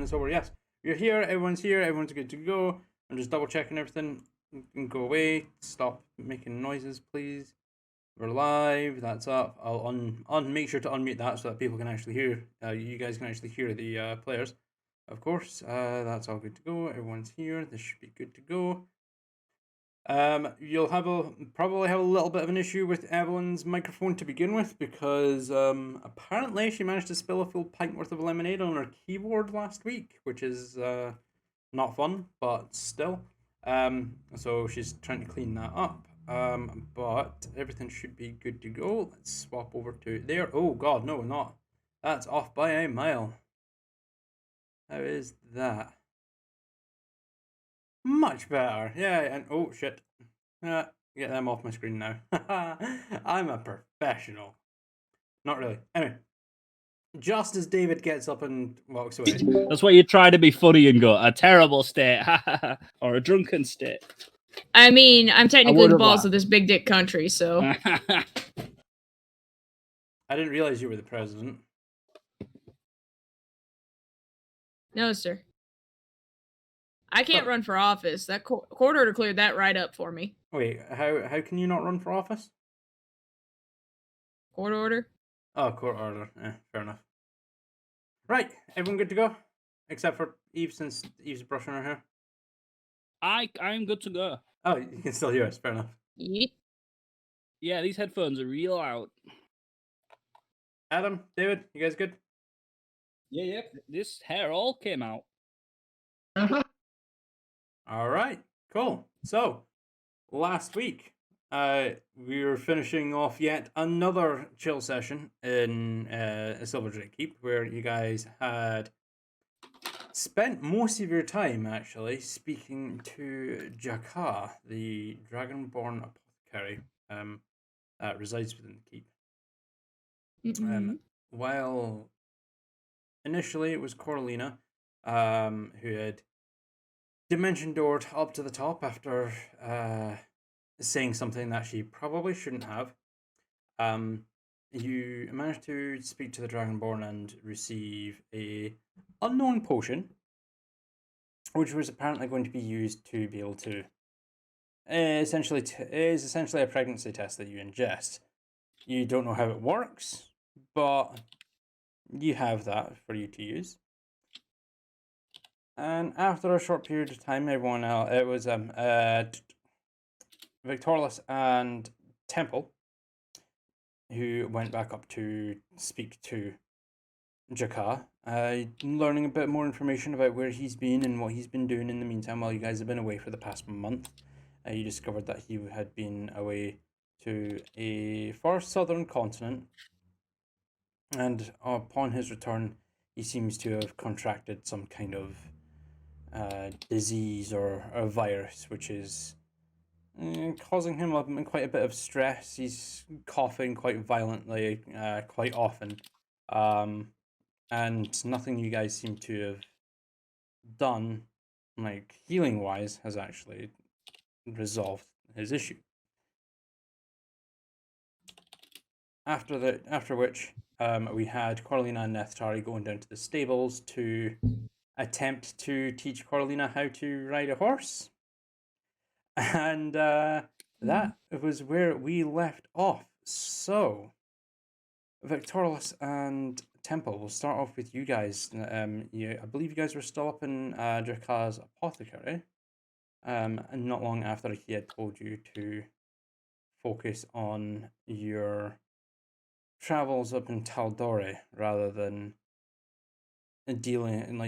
it's over. Yes, you're here. Everyone's here. Everyone's good to go. I'm just double checking everything. You can go away. Stop making noises, please. We're live. That's up. I'll make sure to unmute that so that people can actually hear. You guys can actually hear the players. Of course. That's all good to go. Everyone's here. This should be good to go. You'll probably have a little bit of an issue with Evelyn's microphone to begin with because apparently she managed to spill a full pint worth of lemonade on her keyboard last week, which is not fun, but still. So she's trying to clean that up. But everything should be good to go. Let's swap over to there. Oh God, no, not. That's off by a mile. How is that? Much better. Yeah, and oh shit. Get them off my screen now. I'm a professional. Not really. Anyway. Just as David gets up and walks away. That's why you try to be funny and go, a terrible state. Or a drunken state. I mean, I'm technically the boss of this big dick country, so. I didn't realize you were the president. No, sir. I can't run for office. That court order cleared that right up for me. Wait, how can you not run for office? Court order? Oh, court order. Fair enough. Right, everyone good to go? Except for Eve, since Eve's brushing her hair. I'm good to go. Oh, you can still hear us. Fair enough. Yeet. Yeah, these headphones are real loud. Adam, David, you guys good? Yeah. This hair all came out. All right, cool. So, last week, we were finishing off yet another chill session in Silverdrake Keep, where you guys had spent most of your time, actually, speaking to Jakar, the Dragonborn apothecary that resides within the keep. While initially it was Coralina who had dimension doored up to the top after saying something that she probably shouldn't have. You managed to speak to the Dragonborn and receive a unknown potion, which was apparently going to be used to be able to is essentially a pregnancy test that you ingest. You don't know how it works, but you have that for you to use. And after a short period of time, everyone else, it was Victorless and Temple, who went back up to speak to Jakar, learning a bit more information about where he's been and what he's been doing in the meantime while you guys have been away for the past month. You discovered that he had been away to a far southern continent, and upon his return, he seems to have contracted some kind of disease or a virus, which is causing him quite a bit of stress. He's coughing quite violently, quite often, and nothing you guys seem to have done, like healing-wise, has actually resolved his issue. After which, we had Coralina and Neftari going down to the stables to attempt to teach Coralina how to ride a horse. And that was where we left off. So, Victorless and Temple, we'll start off with you guys. I believe you guys were still up in Drakar's apothecary. And not long after he had told you to focus on your travels up in Tal'Dorei rather than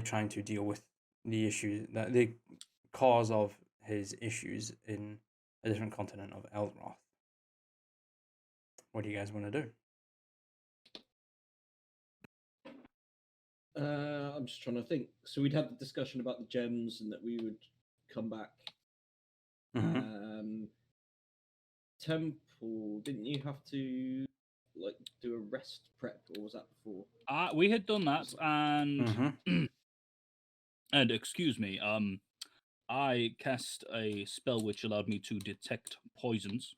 trying to deal with the issue, the cause of his issues in a different continent of Elroth. What do you guys want to do? I'm just trying to think. So we'd had the discussion about the gems and that we would come back. Mm-hmm. Temple, didn't you have to do a rest prep, or was that before? We had done that, and and excuse me, I cast a spell which allowed me to detect poisons,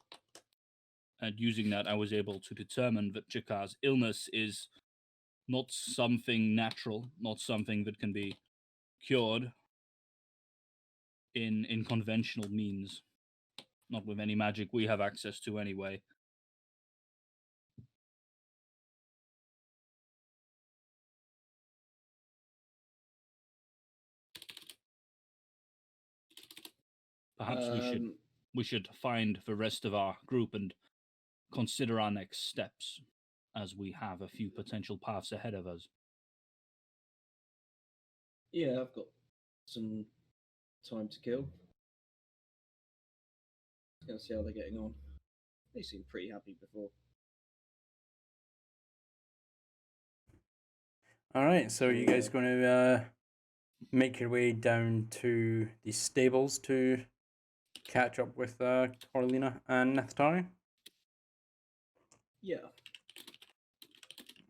and using that, I was able to determine that Jakar's illness is not something natural, not something that can be cured in conventional means, not with any magic we have access to anyway. Perhaps we should find the rest of our group and consider our next steps, as we have a few potential paths ahead of us. Yeah, I've got some time to kill. Gonna see how they're getting on. They seem pretty happy before. All right, so you guys going to make your way down to the stables to catch up with Corlina and Neftari? Yeah.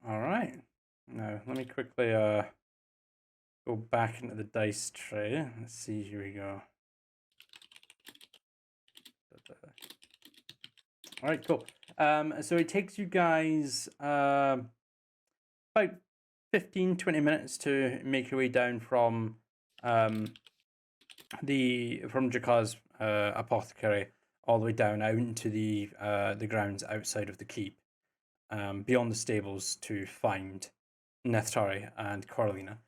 All right. Now, let me quickly go back into the dice tray. Let's see, here we go. All right, cool. So it takes you guys about 15, 20 minutes to make your way down from Jakkar's apothecary all the way down out into the grounds outside of the keep, beyond the stables, to find Neftari and Corlina.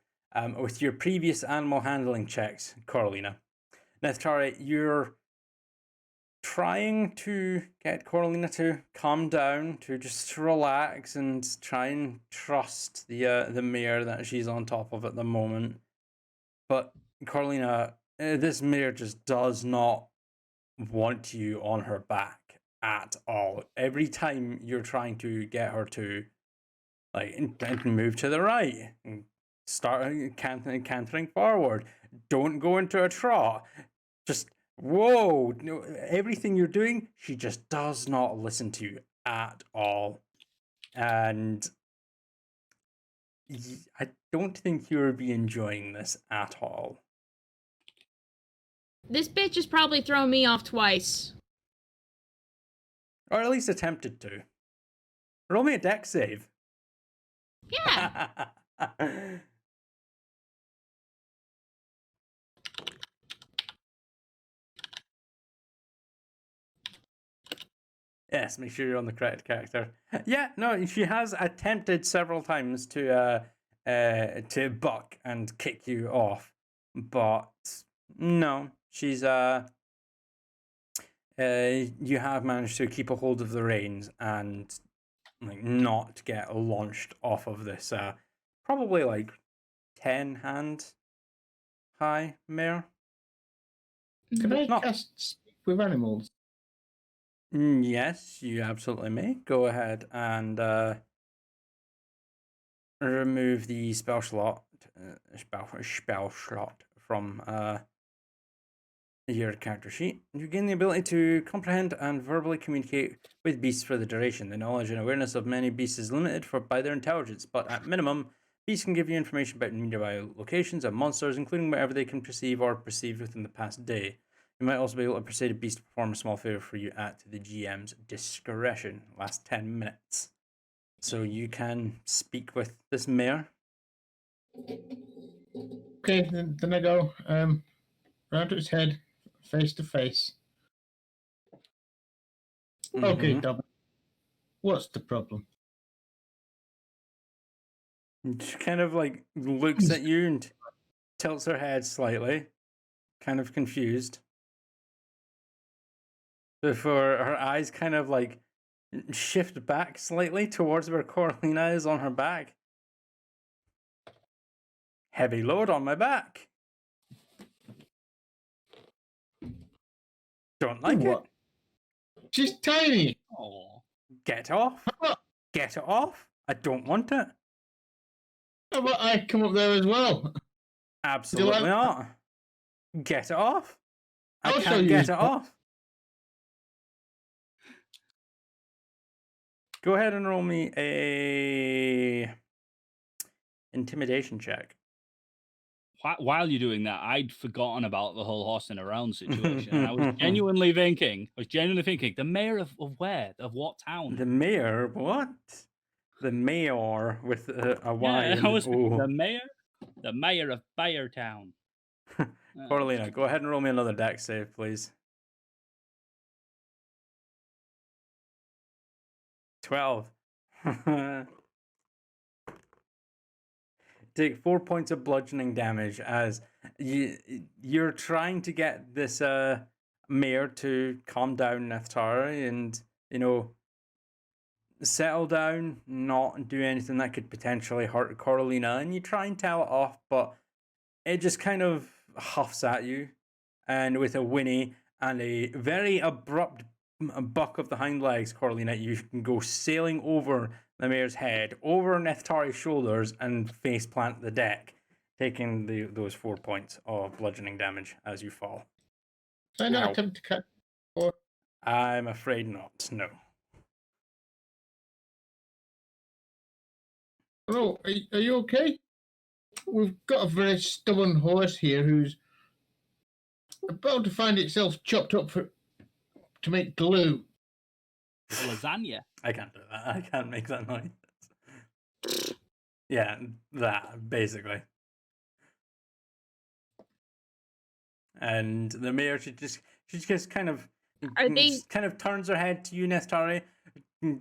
With your previous animal handling checks, Corlina, Neftari, you're trying to get Corlina to calm down, to just relax and try and trust the mare that she's on top of at the moment. But Corlina, this mare just does not want you on her back at all. Every time you're trying to get her to move to the right and start cantering forward, don't go into a trot, just whoa, no, everything you're doing, she just does not listen to you at all. And I don't think you'll be enjoying this at all. This bitch has probably thrown me off twice. Or at least attempted to. Roll me a dex save. Yeah. Yes, make sure you're on the correct character. Yeah, no, she has attempted several times to buck and kick you off, but no, she's you have managed to keep a hold of the reins and not get launched off of this probably 10-hand high mare. Can I Not- cast Speak with Animals? Yes, you absolutely may. Go ahead and remove the spell slot from your character sheet. You gain the ability to comprehend and verbally communicate with beasts for the duration. The knowledge and awareness of many beasts is limited by their intelligence, but at minimum, beasts can give you information about nearby locations and monsters, including whatever they can perceive or perceived within the past day. You might also be able to persuade a beast to perform a small favor for you at the GM's discretion. Last 10 minutes. So you can speak with this mare. Okay, then I go round to its head, face to face. Okay, Mhm. Dom. What's the problem? She kind of looks at you and tilts her head slightly, kind of confused. Before her eyes kind of shift back slightly towards where Corlina is on her back. Heavy load on my back. Don't like What? it. She's tiny. Oh, Get off. How Get it off. I don't want it. about I come up there as well? Absolutely not. Get it off. I I'll show can't you get this it one. off. Go ahead and roll me a intimidation check. while you're doing that, I'd forgotten about the whole horsing around situation. And I was genuinely thinking, the mayor of where? Of what town? The mayor? What? The mayor with a Y. Yeah, and I was O. the mayor? the mayor of Bayertown. Coralina, go ahead and roll me another dex save, please. 12. Take 4 points of bludgeoning damage as you're trying to get this mayor to calm down, Neftari, and settle down, not do anything that could potentially hurt Coralina, and you try and tell it off, but it just kind of huffs at you, and with a whinny and a very abrupt buck of the hind legs, Coralina, you can go sailing over the mayor's head, over Neftari's shoulders, and face plant the deck, taking those 4 points of bludgeoning damage as you fall. Can I not Ow. attempt to catch? Or I'm afraid not, no. oh, are you okay? We've got a very stubborn horse here who's about to find itself chopped up to make glue. Lasagna. I can't do that. I can't make that noise. Yeah, that, basically. And the mayor, she just kind of turns her head to you, Nestari. You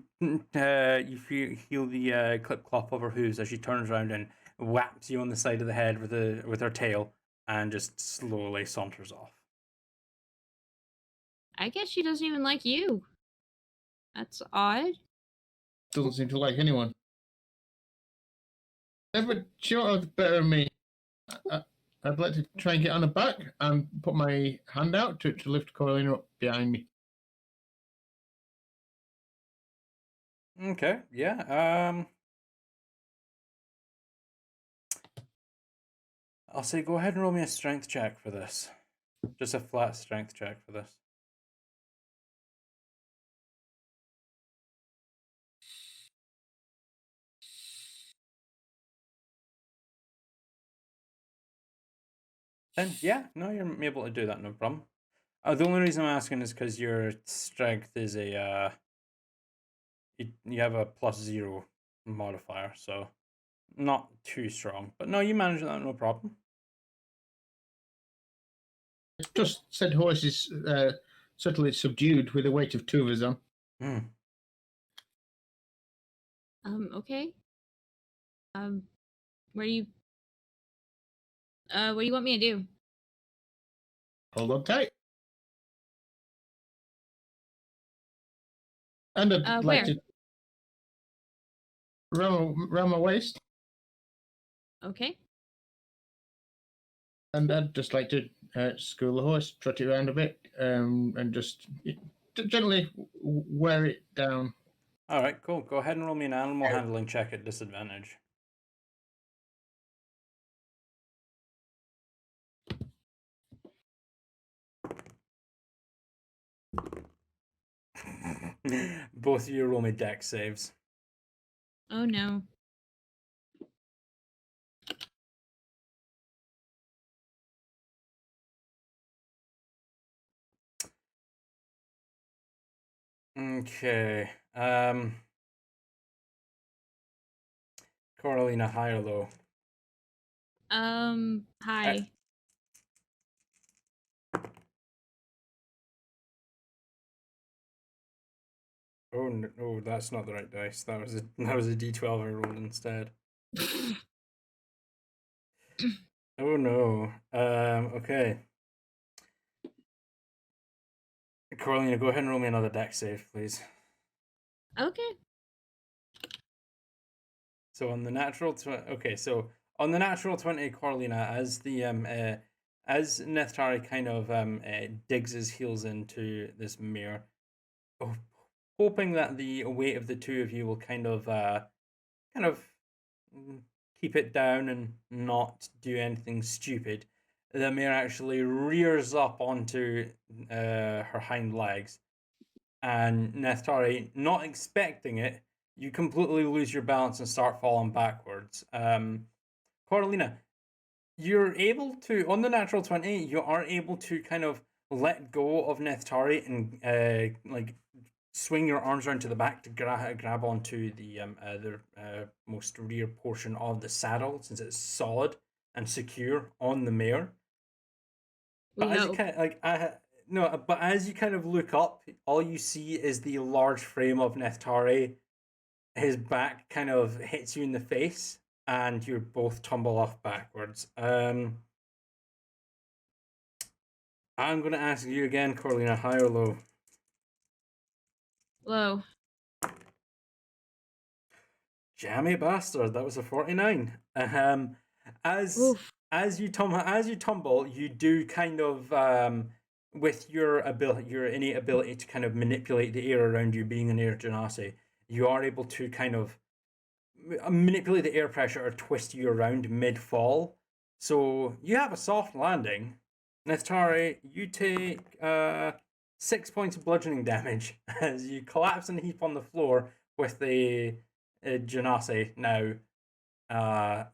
feel the clip-clop of her hooves as she turns around and whaps you on the side of the head with her tail and just slowly saunters off. I guess she doesn't even like you. That's odd. Doesn't seem to like anyone. Never sure of better than me. I'd like to try and get on her back and put my hand out to lift Coralina up behind me. Okay, yeah. I'll say go ahead and roll me a strength check for this. Just a flat strength check for this. Then, yeah, no, you're able to do that, no problem. The only reason I'm asking is because your strength is a, you have a +0 modifier, so not too strong. But no, you manage that, no problem. It's just said horse is subtly subdued with a weight of 2 of us on. Okay. What do you want me to do? Hold on tight. And I'd like where? to round my waist. Okay. And I'd just like to school the horse, trot it around a bit, and just gently wear it down. All right, cool. Go ahead and roll me an animal handling check at disadvantage. Both of you roll me dex saves. Oh no. Okay. Coralina, high or low? Hi. Oh no, that's not the right dice. That was a D12 I rolled instead. Oh no. Okay. Coralina, go ahead and roll me another dex save, please. Okay. So on the natural 20, so on the natural 20, Coralina, as the as Neftari kind of digs his heels into this mirror, hoping that the weight of the two of you will kind of keep it down and not do anything stupid, the mare actually rears up onto her hind legs, and Neftari, not expecting it, you completely lose your balance and start falling backwards. Coralina, you're able to, on the natural 20, you are able to kind of let go of Neftari and swing your arms around to the back to grab onto the most rear portion of the saddle, since it's solid, and secure on the mare. We But as you hope. kind of but as you kind of look up, all you see is the large frame of Neftari. His back kind of hits you in the face, and you both tumble off backwards. I'm going to ask you again, Corlina, high or low? Low. Jammy bastard, that was a 49. As Oof. as you tumble, you do kind of with your innate ability to kind of manipulate the air around you, being an air genasi, you are able to kind of manipulate the air pressure or twist you around mid fall. So you have a soft landing. Neftari, you take 6 points of bludgeoning damage as you collapse and heap on the floor with the genasi now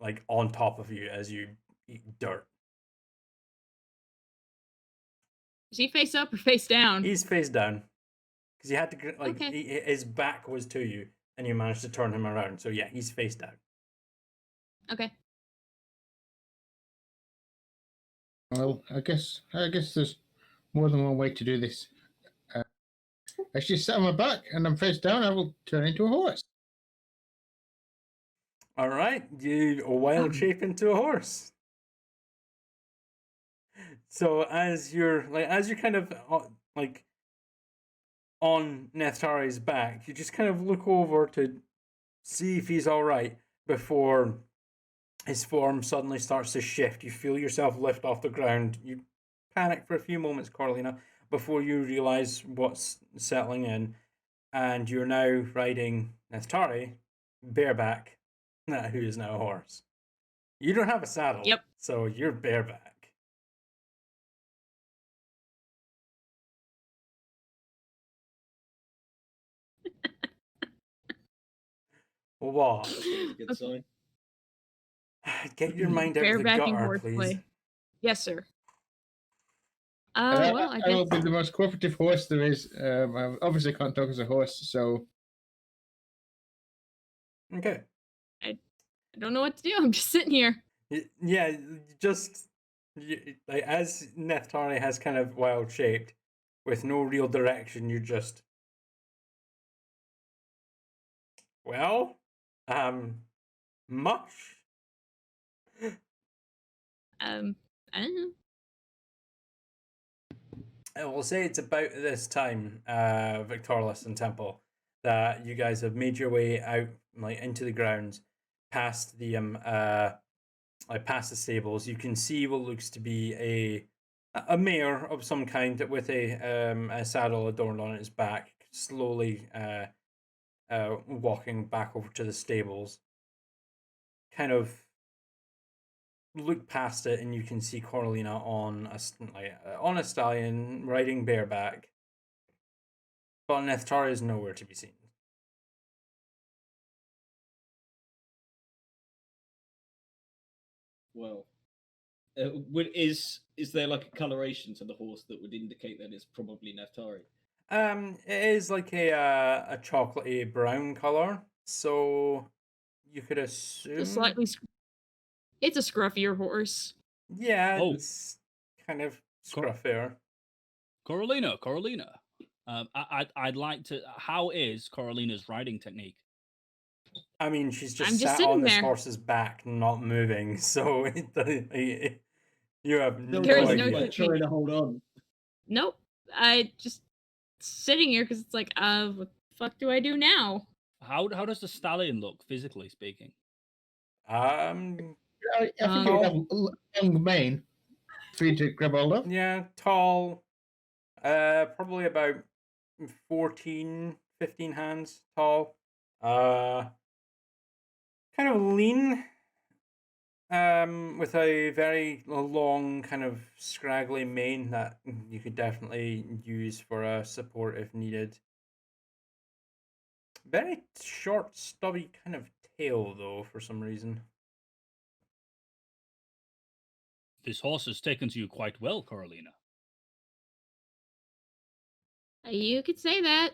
like on top of you as you eat dirt. Is he face up or face down? He's face down because you had to like Okay. his back was to you and you managed to turn him around. So yeah, he's face down. Okay. Well, I guess there's more than one way to do this. As she sat on my back and I'm face down, I will turn into a horse. All right, you wild shape into a horse. So as you're kind of like on Neftari's back, you just kind of look over to see if he's all right before his form suddenly starts to shift. You feel yourself lift off the ground. You panic for a few moments, Corlina, before you realize what's settling in, and you're now riding Neftari bareback, who is now a horse. You don't have a saddle, Yep. so you're bareback. What? Good sign. Get your mind out of the Barebacking gutter, please. horseplay. Yes, sir. I Well, I will be guess. the most cooperative horse there is. I obviously can't talk as a horse, so Okay. I don't know what to do. I'm just sitting here. Yeah, just like as Neftari has kind of wild shaped, with no real direction, you just much. I don't know. I will say it's about this time, Victorless and Temple, that you guys have made your way out like into the grounds, past the past the stables. You can see what looks to be a mare of some kind with a saddle adorned on its back, slowly walking back over to the stables. Kind of look past it, and you can see Corlina on a stallion riding bareback. But Neftari is nowhere to be seen. Well, is there like a coloration to the horse that would indicate that it's probably Neftari? It is like a chocolatey brown color, so you could assume. It's a scruffier horse. Yeah, Oh. it's kind of scruffier. Coralina. I'd like to. How is Coralina's riding technique? I mean, she's just I'm just sat on sitting this there. horse's back, not moving. So you have no There is no idea. technique. Trying to hold on. Nope. I just sitting here because it's like, what the fuck do I do now? How does the stallion look, physically speaking? I think it would have a long mane for you to grab hold of. Yeah, tall. Probably about 14, 15 hands tall. Kind of lean. With a very long, kind of scraggly mane that you could definitely use for a support if needed. Very short, stubby kind of tail, though, for some reason. This horse has taken to you quite well, Coralina. You could say that.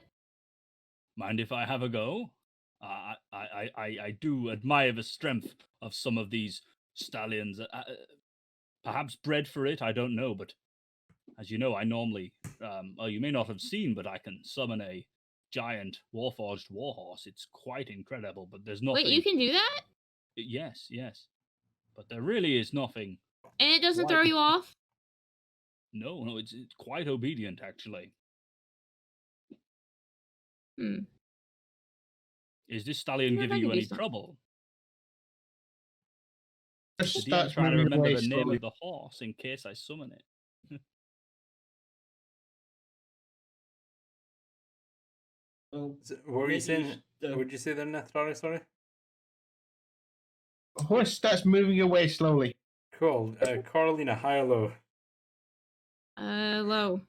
Mind if I have a go? I do admire the strength of some of these stallions. Perhaps bred for it, I don't know, but as you know, I normally, well, you may not have seen, but I can summon a giant warforged warhorse. It's quite incredible, but there's nothing. Wait, you can do that? Yes, yes. But there really is nothing. And it doesn't Why- throw you off? No, it's quite obedient, actually. Hmm. Is this stallion Wonder if I giving you could do any something. trouble? Just The DM starts trying to moving remember away the name slowly. of the horse in case I summon it. Well, What were you maybe saying? should, Would you say they're Nethrari? Sorry. The horse starts moving away slowly. Cool. Carolina, high or low? Low.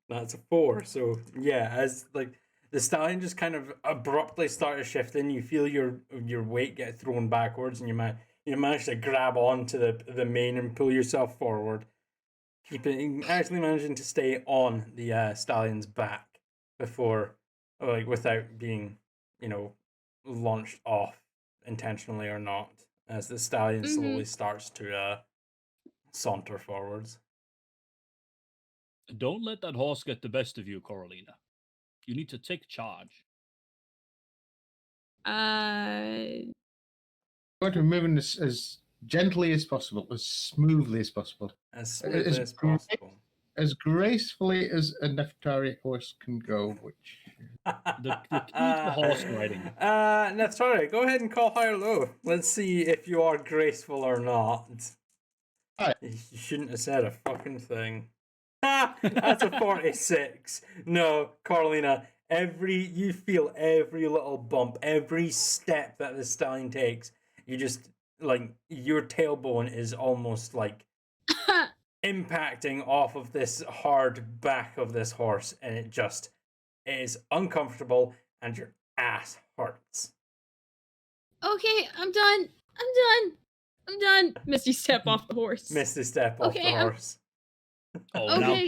That's a 4. So yeah, as like the stallion just kind of abruptly started shifting, you feel your weight get thrown backwards, and you manage to grab onto the mane and pull yourself forward, actually managing to stay on the stallion's back before, like, without being, launched off intentionally or not, as the stallion slowly starts to saunter forwards. Don't let that horse get the best of you, Coralina. You need to take charge. Going to move in as gently as possible, as smoothly as possible, As smoothly as possible. as gracefully as a Neftari horse can go. Which The key to horse riding. Neftari, go ahead and call high or low. Let's see if you are graceful or not. Alright. You shouldn't have said a fucking thing. That's a 46. No, Carolina, you feel every little bump, every step that the stallion takes. You just, like, your tailbone is almost like impacting off of this hard back of this horse, and it is uncomfortable, and your ass hurts. Okay, I'm done. I'm done. Misty step off the horse. Misty step off Okay, the horse. Oh, now Okay.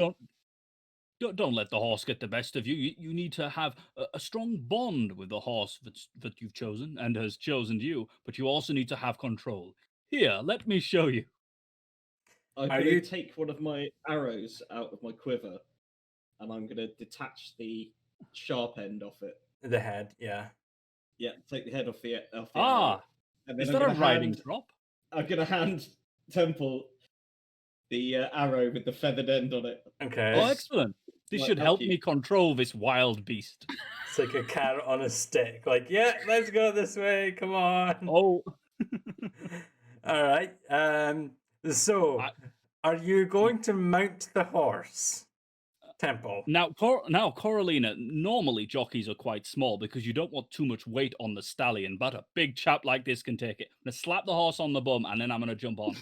don't let the horse get the best of you. You need to have a strong bond with the horse that you've chosen and has chosen you, but you also need to have control. Here, let me show you. I'm Are going you- to take one of my arrows out of my quiver, and I'm going to detach the sharp end off it. The head, yeah. Yeah, take the head off the arrow. Ah, And is then that a riding prop? I'm going to hand Temple the arrow with the feathered end on it. Okay. Oh, excellent. This Might should help help you. me control this wild beast. It's like a carrot on a stick. Like, yeah, let's go this way. Come on. Oh, All right. So, I- are you going to mount the horse, Temple? now, Coralina, normally jockeys are quite small because you don't want too much weight on the stallion, but a big chap like this can take it. I'm going to slap the horse on the bum, and then I'm going to jump on.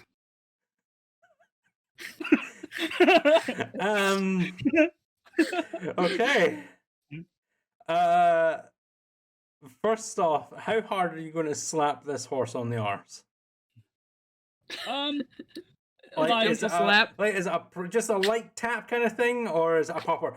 Okay. First off, how hard are you going to slap this horse on the arse? Like, is it slap? is it just a light tap kind of thing, or is it a proper?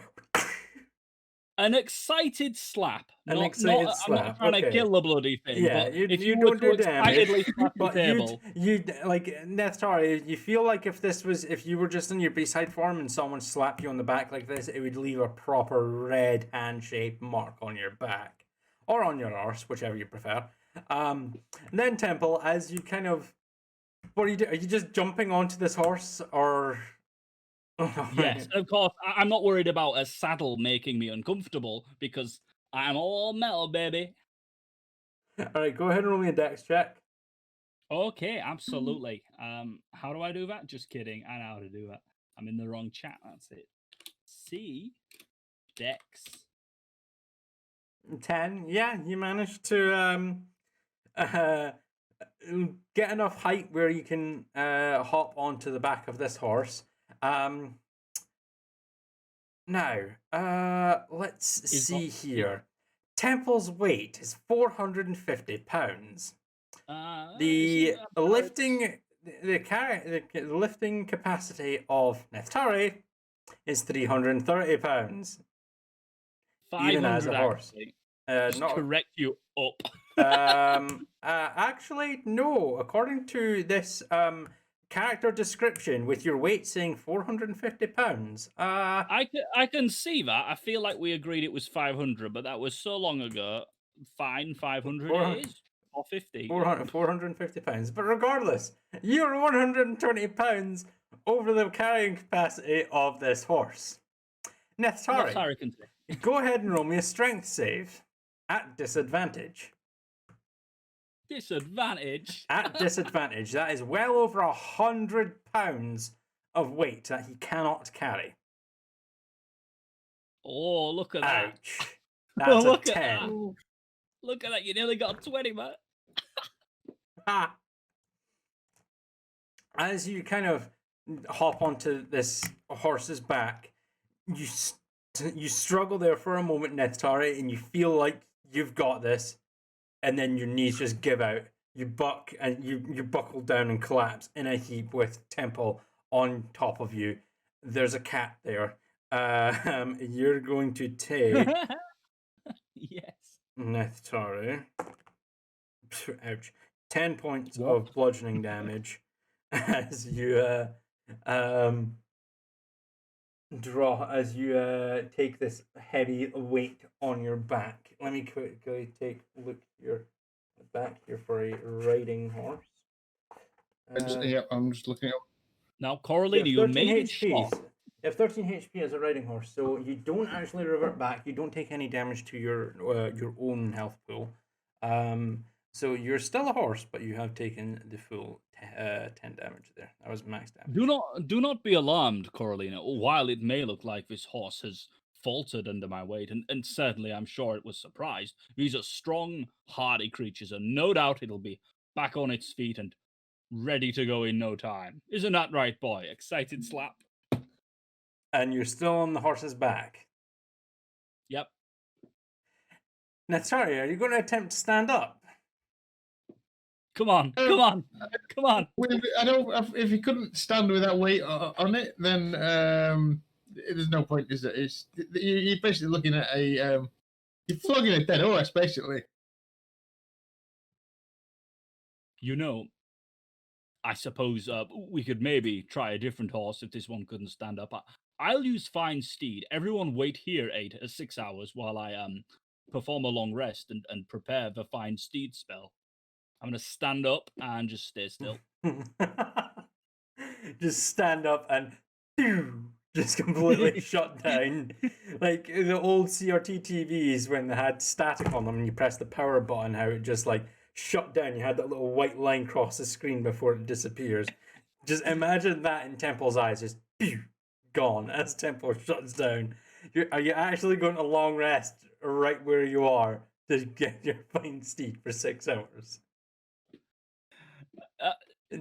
an excited slap. An I'm excited not slap, trying to okay. kill the bloody thing. Yeah, but you if you don't were do to damage, excitedly slap the but table, you'd like Neftari, you feel like if you were just in your B-side form and someone slapped you on the back like this, it would leave a proper red hand-shaped mark on your back or on your arse, whichever you prefer. And then Temple, as you kind of, what are you doing? Are you just jumping onto this horse, or? yes, of course, I'm not worried about a saddle making me uncomfortable because I'm all metal, baby. All right, go ahead and roll me a dex check. Okay, absolutely. How do I do that? Just kidding. I know how to do that. I'm in the wrong chat. That's it. C Dex. 10. Yeah, you managed to get enough height where you can hop onto the back of this horse. Now, let's see here. Temple's weight is 450 pounds. The lifting capacity of Neftari is 330 pounds. Even as a 500 horse. actually. Just not correct you up. actually, no. According to this character description, with your weight saying 450 pounds. I can see that. I feel like we agreed it was 500, but that was so long ago. Fine, 500 it is. Or 50. 450 pounds. But regardless, you're 120 pounds over the carrying capacity of this horse. Neftari, Neftari can say. go ahead and roll me a strength save at disadvantage. Disadvantage. At disadvantage, that is well over 100 pounds of weight that he cannot carry. Oh, look at that. Ouch. That's a Look at 10. that. Ooh. Look at that. You nearly got 20, man. Ha! As you kind of hop onto this horse's back, you struggle there for a moment, Neftari, and you feel like you've got this, and then your knees just give out. You buck and you buckle down and collapse in a heap with Temple on top of you. There's a cat there. You're going to take Yes. Neftari. Ouch. 10 points What? of bludgeoning damage as you take this heavy weight on your back. Let me quickly take a look here back here for a riding horse. Yeah, I'm just looking up. Now, Coralina, you made it shot. You have 13 HP as a riding horse, so you don't actually revert back. You don't take any damage to your own health pool. So you're still a horse, but you have taken the full 10 damage there. That was max damage. Do not be alarmed, Coralina. While it may look like this horse has faltered under my weight, and certainly I'm sure it was surprised, these are strong, hardy creatures, and no doubt it'll be back on its feet and ready to go in no time. Isn't that right, boy? Excited slap. And you're still on the horse's back. Yep. Neftari, are you going to attempt to stand up? Come on, come on, come on. I don't. If you couldn't stand with that weight on it, then there's no point, is there? You're basically looking at you're flogging a dead horse, basically. You know, I suppose we could maybe try a different horse if this one couldn't stand up. I'll use fine steed. Everyone wait here 6 hours while I perform a long rest and prepare the fine steed spell. I'm gonna stand up and just stay still. Just stand up and just completely shut down. Like the old CRT TVs when they had static on them and you press the power button, how it just like shut down. You had that little white line across the screen before it disappears. Just imagine that in Temple's eyes, just gone as Temple shuts down. Are you actually going to long rest right where you are to get your fine steed for 6 hours?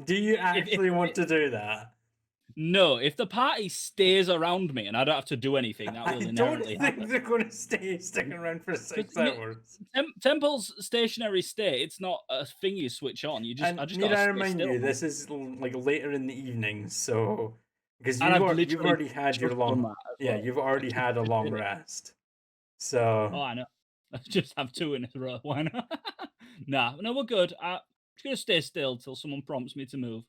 Do you actually want to do that? No, if the party stays around me and I don't have to do anything, that will I don't inherently think happen. they're going to stick around for 6 hours. Temple's stationary state, it's not a thing you switch on. I just need gotta I stay remind still. you, this is like later in the evening, so because And I've you've literally already had your just done long, that as yeah, well. you've already had a long rest. So Oh, I know. Let's just have 2 in a row. Why not? No, we're good. I'm just gonna stay still till someone prompts me to move.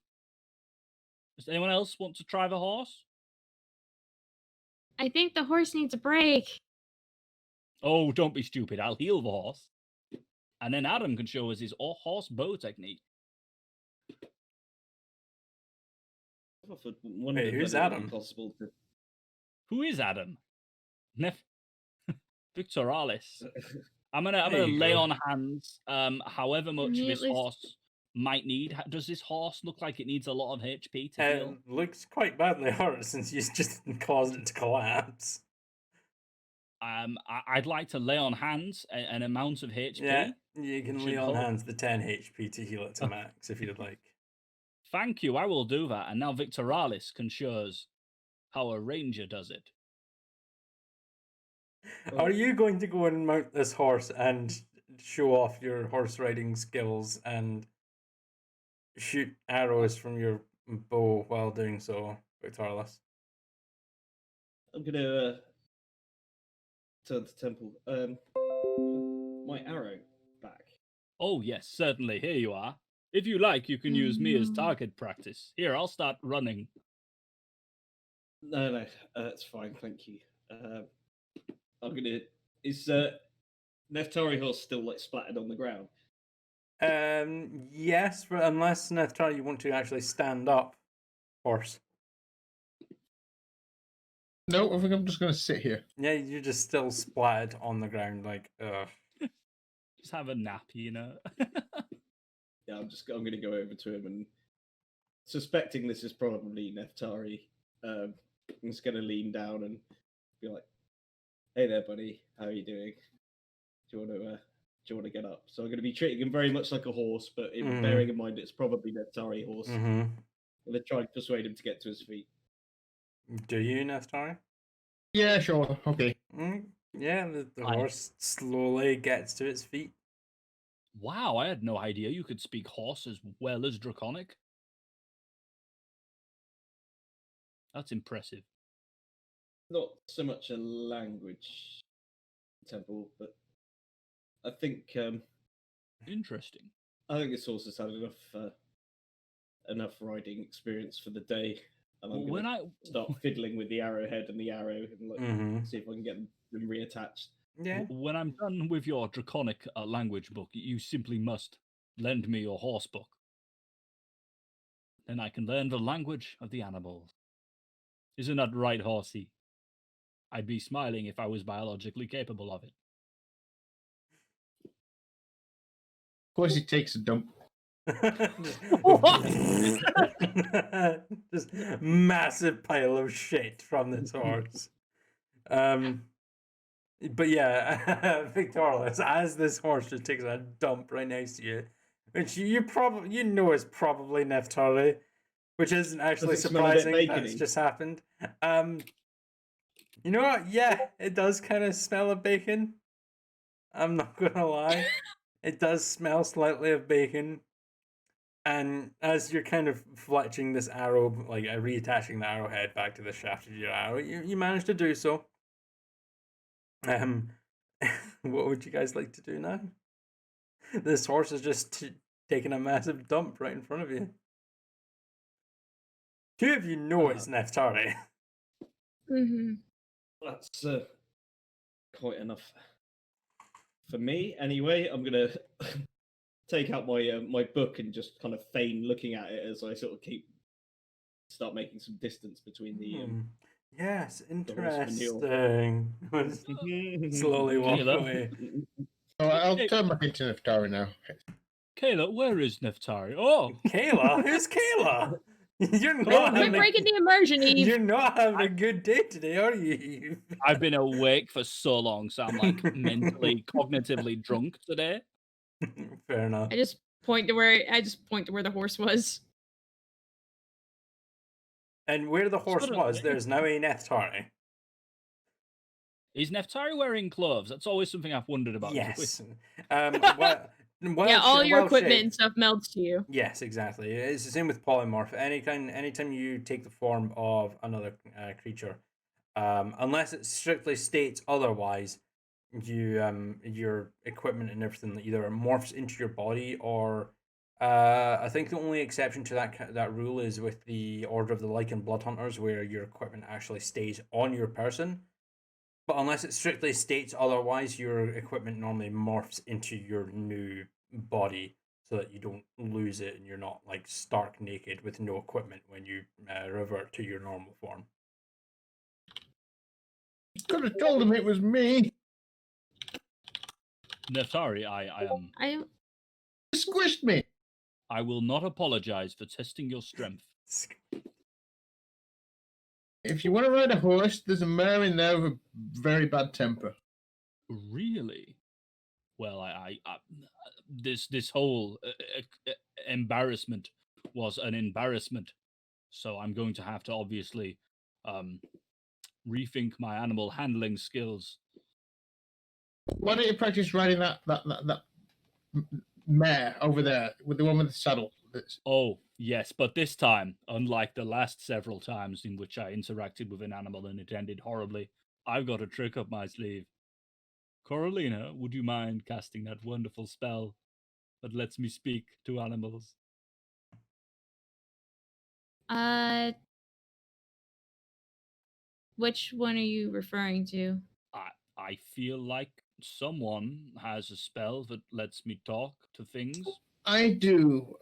Does anyone else want to try the horse? I think the horse needs a break. Oh, don't be stupid. I'll heal the horse. And then Adam can show us his horse bow technique. I've often wondered Hey, who's whether it would be Adam? possible to... Who is Adam? Victoralis. I'm gonna There you lay go. on hands. However much you this at least- horse might need. Does this horse look like it needs a lot of HP to heal? it looks quite badly hurt since you just caused it to collapse. I'd like to lay on hands an amount of HP. Yeah, you can lay Should on hold. hands the 10 HP to heal it to max if you'd like. Thank you. I will do that. And now Victoralis can show us how a ranger does it. Are you going to go and mount this horse and show off your horse riding skills and shoot arrows from your bow while doing so, Victoralis? I'm gonna turn to Temple. my arrow back? Oh, yes, certainly. Here you are. If you like, you can use me as target practice. Here, I'll start running. No, that's fine, thank you. I'm gonna. Is Neftari horse still like splattered on the ground? Yes, but unless Neftari you want to actually stand up, horse. No, I think I'm just going to sit here. Yeah, you're just still splattered on the ground, like, ugh. Just have a nap, you know? Yeah, I'm gonna go over to him and suspecting this is probably Neftari. I'm just gonna lean down and be like, "Hey there, buddy. How are you doing? Do you want to get up?" So I'm gonna be treating him very much like a horse, but bearing in mind it's probably Neftari horse. I'm gonna try and persuade him to get to his feet. Do you, Neftari? Yeah, sure. Okay. Yeah, the horse slowly gets to its feet. Wow, I had no idea you could speak horse as well as Draconic. That's impressive. Not so much a language, Temple, but I think Interesting. I think this horse has had enough riding experience for the day, and I'm When gonna start fiddling with the arrowhead and the arrow and see if I can get them reattached. Yeah. When I'm done with your Draconic language book, you simply must lend me your horse book. Then I can learn the language of the animals. Isn't that right, horsey? I'd be smiling if I was biologically capable of it. Of course, he takes a dump. Just massive pile of shit from this horse. But yeah, Victorious, as this horse just takes a dump right next to you, which you probably is probably Neftari, which isn't actually Does it smell a bit surprising. That's bacony? just happened. You know what? Yeah, it does kind of smell of bacon. I'm not gonna lie. It does smell slightly of bacon. And as you're kind of fletching this arrow, like reattaching the arrowhead back to the shaft of your arrow, you manage to do so. What would you guys like to do now? This horse is just taking a massive dump right in front of you. Two of you know it's Neftari. That's quite enough for me. Anyway, I'm gonna take out my book and just kind of feign looking at it as I sort of start making some distance between the. Yes, the horse interesting. Slowly walk Caleb. away. Oh, I'll turn back into Neftari now. Kayla, where is Neftari? Oh, Kayla? Who's Kayla? You're Quit not breaking the immersion, Eve. You're not having a good day today, are you? I've been awake for so long, so I'm like mentally, cognitively drunk today. Fair enough. I just point to where the horse was. And where the horse Sort of, was, there's now a Neftari. Is Neftari wearing gloves? That's always something I've wondered about. Yes. Yeah, all your equipment and stuff melts to you. Yes, exactly. It's the same with polymorph. Anytime you take the form of another creature, unless it strictly states otherwise, your equipment and everything either morphs into your body or I think the only exception to that rule is with the Order of the Lycan Bloodhunters, where your equipment actually stays on your person. But unless it strictly states otherwise, your equipment normally morphs into your new body so that you don't lose it and you're not like stark naked with no equipment when you revert to your normal form. Could have told him it was me. Neftari, I I He squished me. I will not apologize for testing your strength. If you want to ride a horse, there's a mare in there with a very bad temper. Really? Well, I this whole embarrassment was an embarrassment, so I'm going to have to obviously rethink my animal handling skills. Why don't you practice riding that mare over there with the one with the saddle? Oh, yes, but this time, unlike the last several times in which I interacted with an animal and it ended horribly, I've got a trick up my sleeve. Coralina, would you mind casting that wonderful spell that lets me speak to animals? Which one are you referring to? I feel like someone has a spell that lets me talk to things. I do.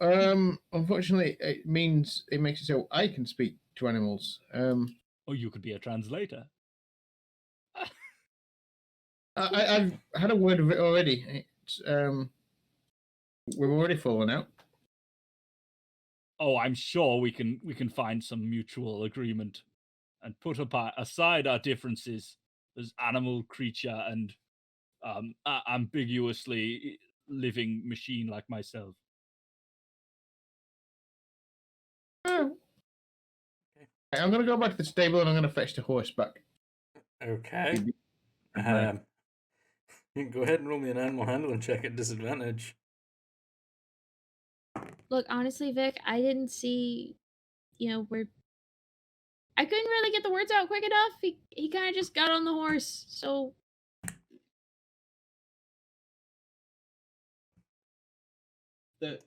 Unfortunately, it makes it so I can speak to animals. Or you could be a translator. I've had a word of it already. It's, we've already fallen out. Oh, I'm sure we can find some mutual agreement and put aside our differences as animal creature and ambiguously living machine like myself. I'm going to go back to the stable and I'm going to fetch the horse back. Okay. You can go ahead and roll me an animal handling check at disadvantage. Look, honestly, Vic, I didn't see, where I couldn't really get the words out quick enough. He kind of just got on the horse, so The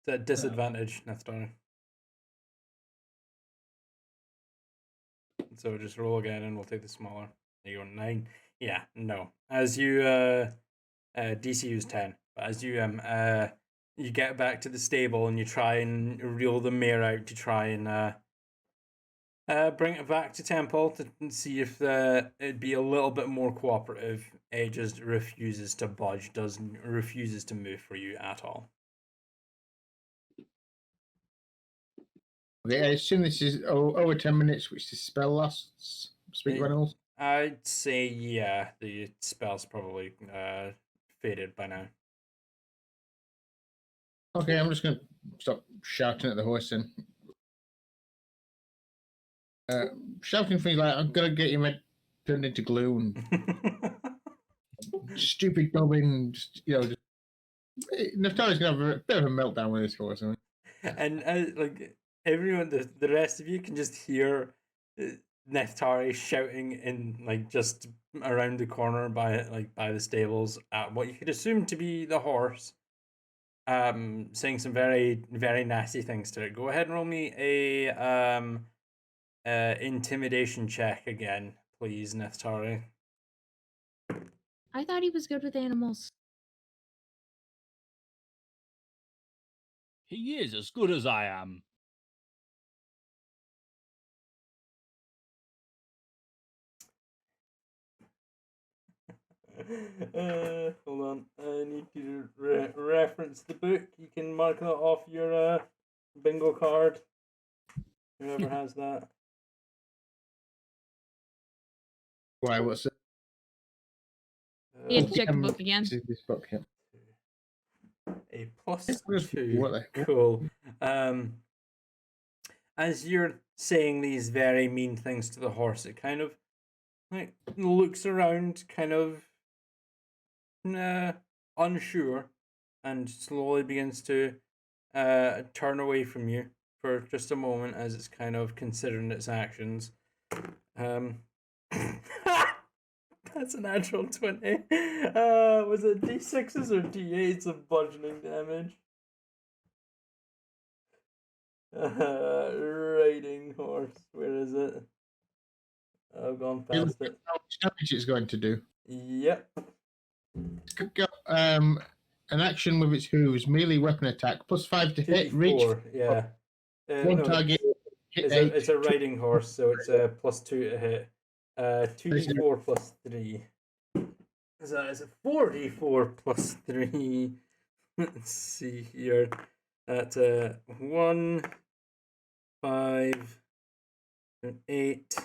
It's at disadvantage, Nephthar. So just roll again and we'll take the smaller. There you go, 9. Yeah, no. As you DC is 10. But as you get back to the stable and you try and reel the mare out to try and bring it back to Temple to see if it'd be a little bit more cooperative. It just refuses to budge, refuses to move for you at all. Okay, I assume this is over 10 minutes, which the spell lasts. Speak to animals. I'd say yeah, the spell's probably faded by now. Okay, I'm just going to stop shouting at the horse then. Shouting things like, I'm going to get your head turned into glue and stupid goblin, Neftari's going to have a bit of a meltdown with this horse. And like everyone, the rest of you can just hear Neftari shouting in like just around the corner by the stables at what you could assume to be the horse. Saying some very, very nasty things to it. Go ahead and roll me a intimidation check again, please, Neftari. I thought he was good with animals. He is as good as I am. Hold on. I need to reference the book. You can mark that off your bingo card. Whoever has that. Why, what's it? You have to check the book again. This book, yeah. A plus What 2. the- Cool. As you're saying these very mean things to the horse, it kind of like looks around, kind of unsure, and slowly begins to turn away from you for just a moment as it's kind of considering its actions. That's a natural 20. Was it D6s or D8s of bludgeoning damage? Riding horse. Where is it? I've gone past it. How much damage it's going to do? Yep. An action with its hooves, melee weapon attack, +5 to hit, reach. 4, yeah. One no, target. It's a riding horse, so it's a +2 to hit. 2d4 plus 3. So it's a 4d4 plus 3. Let's see here. That's 1, 5, 8,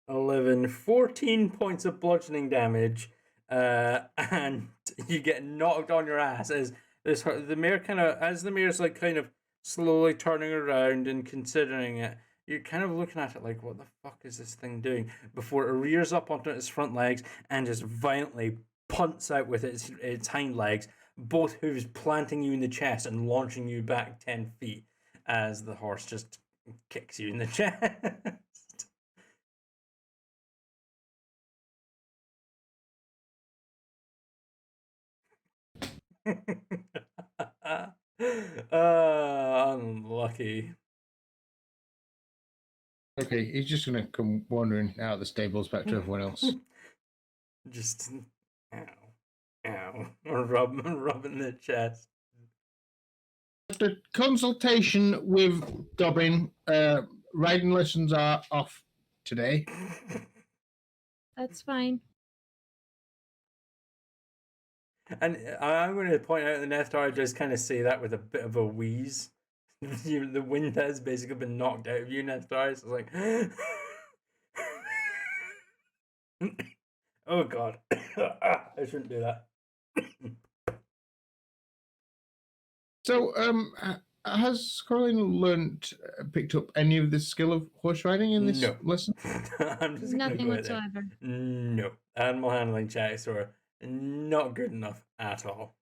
11, 14 points of bludgeoning damage. And you get knocked on your ass as the mare as the mare's like kind of slowly turning around and considering it. You're kind of looking at it like, what the fuck is this thing doing? Before it rears up onto its front legs and just violently punts out with its hind legs, both hooves planting you in the chest and launching you back 10 feet as the horse just kicks you in the chest. Unlucky. Okay, he's just gonna come wandering out of the stables back to everyone else. Just ow, or rubbing the chest. After consultation with Dobbin, riding lessons are off today. That's fine. And I'm going to point out the Nephtar just kind of say that with a bit of a wheeze. The wind has basically been knocked out of you, Nephtar. So it's like, oh god, I shouldn't do that. So, has Coraline picked up any of the skill of horse riding in this No. lesson? I'm just gonna Nothing go out there. whatsoever. No, animal handling checks are not good enough at all.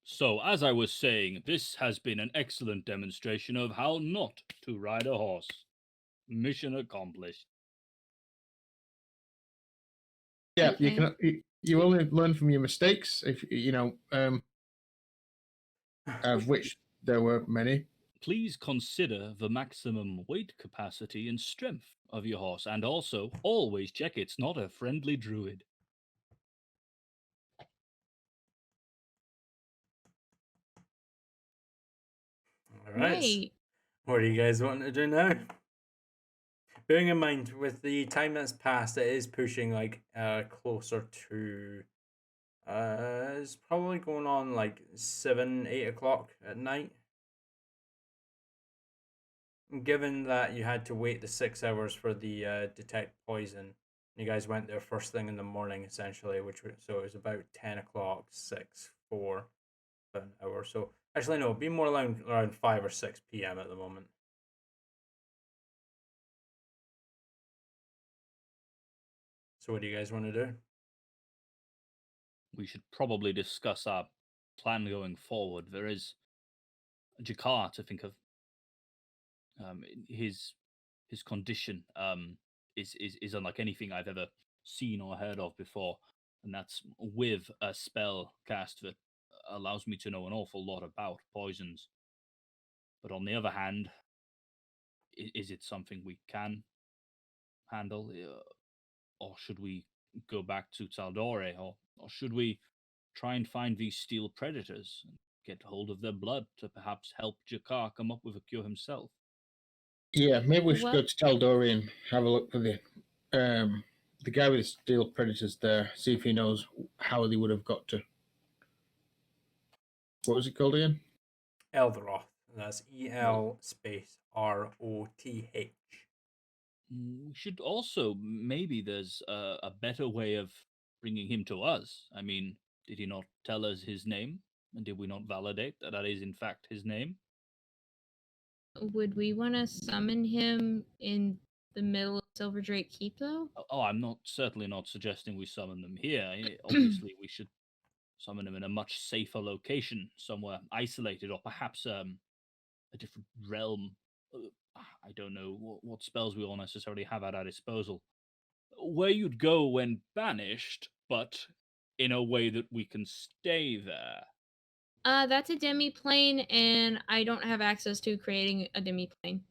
So, as I was saying, this has been an excellent demonstration of how not to ride a horse. Mission accomplished. Yeah, you Okay. can. You only learn from your mistakes, if you know, of which there were many. Please consider the maximum weight capacity and strength of your horse, and also always check it's not a friendly druid. All right. Right. What do you guys want to do now? Bearing in mind, with the time that's passed, it is pushing like closer to it's probably going on like 7, 8 o'clock at night. Given that you had to wait the 6 hours for the detect poison, you guys went there first thing in the morning essentially, so it was about 10 o'clock, 6, 4, an hour. So actually no, it'd be more around 5 or 6 p.m. at the moment. So what do you guys want to do? We should probably discuss our plan going forward. There is Jakar to think of. His condition is unlike anything I've ever seen or heard of before, and that's with a spell cast that allows me to know an awful lot about poisons. But on the other hand, is it something we can handle, or should we go back to Tal'Dorei, or should we try and find these steel predators and get hold of their blood to perhaps help Jakar come up with a cure himself? Yeah, maybe we should Well- go to Tal'Dorei and have a look for the guy with the steel predators there. See if he knows how they would have got to. What was it called again? Elderoth. That's EL space ROTH. We should also, maybe there's a better way of bringing him to us. I mean, did he not tell us his name? And did we not validate that that is in fact his name? Would we want to summon him in the middle of Silver Drake Keep, though? Oh, I'm certainly not suggesting we summon them here. Obviously, we should summon them in a much safer location, somewhere isolated, or perhaps a different realm. I don't know what spells we all necessarily have at our disposal. Where you'd go when banished, but in a way that we can stay there. That's a demi-plane, and I don't have access to creating a demi-plane.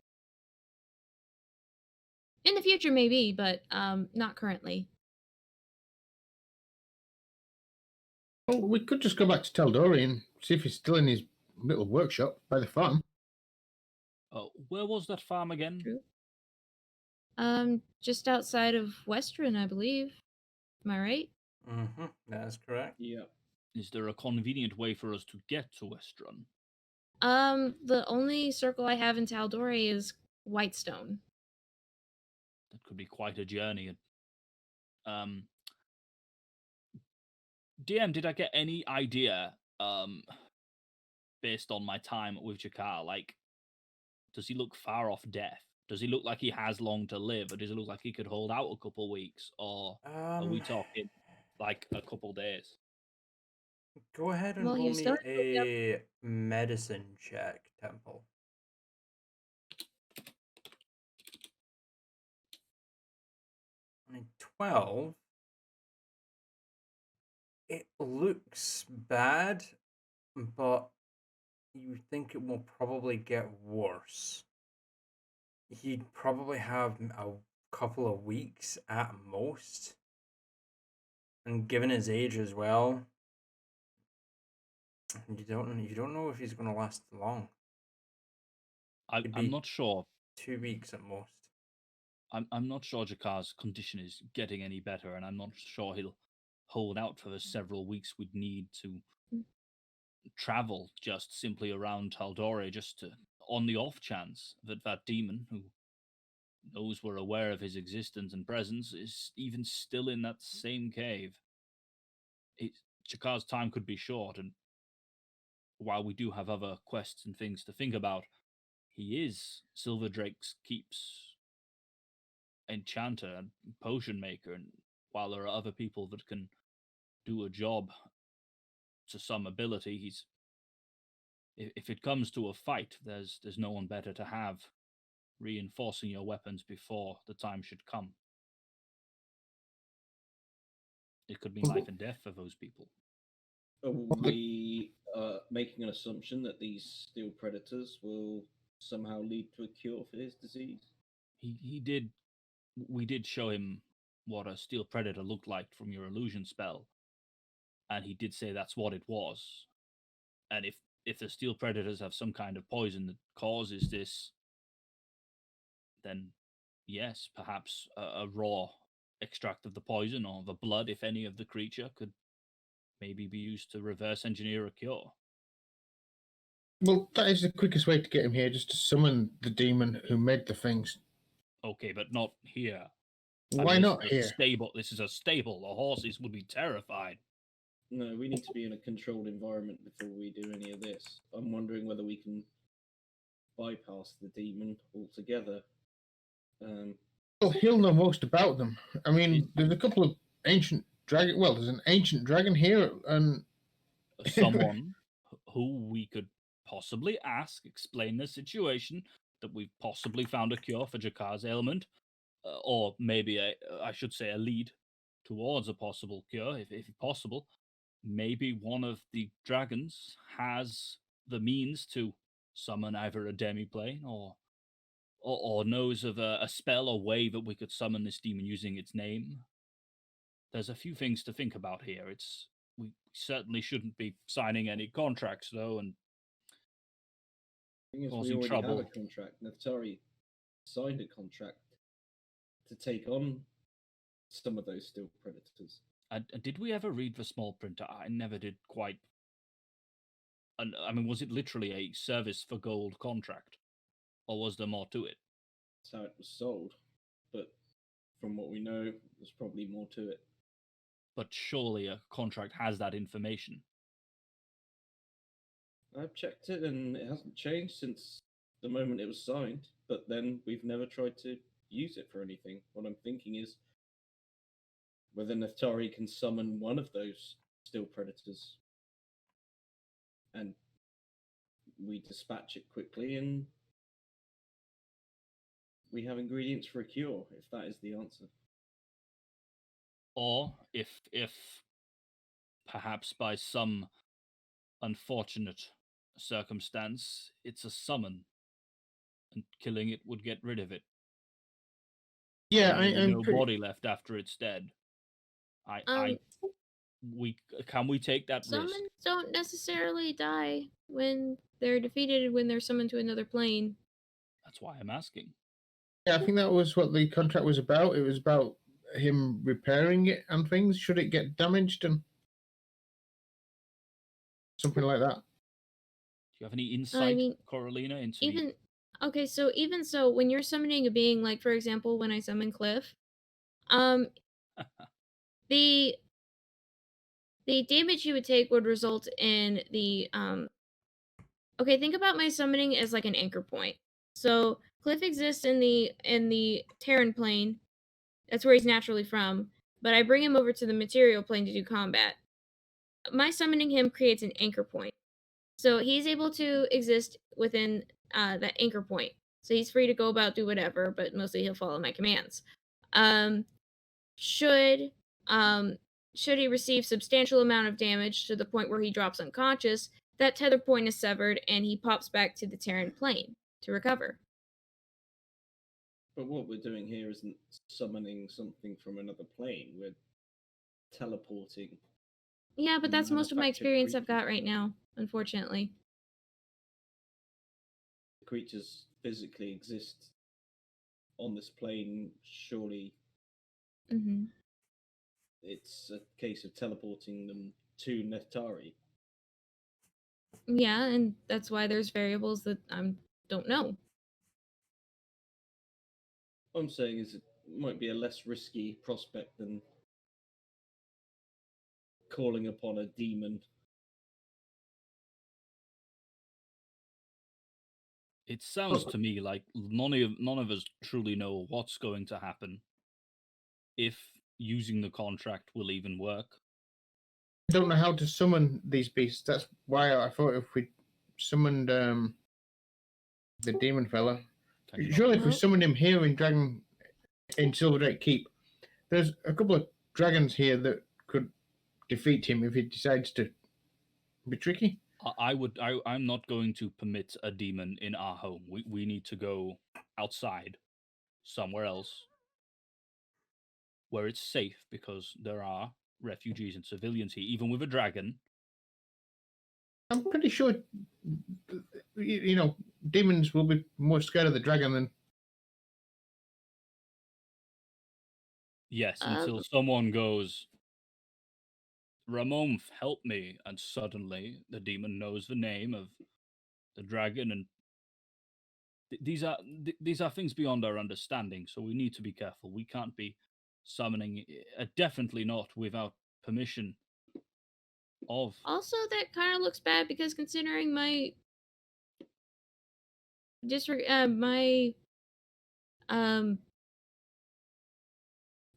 In the future, maybe, but not currently. Well, we could just go back to Tal'Dorei and see if he's still in his little workshop by the farm. Where was that farm again? True. Just outside of Western, I believe. Am I right? Mm-hmm. That is correct. Yeah. Is there a convenient way for us to get to Westron? The only circle I have in Tal'Dorei is Whitestone. That could be quite a journey. DM, did I get any idea, based on my time with Jakar, like, does he look far off death? Does he look like he has long to live, or does it look like he could hold out a couple weeks, or are we talking like a couple days? Go ahead and Well, roll you me still have to look a medicine check, Temple. I mean, 12. It looks bad. but you think it will probably get worse. He'd probably have a couple of weeks at most. And given his age as well, you don't know if he's going to last long. Could I'm be not sure. 2 weeks at most. I'm not sure Jakar's condition is getting any better, and I'm not sure he'll hold out for the several weeks we'd need to travel just simply around Tal'Dorei, just to, on the off chance that that demon, who knows we're aware of his existence and presence, is even still in that same cave. Jakar's time could be short, and while we do have other quests and things to think about, he is Silver Drake's Keep's enchanter and potion maker, and while there are other people that can do a job to some ability, he's, if it comes to a fight, there's no one better to have reinforcing your weapons before the time should come. It could mean life and death for those people. Are we making an assumption that these steel predators will somehow lead to a cure for his disease? We did show him what a steel predator looked like from your illusion spell, and he did say that's what it was. And if the steel predators have some kind of poison that causes this, then yes, perhaps a raw extract of the poison or the blood, if any, of the creature could maybe be used to reverse engineer a cure. Well, that is the quickest way to get him here, just to summon the demon who made the things. Okay, but not here. Why not here? Stable. This is a stable. The horses would be terrified. No, we need to be in a controlled environment before we do any of this. I'm wondering whether we can bypass the demon altogether. Well, he'll know most about them. I mean, there's a couple of ancient dragon. Well, there's an ancient dragon here, and someone who we could possibly ask, explain the situation, that we've possibly found a cure for Jakar's ailment, or maybe I should say a lead towards a possible cure, if possible. Maybe one of the dragons has the means to summon either a demiplane or knows of a spell or way that we could summon this demon using its name. There's a few things to think about here. We certainly shouldn't be signing any contracts, though, and we causing already trouble. have a contract. Neftari signed a contract to take on some of those steel predators. Did we ever read the small print? I never did quite. And I mean, was it literally a service for gold contract, or was there more to it? That's how it was sold, but from what we know, there's probably more to it. But surely a contract has that information. I've checked it, and it hasn't changed since the moment it was signed. But then we've never tried to use it for anything. What I'm thinking is whether Neftari can summon one of those steel predators, and we dispatch it quickly, and we have ingredients for a cure, if that is the answer. Or if perhaps by some unfortunate circumstance it's a summon, and killing it would get rid of it. yeah, I'm no body left after it's dead. Can we take that risk? Summons don't necessarily die when they're defeated, when they're summoned to another plane. That's why I'm asking. Yeah, I think that was what the contract was about. It was about him repairing it and things. Should it get damaged and something like that. Do you have any insight, mean, Coralina, into even so, when you're summoning a being, like for example, when I summon Cliff, the damage you would take would result in the okay, think about my summoning as like an anchor point. So Cliff exists in the Terran plane. That's where he's naturally from. But I bring him over to the material plane to do combat. My summoning him creates an anchor point. So he's able to exist within that anchor point. So he's free to go about, do whatever, but mostly he'll follow my commands. Should he receive substantial amount of damage to the point where he drops unconscious, that tether point is severed and he pops back to the Terran plane to recover. But what we're doing here isn't summoning something from another plane. We're teleporting. Yeah, but that's most of my Manufactured experience I've creatures. got right now, unfortunately. Creatures physically exist on this plane. Surely Hmm. it's a case of teleporting them to Neftari. Yeah, and that's why there's variables that I don't know. What I'm saying is it might be a less risky prospect than calling upon a demon. It sounds to me like none of us truly know what's going to happen, if using the contract will even work. I don't know how to summon these beasts. That's why I thought if we summoned the demon fella, Can you not? surely if we Well- summoned him here in Silver Drake Keep, there's a couple of dragons here that could defeat him if he decides to be tricky. I'm not going to permit a demon in our home. We need to go outside, somewhere else, where it's safe, because there are refugees and civilians here, even with a dragon. I'm pretty sure, demons will be more scared of the dragon than. Yes, Um, until someone goes, Ramonf, help me, and suddenly the demon knows the name of the dragon, and these are things beyond our understanding. So we need to be careful. We can't be summoning, definitely not without permission of. Also, that kind of looks bad because considering my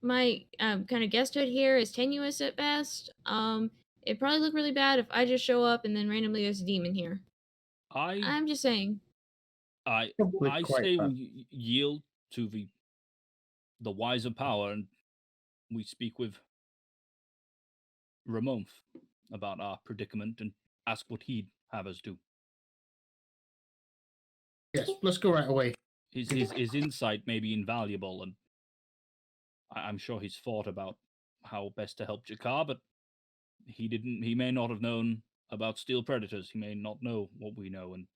my kind of guesthood here is tenuous at best. It'd probably look really bad if I just show up and then randomly there's a demon here. I'm just saying. I Probably quite say bad. we yield to the wiser power, and we speak with Ramonf about our predicament and ask what he'd have us do. Yes, let's go right away. His insight may be invaluable, and I'm sure he's thought about how best to help Jakar, but he may not have known about steel predators. He may not know what we know, and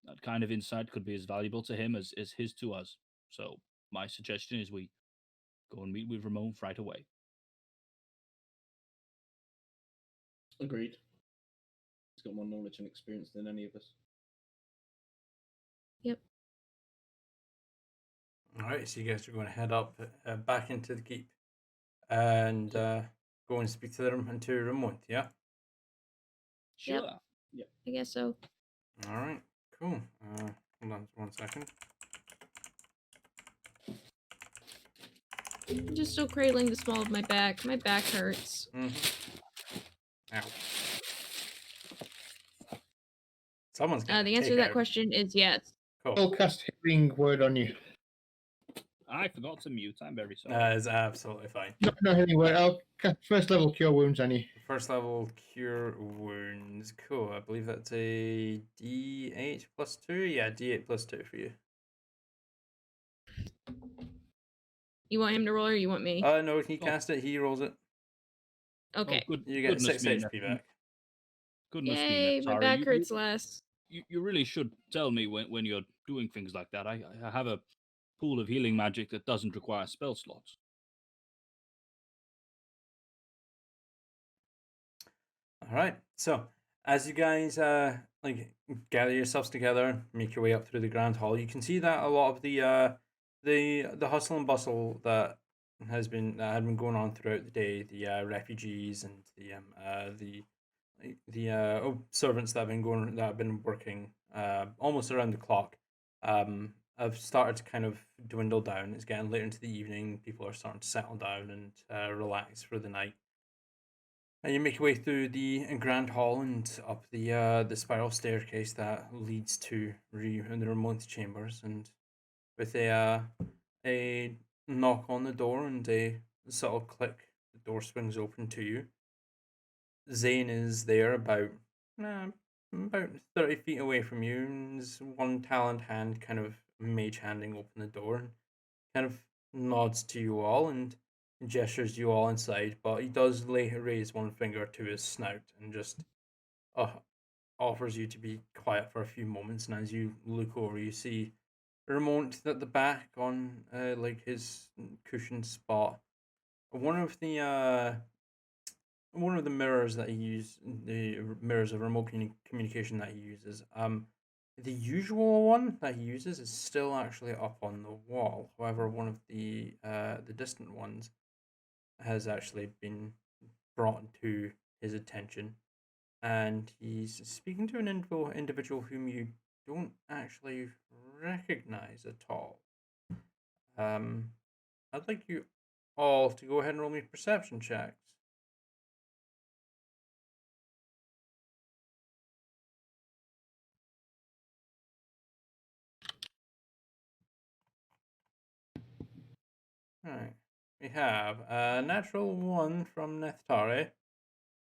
that kind of insight could be as valuable to him as his to us. So my suggestion is we go and meet with Ramon right away. Agreed. He's got more knowledge and experience than any of us. Yep. All right, so you guys are going to head up back into the keep and go and speak to them and to Ramon, yeah? Sure. Yep. I guess so. All right, cool. Hold on 1 second. I'm just still cradling the small of my back. My back hurts. Ow. Someone's getting The answer to that question is yes. Cool. I'll cast healing word on you. I forgot to mute. I'm very sorry. That is absolutely fine. No healing word. I'll cast first level cure wounds on you. First level cure wounds. Cool. I believe that's a D8 plus 2. Yeah, D8 plus 2 for you. You want him to roll or you want me? No, he cast it. He rolls it. Okay. Oh, You get 6 me, HP back. Goodness Yay, me, my Neftari, back hurts less. You really should tell me when you're doing things like that. I have a pool of healing magic that doesn't require spell slots. All right. So as you guys gather yourselves together, make your way up through the grand hall, you can see that a lot of the hustle and bustle that had been going on throughout the day, the refugees and the servants that have been working almost around the clock, have started to kind of dwindle down. It's getting later into the evening. People are starting to settle down and relax for the night. And you make your way through the grand hall and up the spiral staircase that leads to the remote chambers. And with a knock on the door and a subtle click, the door swings open to you. Zane is there, about about 30 feet away from you, and there's one taloned hand kind of mage handing open the door and kind of nods to you all and gestures you all inside, but he does raise one finger to his snout and just offers you to be quiet for a few moments. And as you look over, you see Ramont at the back on like his cushion spot. One of the mirrors that he uses, the mirrors of remote communication that he uses, the usual one that he uses is still actually up on the wall. However, one of the distant ones has actually been brought to his attention, and he's speaking to an individual whom you don't actually recognize at all. I'd like you all to go ahead and roll me perception checks. Right. We have a natural 1 from Neftari,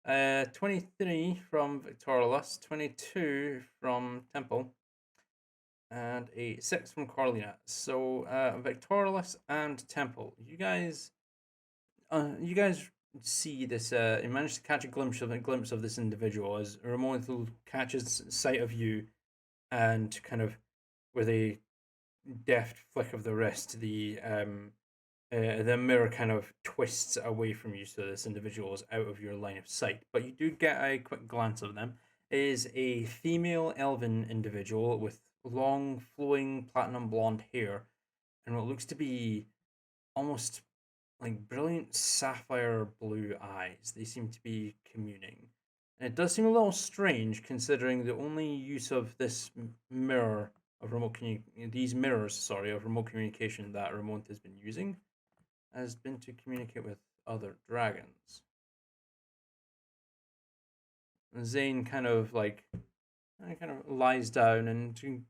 23 from Victorlus, 22 from Temple, and a 6 from Corlina. So Victorlus and Temple, you guys see this. You managed to catch a glimpse of this individual as Ramon catches sight of you, and kind of with a deft flick of the wrist, the mirror kind of twists away from you, so this individual is out of your line of sight. But you do get a quick glance of them. It is a female elven individual with long, flowing, platinum blonde hair, and what looks to be almost like brilliant sapphire blue eyes. They seem to be communing. And it does seem a little strange, considering the only use of this mirror of these mirrors, of remote communication that Ramont has been using has been to communicate with other dragons. And Zane kind of lies down and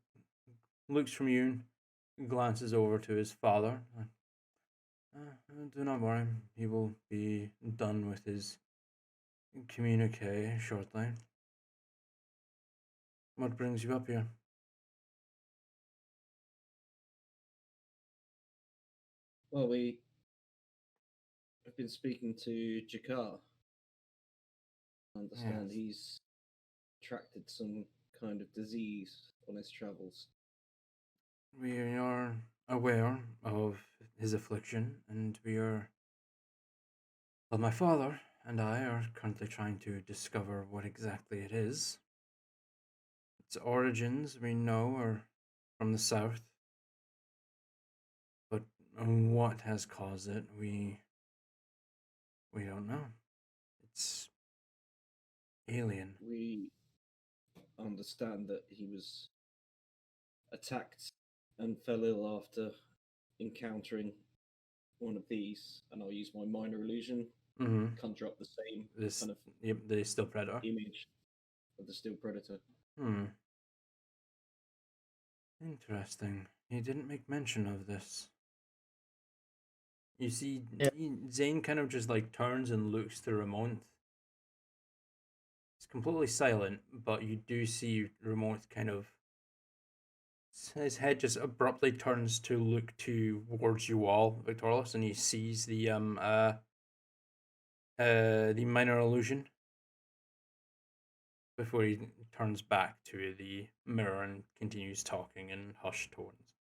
looks from you and glances over to his father. Do not worry, he will be done with his communique shortly. What brings you up here? Well, I've been speaking to Jakar. I understand he's attracted some kind of disease on his travels. We are aware of his affliction, and my father and I are currently trying to discover what exactly it is. Its origins, we know, are from the south, but what has caused it, we don't know. It's alien. We understand that he was attacked and fell ill after encountering one of these, and I'll use my minor illusion, conjure up the same kind of the still predator image of the still predator. Interesting. He didn't make mention of this. You see, Zane kind of just turns and looks to Ramont. It's completely silent, but you do see Ramont kind of. His head just abruptly turns to look towards you all, Victorlus, and he sees the minor illusion before he turns back to the mirror and continues talking in hushed tones.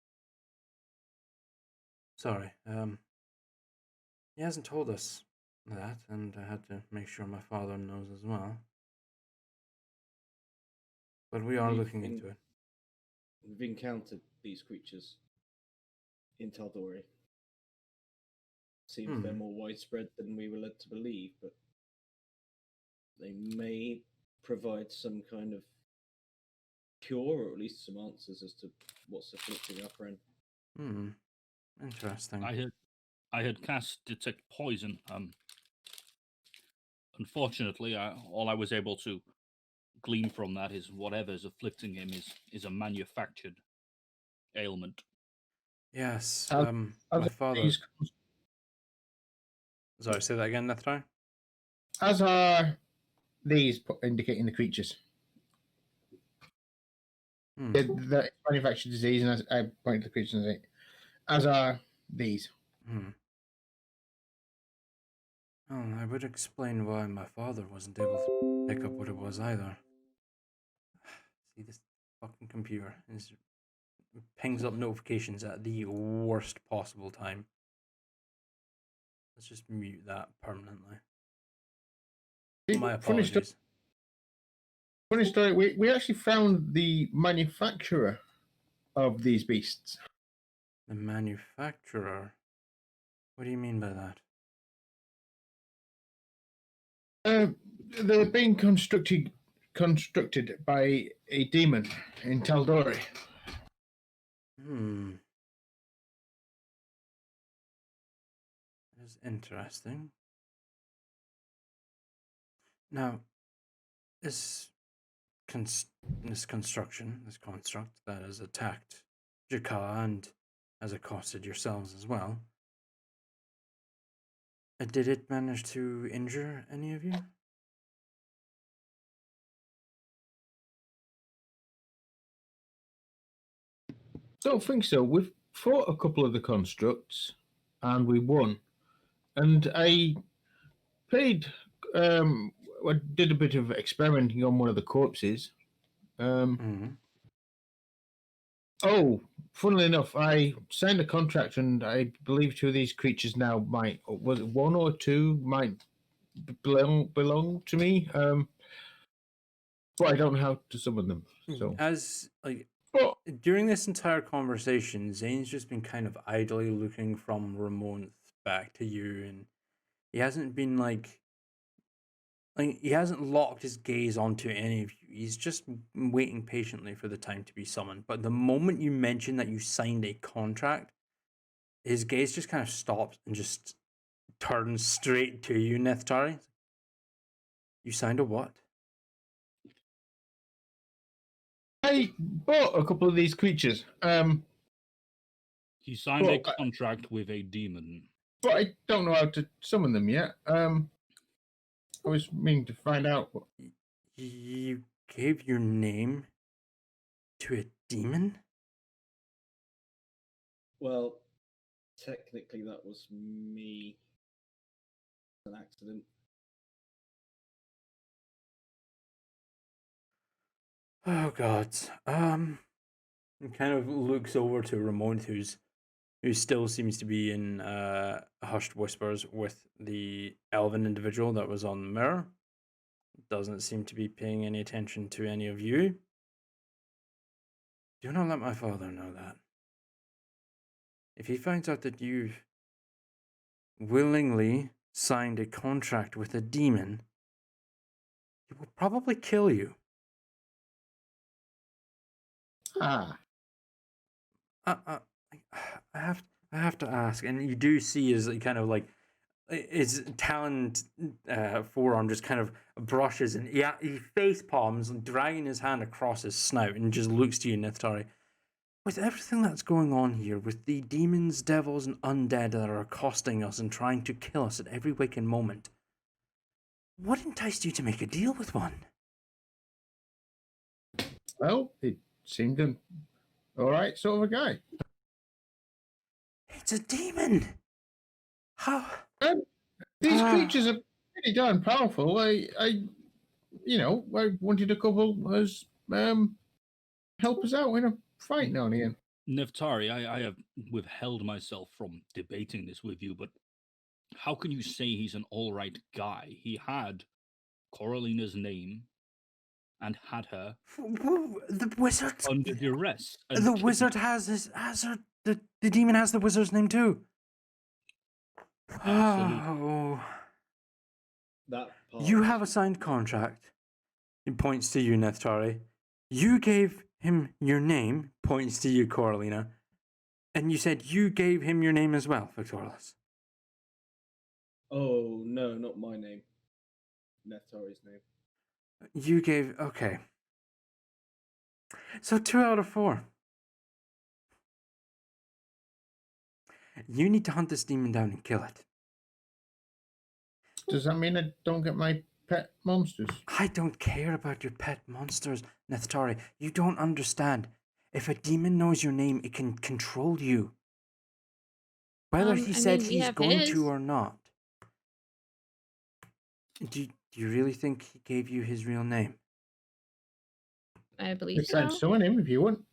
Sorry, he hasn't told us that, and I had to make sure my father knows as well. But we are looking into it. We've encountered these creatures in Tal'Dorei. Seems they're more widespread than we were led to believe, but they may provide some kind of cure, or at least some answers as to what's afflicting our friend. Interesting. I had cast detect poison. Unfortunately, all I was able to glean from that is whatever is afflicting him is a manufactured ailment. Yes. My father. Sorry, say that again, Nethrai? As are these indicating the creatures? Hmm. That manufactured disease, and I point to the creatures and say, as are these. Hmm. Oh, I would explain why my father wasn't able to pick up what it was either. See, this fucking computer pings up notifications at the worst possible time. Let's just mute that permanently. My apologies. Funny story. We actually found the manufacturer of these beasts. The manufacturer? What do you mean by that? They're being constructed by a demon in Tal'Dorei. That is interesting. Now, this construct that has attacked Jakar and has accosted yourselves as well. Did it manage to injure any of you? Don't think so. We've fought a couple of the constructs, and we won. And I played. I did a bit of experimenting on one of the corpses. Oh, funnily enough, I signed a contract, and I believe two of these creatures now was it one or two might belong to me. But I don't know how to summon them. So during this entire conversation, Zane's just been kind of idly looking from Ramonth back to you, and he hasn't been like he hasn't locked his gaze onto any of you. He's just waiting patiently for the time to be summoned. But the moment you mention that you signed a contract, his gaze just kind of stops and just turns straight to you, Nef'tari. You signed a what? I bought a couple of these creatures. He signed a contract with a demon. But I don't know how to summon them yet. I was meaning to find out. You gave your name to a demon? Well, technically that was me. An accident. Oh God. He kind of looks over to Ramon, who still seems to be in hushed whispers with the elven individual that was on the mirror. Doesn't seem to be paying any attention to any of you. Do not let my father know that. If he finds out that you've willingly signed a contract with a demon, he will probably kill you. I have to ask, and you do see his kind of like his taloned forearm just kind of brushes, and he face palms, dragging his hand across his snout, and just looks to you, Nef'tari. With everything that's going on here, with the demons, devils, and undead that are accosting us and trying to kill us at every waking moment, what enticed you to make a deal with one? Well, it seemed an alright sort of a guy. It's a demon! How? These creatures are pretty darn powerful. I wanted a couple as help us out in a fight now and again. Nef'tari, I have withheld myself from debating this with you, but how can you say he's an all right guy? He had Coralina's name and had her the wizard under duress. The wizard has her. The demon has the wizard's name too. Oh. That part. You have a signed contract. It points to you, Nef'tari. You gave him your name, points to you, Coralina. And you said you gave him your name as well, Victorious. Oh, no, not my name. Nef'tari's name. You gave... Okay. So 2 out of 4. You need to hunt this demon down and kill it. Does that mean I don't get my pet monsters. I don't care about your pet monsters, Neftari. You don't understand. If a demon knows your name, it can control you. Whether he said we he's have going his. to or not. Do you really think he gave you his real name? I believe You can so. summon him if you want.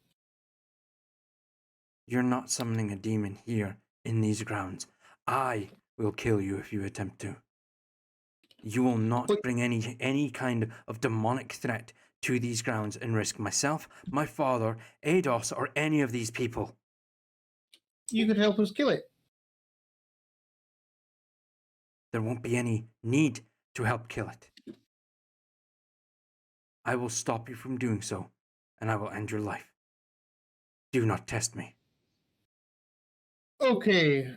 You're not summoning a demon here in these grounds. I will kill you if you attempt to. You will not But- bring any kind of demonic threat to these grounds and risk myself, my father, Ados, or any of these people. You could help us kill it. There won't be any need to help kill it. I will stop you from doing so, and I will end your life. Do not test me. Okay.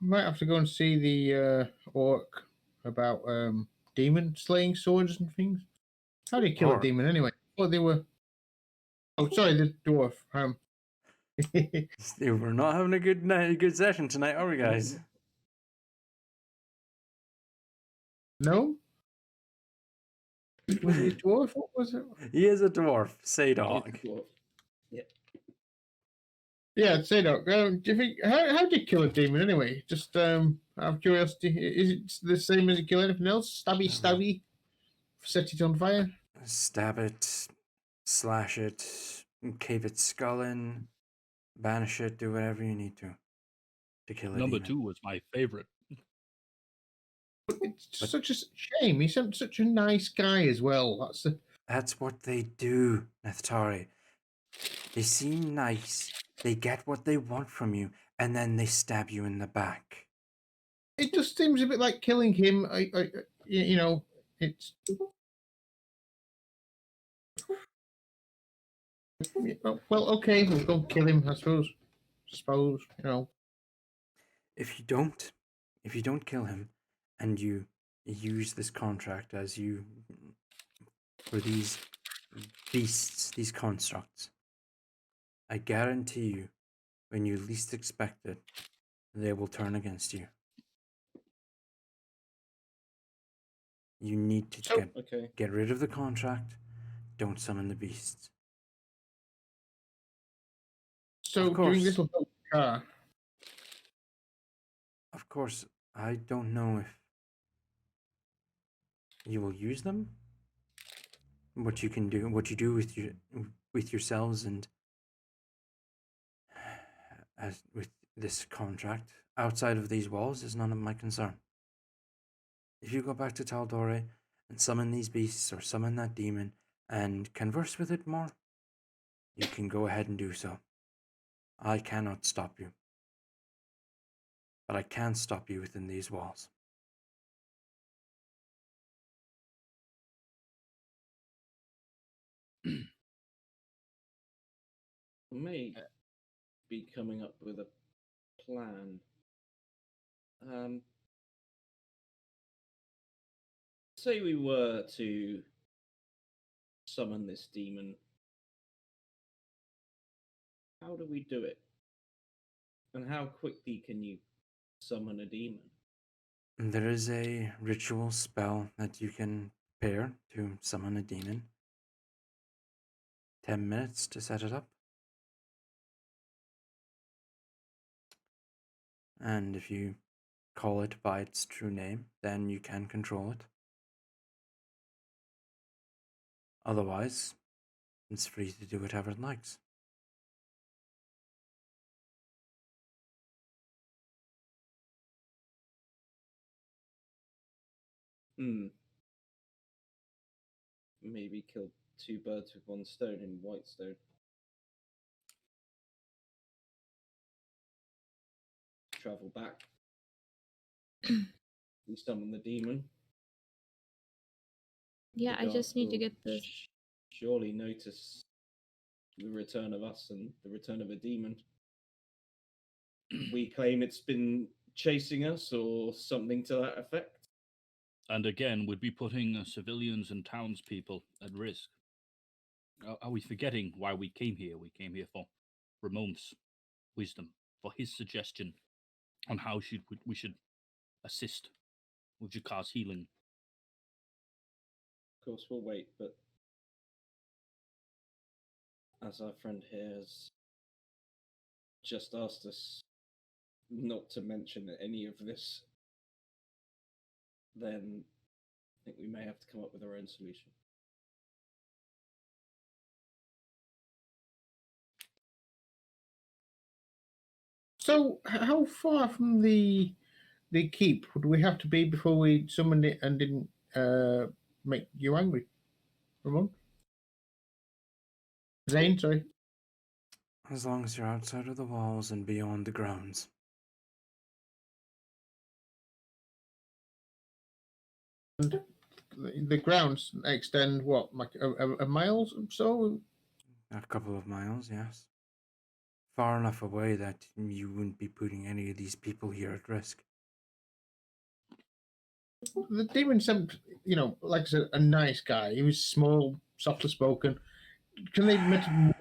Might have to go and see the orc about demon slaying swords and things. How do you kill a Orc? demon anyway? Oh, they were. Oh, sorry, the dwarf. We're not having a good session tonight, are we, guys? No. Was he a dwarf? What was it? He is a dwarf, say He's dog. a dwarf. Yeah, say dog. Do you think how do you kill a demon anyway? Just out of curiosity, is it the same as you kill anything else? Stabby, set it on fire. Stab it, slash it, cave its skull in, banish it, do whatever you need to kill a Number demon. 2 was my favorite. It's such a shame. He's such a nice guy as well. That's what they do, Neftari. They seem nice, they get what they want from you, and then they stab you in the back. It just seems a bit like killing him. You know, it's. Well, okay, we'll go kill him. I suppose, you know. If you don't kill him, and you use this contract as you for these beasts, these constructs, I guarantee you, when you least expect it, they will turn against you. You need to get rid of the contract. Don't summon the beasts. So doing this will help the car. Of course, I don't know if you will use them. What you can do, what you do with yourselves, and as with this contract outside of these walls is none of my concern. If you go back to Tal'Dorei and summon these beasts or summon that demon and converse with it more, you can go ahead and do so. I cannot stop you. But I can stop you within these walls. I may be coming up with a plan. Say we were to summon this demon. How do we do it? And how quickly can you summon a demon? There is a ritual spell that you can pair to summon a demon. 10 minutes to set it up. And if you call it by its true name, then you can control it. Otherwise, it's free to do whatever it likes. Maybe kill 2 birds with 1 stone in Whitestone. Travel back. We summon the demon. Yeah, I just need to get this. Surely notice the return of us and the return of a demon. We claim it's been chasing us or something to that effect. And again, we'd be putting civilians and townspeople at risk. Are we forgetting why we came here? We came here for Ramon's wisdom, for his suggestion on how we should assist with Jakar's healing. course, we'll wait, but as our friend here has just asked us not to mention any of this, then I think we may have to come up with our own solution. So, how far from the keep would we have to be before we summoned it and didn't make you angry, Ramon? Zane, sorry. As long as you're outside of the walls and beyond the grounds. And the grounds extend what, like a mile or so? A couple of miles, yes. Far enough away that you wouldn't be putting any of these people here at risk. The demon seemed, like I said, a nice guy. He was small, softly spoken. Can they metamorphose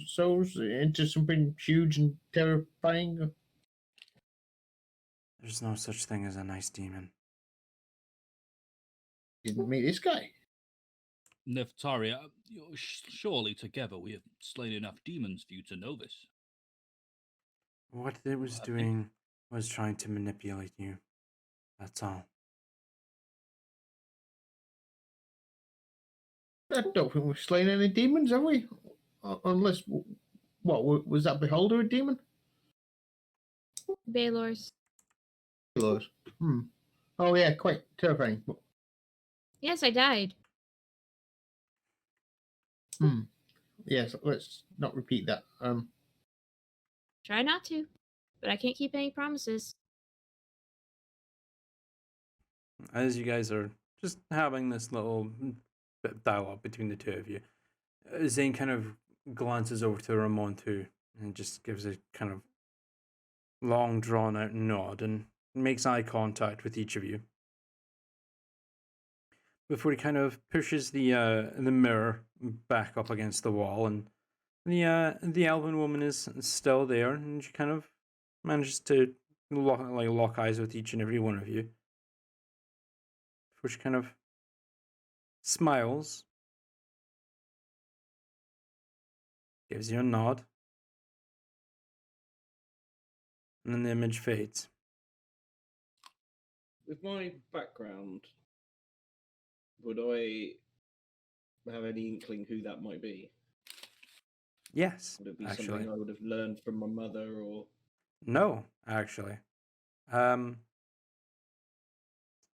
souls into something huge and terrifying? There's no such thing as a nice demon. Didn't meet this guy. Neftari, surely together we have slain enough demons for you to know this. What it was doing was trying to manipulate you. That's all. I don't think we've slain any demons, have we? Unless, what, was that Beholder a demon? Baylor's. Oh, yeah, quite terrifying. Yes, I died. Yes, let's not repeat that. Try not to, but I can't keep any promises. As you guys are just having this little bit of dialogue between the two of you, Zane kind of glances over to Ramon too and just gives a kind of long drawn out nod and makes eye contact with each of you before he kind of pushes the mirror back up against the wall, and the elven woman is still there, and she kind of manages to lock eyes with each and every one of you before she kind of smiles, gives you a nod, and then the image fades. With my background, would I have any inkling who that might be? Yes, Would it be actually. something I would have learned from my mother, or? No, actually.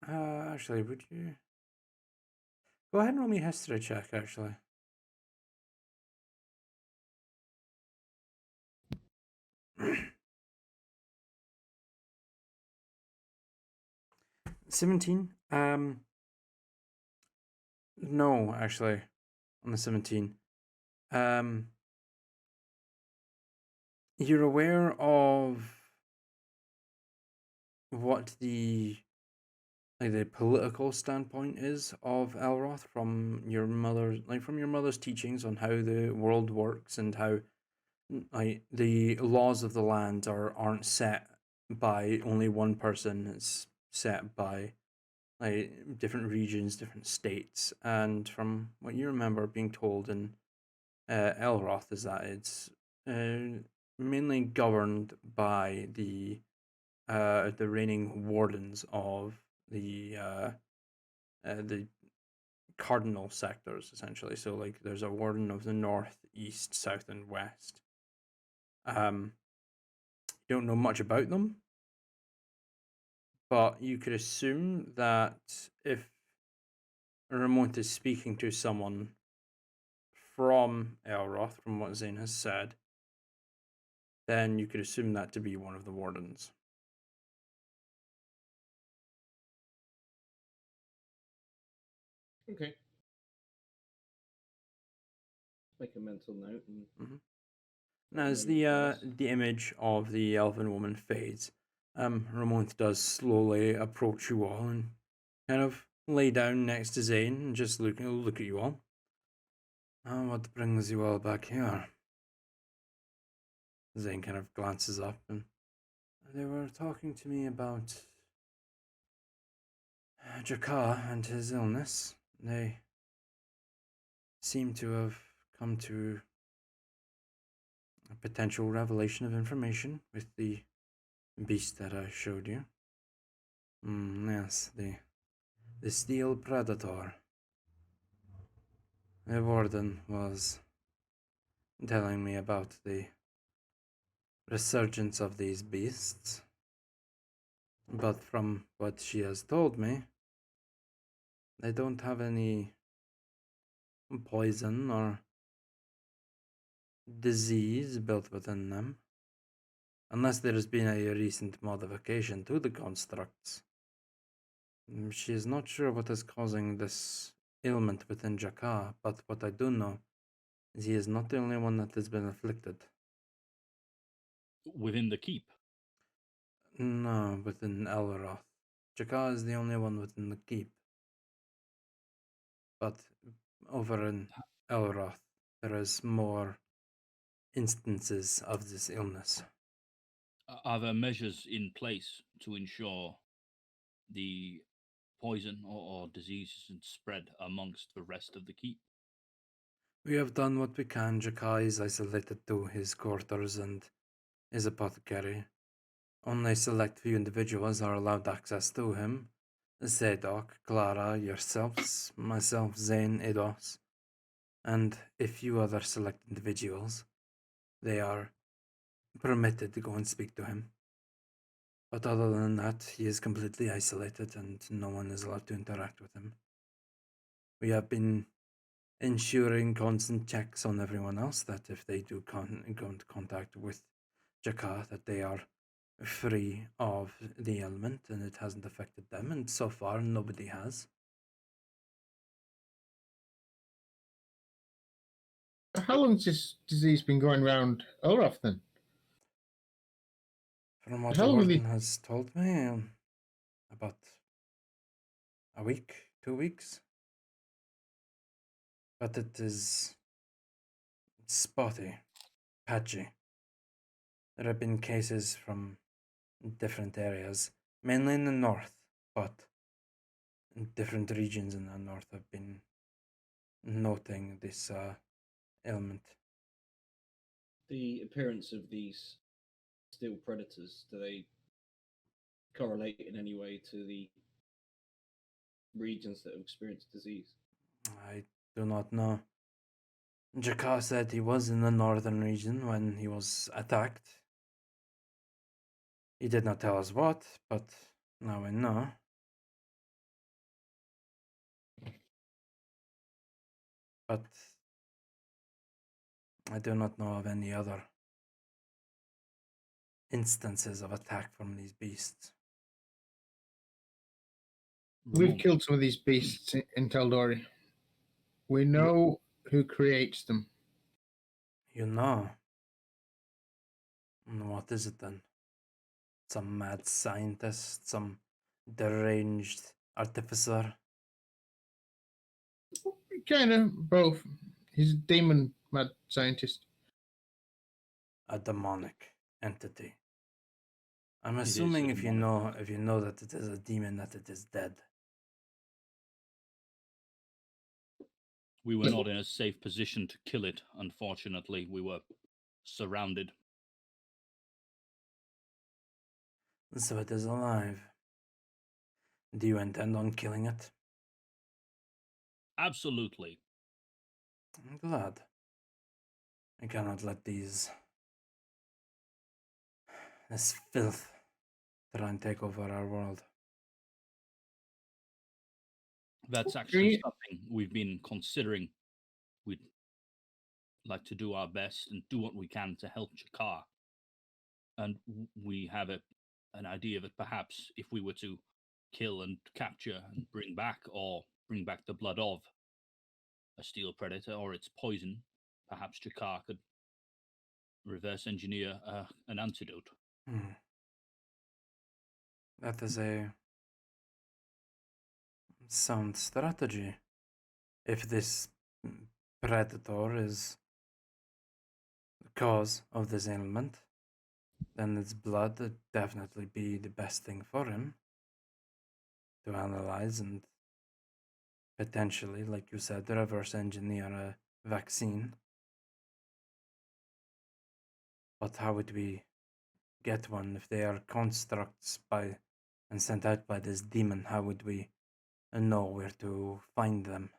Actually, would you go ahead and roll me a history check, actually? $17. No, actually, on the 17. You're aware of what the political standpoint is of Elroth from your mother's teachings on how the world works and how the laws of the land aren't set by only one person. It's set by different regions, different states, and from what you remember being told in Elroth is that it's mainly governed by the reigning wardens of the cardinal sectors, essentially. So like there's a warden of the north, east, south, and west. You don't know much about them, but you could assume that if Ramon is speaking to someone from Elroth, from what Zane has said, then you could assume that to be one of the wardens. Okay. Make a mental note. And And as the image of the elven woman fades, Ramonth does slowly approach you all and kind of lay down next to Zane and just look at you all. What brings you all back here? Zane kind of glances up and they were talking to me about Jakar and his illness. They seem to have come to a potential revelation of information with the beast that I showed you. Yes, the steel predator. The warden was telling me about the resurgence of these beasts, but from what she has told me, they don't have any poison or disease built within them, unless there has been a recent modification to the constructs. She is not sure what is causing this ailment within Jakar, but what I do know is he is not the only one that has been afflicted. Within the keep. No, within Elroth. Jakar is the only one within the keep. But over in Elroth, there is more instances of this illness. Are there measures in place to ensure the poison or disease isn't spread amongst the rest of the keep? We have done what we can. Jakar is isolated to his quarters and his apothecary. Only select few individuals are allowed access to him. Zadok, Clara, yourselves, myself, Zane, Eidos, and a few other select individuals. They are permitted to go and speak to him. But other than that, he is completely isolated and no one is allowed to interact with him. We have been ensuring constant checks on everyone else that if they do go into contact with Jakar, that they are free of the ailment and it hasn't affected them, and so far nobody has. How long has this disease been going around Elroth then? From what How the long have warden has told me, about a week, 2 weeks. But it is spotty, patchy. There have been cases from different areas, mainly in the north, but different regions in the north have been noting this ailment. The appearance of these steel predators, do they correlate in any way to the regions that have experienced disease? I do not know. Jakar said he was in the northern region when he was attacked. He did not tell us what, but now we know. But I do not know of any other instances of attack from these beasts. We've killed some of these beasts in Tal'Dorei. We know who creates them. You know. And what is it then? Some mad scientist, some deranged artificer. Kind of both. He's a demon mad scientist. A demonic entity. I'm It is assuming a if you know that it is a demon, that it is dead. We were not in a safe position to kill it, unfortunately. We were surrounded. So it is alive. Do you intend on killing it? Absolutely. I'm glad. I cannot let this filth try and take over our world. That's actually something we've been considering. We'd like to do our best and do what we can to help Jakar. And we have an idea that perhaps if we were to kill and capture and bring back the blood of a steel predator or its poison, perhaps Jakar could reverse engineer an antidote. That is a sound strategy. If this predator is the cause of this ailment, then its blood would definitely be the best thing for him to analyze and potentially, like you said, reverse engineer a vaccine. But how would we get one if they are constructs by and sent out by this demon? How would we know where to find them?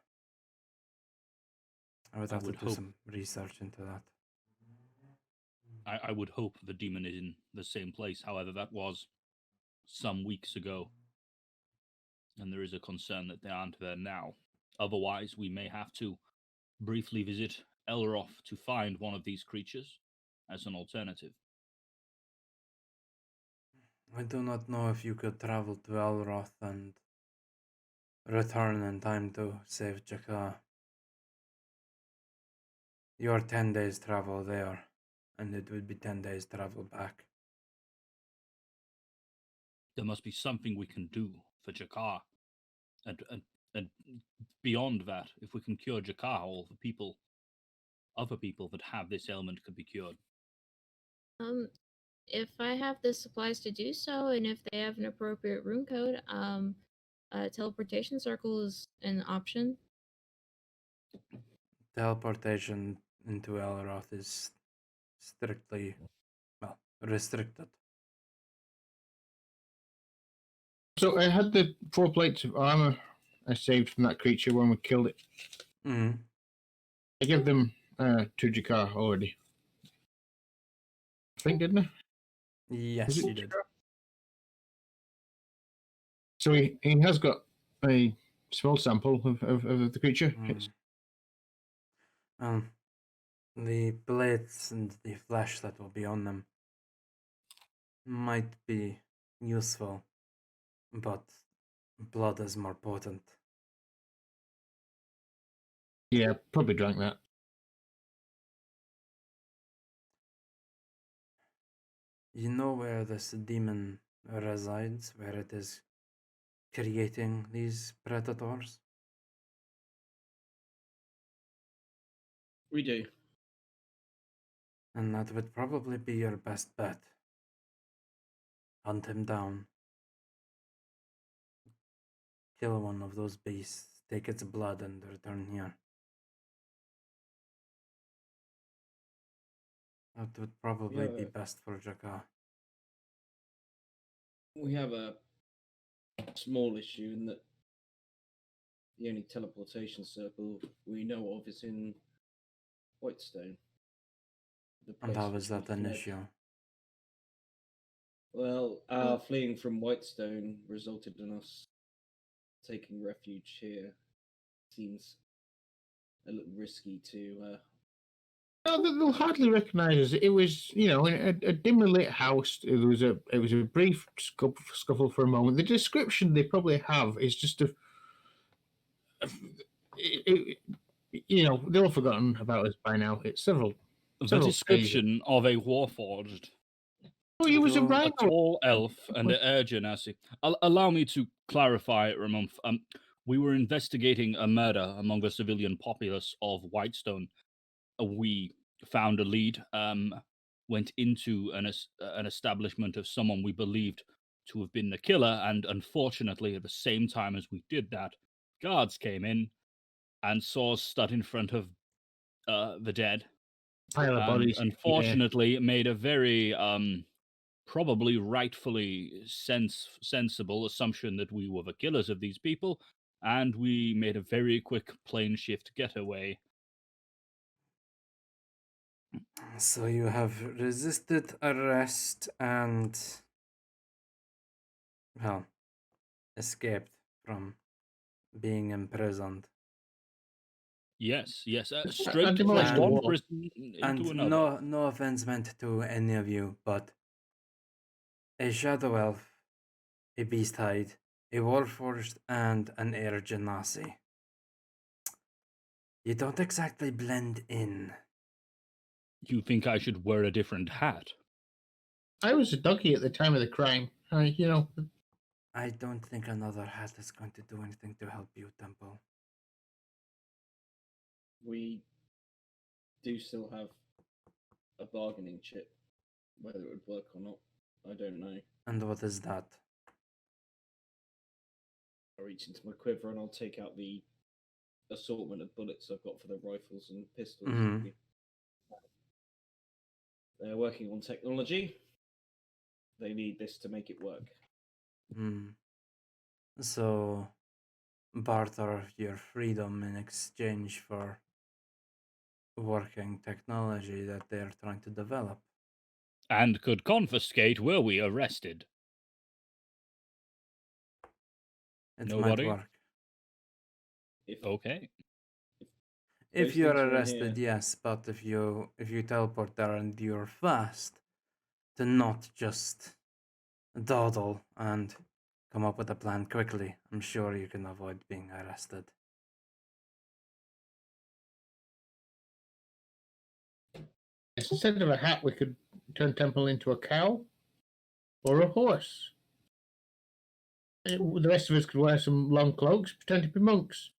I would I have would to do hope- some research into that. I would hope the demon is in the same place. However, that was some weeks ago, and there is a concern that they aren't there now. Otherwise, we may have to briefly visit Elroth to find one of these creatures as an alternative. I do not know if you could travel to Elroth and return in time to save Jakar. You're 10 days travel there, and it would be 10 days travel back. There must be something we can do for Jakar. And beyond that, if we can cure Jakar, all the people, other people that have this ailment could be cured. If I have the supplies to do so, and if they have an appropriate room code, a teleportation circle is an option. Teleportation into Elroth is strictly, well, restricted. So I had the 4 plates of armor I saved from that creature when we killed it. Mm-hmm. I gave them to Jakar already. I think, didn't I? Yes, Was it you did. Jakar? So he has got a small sample of the creature. The blades and the flesh that will be on them might be useful, but blood is more potent. Yeah, probably drank that. You know where this demon resides, where it is creating these predators? We do. And that would probably be your best bet. Hunt him down. Kill one of those beasts, take its blood, and return here. That would probably be best for Jakar. We have a small issue in that the only teleportation circle we know of is in Whitestone. And how is which we that an fled. issue? Well, our fleeing from Whitestone resulted in us taking refuge here. Seems a little risky to. No, they'll hardly recognise us. It was, in a dimly lit house. It was a brief scuffle for a moment. The description they probably have is just they're all forgotten about us by now. It's several. The description of a warforged, Oh, he was a rhino. a tall elf, and an air genasi. Allow me to clarify, Ramonth. We were investigating a murder among the civilian populace of Whitestone. We found a lead, went into an establishment of someone we believed to have been the killer, and unfortunately, at the same time as we did that, guards came in and saw us stood in front of the dead. Pile of bodies. Unfortunately, it made a very probably rightfully sensible assumption that we were the killers of these people, and we made a very quick plane shift getaway. So you have resisted arrest and, well, escaped from being imprisoned. Yes. and Straight demolished from the one wall. prison into And another. no offense meant to any of you, but a shadow elf, a beast hide, a warforged, and an air genasi. You don't exactly blend in. You think I should wear a different hat? I was a donkey at the time of the crime. I don't think another hat is going to do anything to help you, Temple. We do still have a bargaining chip. Whether it would work or not, I don't know. And what is that? I reach into my quiver and I'll take out the assortment of bullets I've got for the rifles and pistols. Mhm. They're working on technology. They need this to make it work. Hmm. So, barter your freedom in exchange for working technology that they're trying to develop. And could confiscate were we arrested. It Nobody? might work. If Okay. If those you're things are in arrested, here, yes, but if you teleport there and you're fast, to not just dawdle and come up with a plan quickly, I'm sure you can avoid being arrested. Instead of a hat, we could turn Temple into a cow or a horse. The rest of us could wear some long cloaks, pretend to be monks.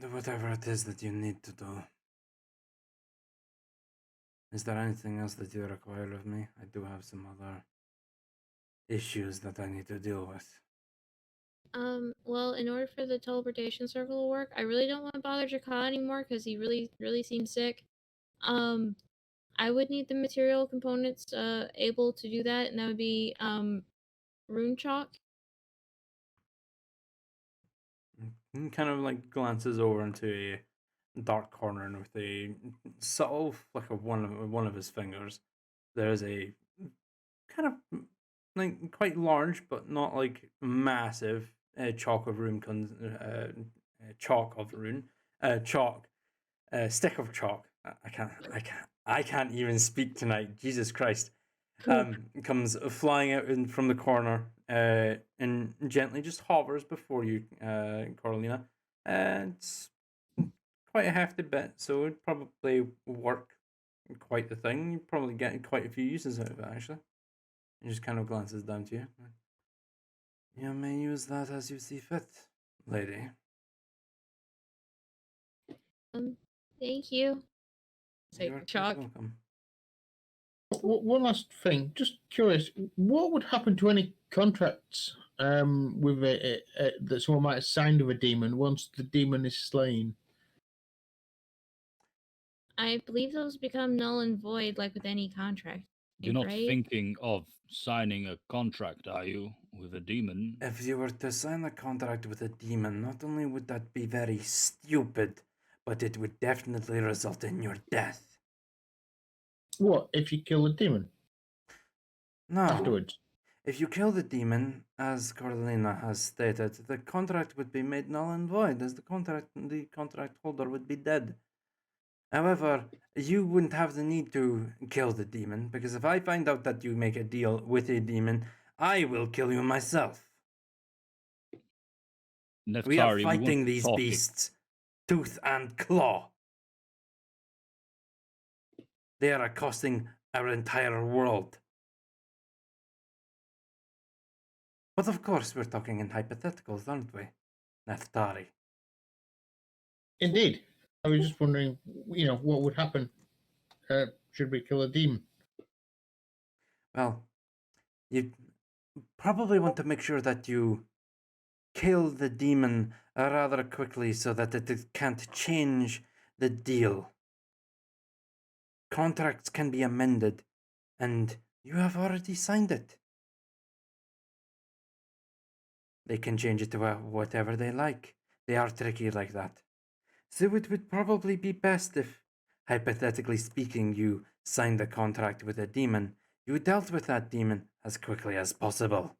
Do whatever it is that you need to do. Is there anything else that you require of me? I do have some other issues that I need to deal with. Well, in order for the teleportation circle to work, I really don't want to bother Jakka anymore because he really seems sick. I would need the material components able to do that, and that would be rune chalk. He kind of like glances over into a dark corner, and with a subtle flick of one of his fingers, there's a kind of like quite large but not like massive chalk of rune chalk of rune chalk stick of chalk. I can't even speak tonight. Jesus Christ. Comes flying out from the corner and gently just hovers before you, Carolina. It's quite a hefty bit, so it would probably work quite the thing. You'd probably get quite a few uses out of it, actually. He just kind of glances down to you. You may use that as you see fit, lady. Thank you. Say You're quite chalk. welcome. One last thing, just curious, what would happen to any contracts with that someone might have signed with a demon once the demon is slain? I believe those become null and void, like with any contract. You're not right? thinking of signing a contract, are you, with a demon? If you were to sign a contract with a demon, not only would that be very stupid, but it would definitely result in your death. What if you kill the demon No. afterwards? If you kill the demon, as Carolina has stated, the contract would be made null and void, as the contract holder would be dead. However, you wouldn't have the need to kill the demon, because if I find out that you make a deal with a demon, I will kill you myself. Neftari, We are want fighting these talking. beasts, tooth and claw. They are accosting our entire world. But of course, we're talking in hypotheticals, aren't we, Neftari? Indeed. I was just wondering, what would happen should we kill a demon? Well, you probably want to make sure that you kill the demon rather quickly so that it can't change the deal. Contracts can be amended, and you have already signed it. They can change it to whatever they like. They are tricky like that. So it would probably be best if, hypothetically speaking, you signed the contract with a demon. You dealt with that demon as quickly as possible.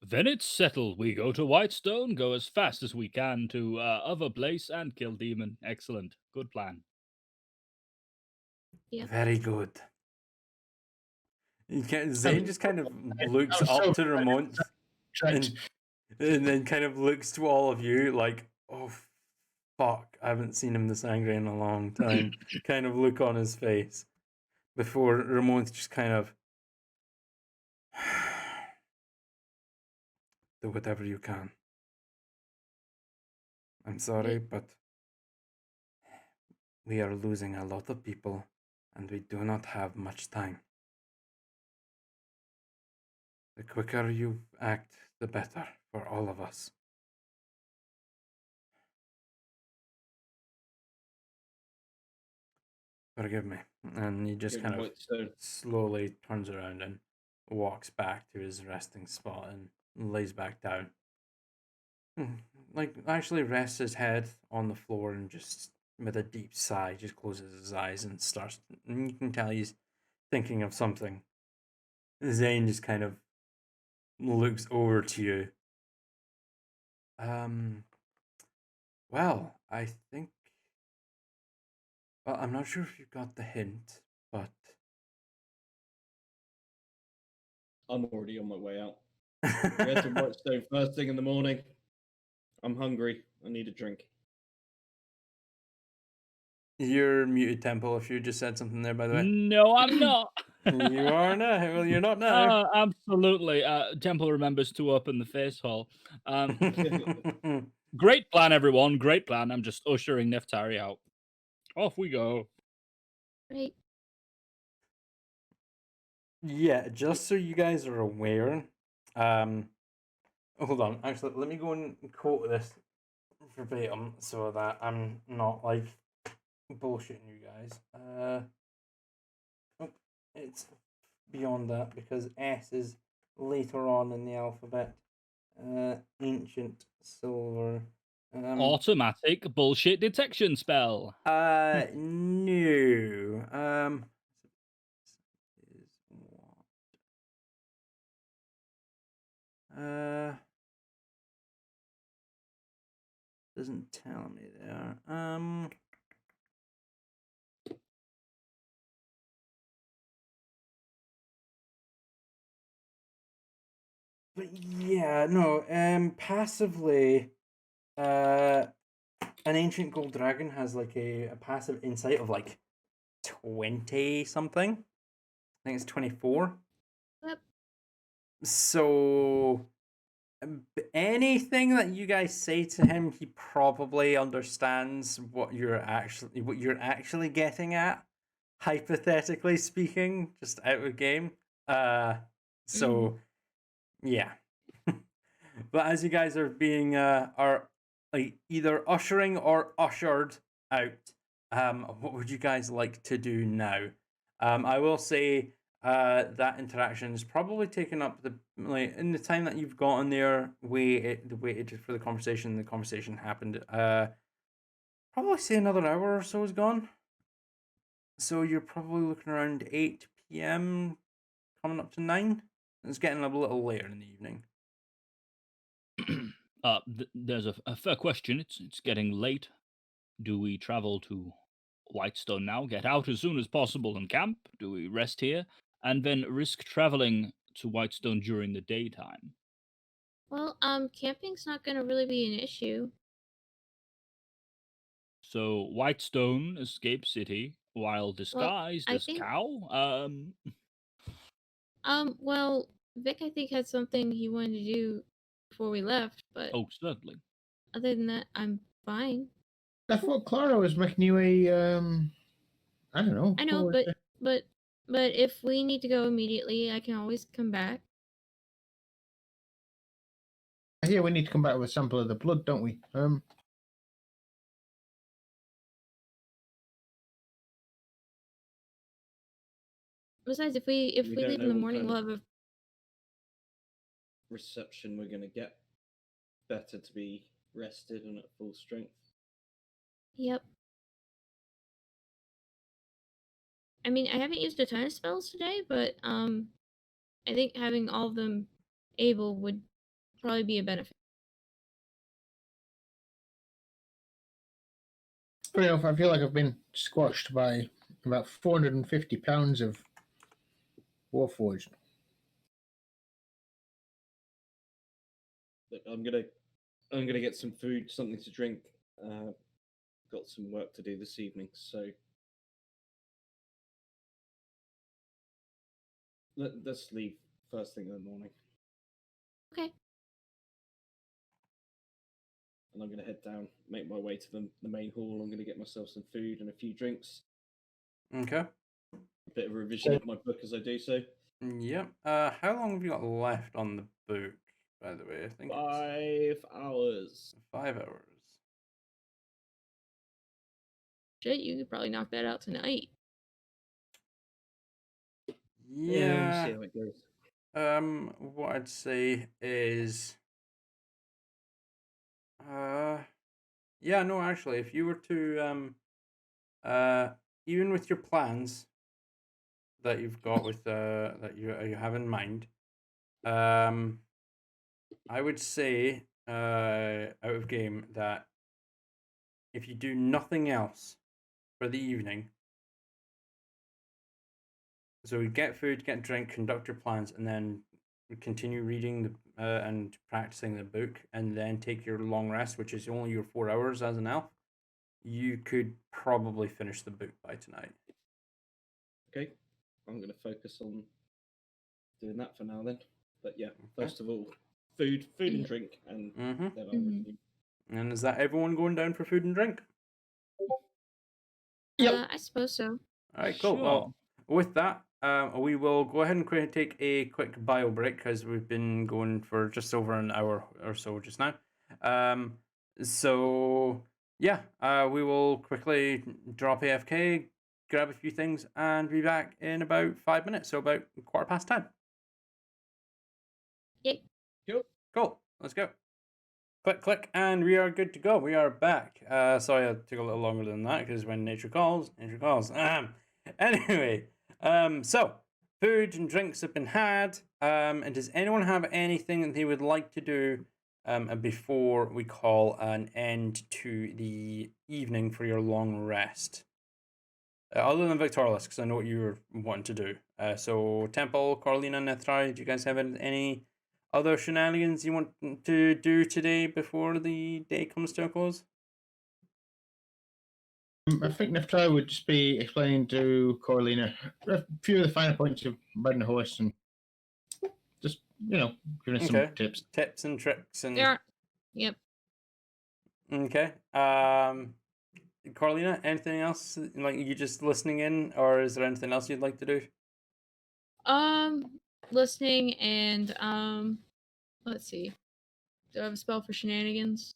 Then it's settled. We go to Whitestone, go as fast as we can to other place, and kill demon. Excellent. Good plan. Yep. Very good. Zane just kind of looks I'm so up to Ramon Correct. and then kind of looks to all of you like, oh, fuck, I haven't seen him this angry in a long time. Kind of look on his face before Ramon's just kind of do whatever you can. I'm sorry, but we are losing a lot of people and we do not have much time. The quicker you act, the better for all of us. Forgive me. And he just Give kind him of white stone. slowly turns around and walks back to his resting spot and lays back down. Like, actually rests his head on the floor and just, with a deep sigh, just closes his eyes and starts. And you can tell he's thinking of something. Zane just kind of looks over to you. Well, I think. Well, I'm not sure if you got the hint, but. I'm already on my way out. We had some white stone first thing in the morning. I'm hungry. I need a drink. You're muted, Temple, if you just said something there, by the way. No, I'm not. You are now. Well, you're not now. Absolutely. Temple remembers to open the face hole. Great plan, everyone. Great plan. I'm just ushering Neftari out. Off we go. Right. Yeah, just so you guys are aware, hold on. Actually, let me go and quote this verbatim so that I'm not like bullshitting you guys. Oh, it's beyond that because S is later on in the alphabet. Ancient silver. Automatic bullshit detection spell. No. Doesn't tell me there. But yeah, no. Passively, an ancient gold dragon has like a passive insight of like 20 something. I think it's 24. Yep. So anything that you guys say to him, he probably understands what you're actually getting at, hypothetically speaking, just out of game. So yeah. But as you guys are being are like either ushering or ushered out, what would you guys like to do now? I will say that interaction is probably taken up in the time that you've gotten there, waited for the conversation. The conversation happened. Probably say another hour or so is gone. So you're probably looking around 8 p.m. coming up to 9. It's getting a little later in the evening. There's a fair question. It's getting late. Do we travel to Whitestone now, get out as soon as possible and camp? Do we rest here and then risk traveling to Whitestone during the daytime? Well, camping's not gonna really be an issue. So Whitestone, Escape City, while disguised I as think- Cow. Well, Vic, I think had something he wanted to do before we left, but Oh, certainly. other than that, I'm fine. I thought Clara was making you a I don't know. I know, what was but if we need to go immediately, I can always come back. I hear we need to come back with a sample of the blood, don't we? Besides, if we We don't leave in know the what morning, kind we'll of- have a Reception we're gonna get. Better to be rested and at full strength. Yep. I mean, I haven't used a ton of spells today, but I think having all of them able would probably be a benefit. Fair enough. I feel like I've been squashed by about 450 pounds of Warforged. Look, I'm gonna get some food, something to drink. Got some work to do this evening, so let's leave first thing in the morning. Okay. And I'm gonna head down, make my way to the main hall. I'm gonna get myself some food and a few drinks. Okay. A bit of a revision of my book as I do so. Yep. How long have you got left on the book, by the way? I think it's 5 hours. 5 hours. Shit, you could probably knock that out tonight. We'll Yeah. see how it goes. What I'd say is, yeah, no, actually, if you were to, even with your plans that you've got with, that you have in mind, I would say, out of game that if you do nothing else for the evening, so we get food, get drink, conduct your plans, and then continue reading and practicing the book, and then take your long rest, which is only your 4 hours as an elf. You could probably finish the book by tonight. Okay, I'm going to focus on doing that for now then. But yeah, first of all, food and drink, and then I'll resume. And is that everyone going down for food and drink? I suppose so. All right, cool. Sure. Well, with that, we will go ahead and take a quick bio break because we've been going for just over an hour or so just now. So yeah, we will quickly drop AFK, grab a few things, and be back in about 5 minutes. So about 10:15. Yay. Cool. Let's go. Click, click, and we are good to go. We are back. Sorry, it took a little longer than that because when nature calls, nature calls. Anyway, so food and drinks have been had. And does anyone have anything that they would like to do before we call an end to the evening for your long rest? Other than Victorious, because I know what you were wanting to do. So Temple, Corlina, Nethrai, do you guys have any other shenanigans you want to do today before the day comes to a close? I think Neftali would just be explaining to Corlina a few of the finer points of riding a horse and just, giving us some tips. Tips and tricks and... Yep. Okay. Corlina, anything else? Like, you just listening in, or is there anything else you'd like to do? Listening and let's see. Do I have a spell for shenanigans?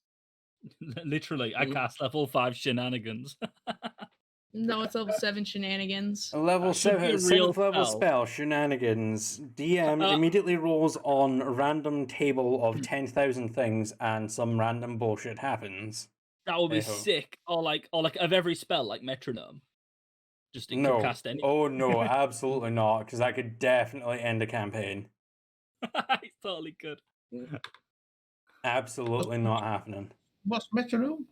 Literally, I cast level 5 shenanigans. No, it's level 7 shenanigans. A level Should be a 7, real 7th level spell. spell, shenanigans. DM immediately rolls on a random table of 10,000 things and some random bullshit happens. That would be Hey-ho. sick. Or like of every spell, like metronome. Just it could No. cast any. Oh no, absolutely not, because that could definitely end a campaign. It totally could. Absolutely not happening. What's metronome?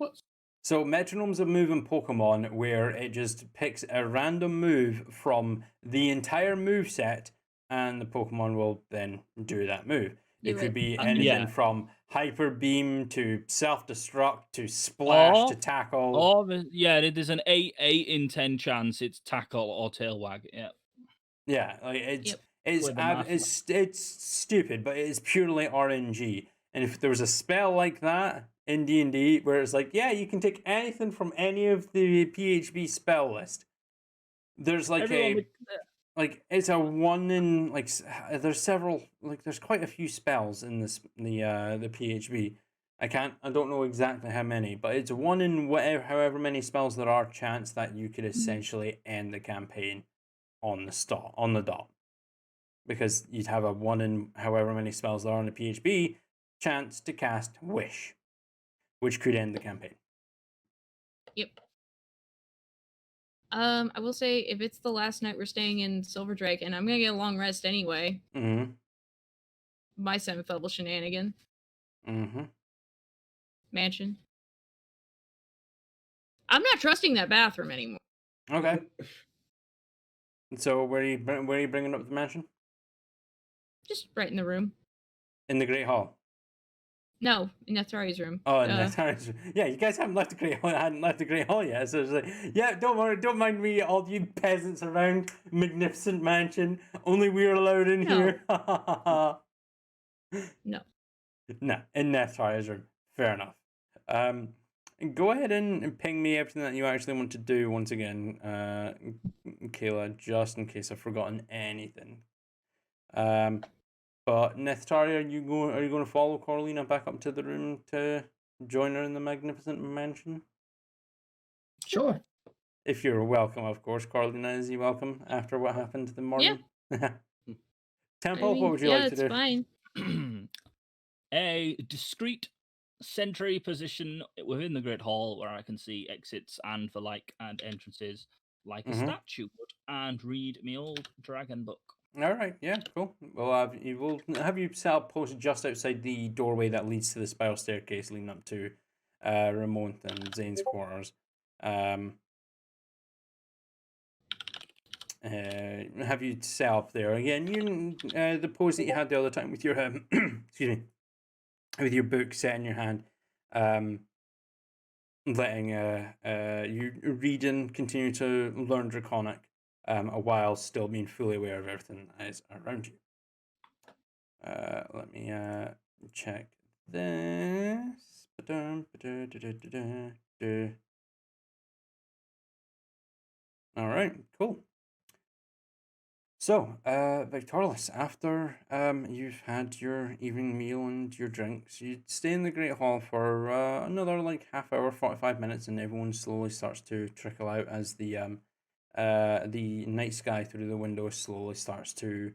So metronome's a move in Pokemon where it just picks a random move from the entire move set, and the Pokemon will then do that move. It could be anything from Hyper Beam to Self-Destruct to Splash to Tackle. There's an 8 in 10 chance it's Tackle or Tail Wag. Yeah. Yeah, like it's stupid, but it is purely RNG. And if there was a spell like that in D&D where it's like, yeah, you can take anything from any of the PHB spell list. There's like it's a 1 in there's several, there's quite a few spells in this the PHB. I don't know exactly how many, but it's a 1 in however many spells there are chance that you could essentially end the campaign on the dot. Because you'd have a 1 in however many spells there are in the PHB chance to cast Wish, which could end the campaign. Yep. I will say, if it's the last night we're staying in Silverdrake, and I'm gonna get a long rest anyway. My 7th level shenanigan. Mansion. I'm not trusting that bathroom anymore. Okay. So where are you bringing up the mansion? Just right in the room. In the Great Hall. No, in Nethari's room. Oh, in Nethari's room. Yeah, you guys haven't left the Great Hall. I hadn't left the Great Hall yet. So it's like, yeah, don't worry, don't mind me, all you peasants around. Magnificent mansion. Only we're allowed in here. No. No, in Nethari's room. Fair enough. Go ahead and ping me everything that you actually want to do once again, Kayla, just in case I've forgotten anything. But Nethari, are you going to follow Corlina back up to the room to join her in the magnificent mansion? Sure. If you're welcome, of course. Corlina, is he welcome after what happened in the morning? Temple, I mean, what would you yeah, like to it's do? fine. A discreet sentry position within the Great Hall where I can see exits and the like and entrances like a statue would, and read me old dragon book. All right, yeah, cool. We'll have you set up post just outside the doorway that leads to the spiral staircase leading up to Ramon and Zane's quarters. Have you set up there again? You the pose that you had the other time with your excuse me, with your book set in your hand, letting you read and continue to learn Draconic, while still being fully aware of everything that is around you. Let me check this. All right, cool. So, Victorless, after you've had your evening meal and your drinks, you stay in the Great Hall for another like half hour, 45 minutes, and everyone slowly starts to trickle out as the night sky through the window slowly starts to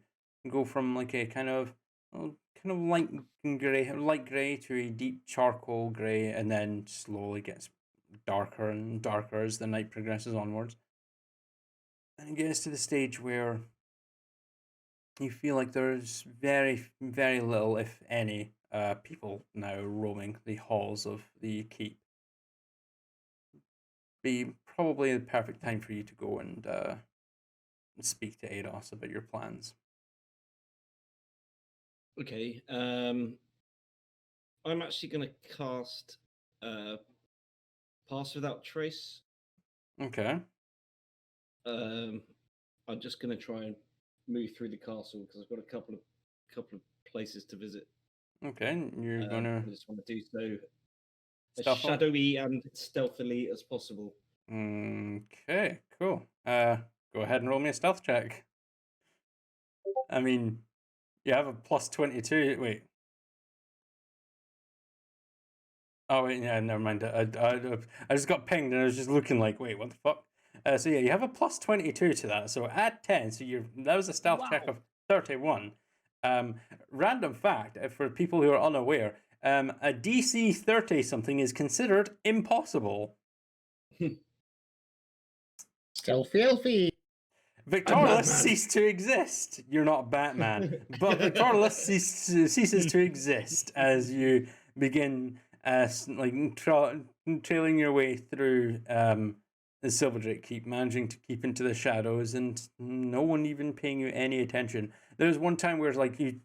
go from like a kind of light gray to a deep charcoal gray, and then slowly gets darker and darker as the night progresses onwards. And it gets to the stage where you feel like there's very, very little, if any, people now roaming the halls of the keep. Be probably the perfect time for you to go and speak to Ados about your plans. Okay. I'm actually going to cast Pass Without Trace. Okay. I'm just going to try and move through the castle because I've got a couple of places to visit. Okay, you're I gonna just want to do so as stealth up? shadowy and stealthily as possible. Okay, cool. Go ahead and roll me a stealth check. I mean, you have a plus 22. Wait. Oh wait, yeah, never mind. I just got pinged and I was just looking like, wait, what the fuck? So yeah, you have a plus 22 to that. So add 10. So that was a stealth check of 31. Random fact for people who are unaware, a DC 30 something is considered impossible. Stealthy. Victorless Batman. ceased to exist. You're not Batman, but Victorless ceases to exist as you begin trailing your way through the Silverdrake Keep, managing to keep into the shadows, and no one even paying you any attention. There's one time where it's like you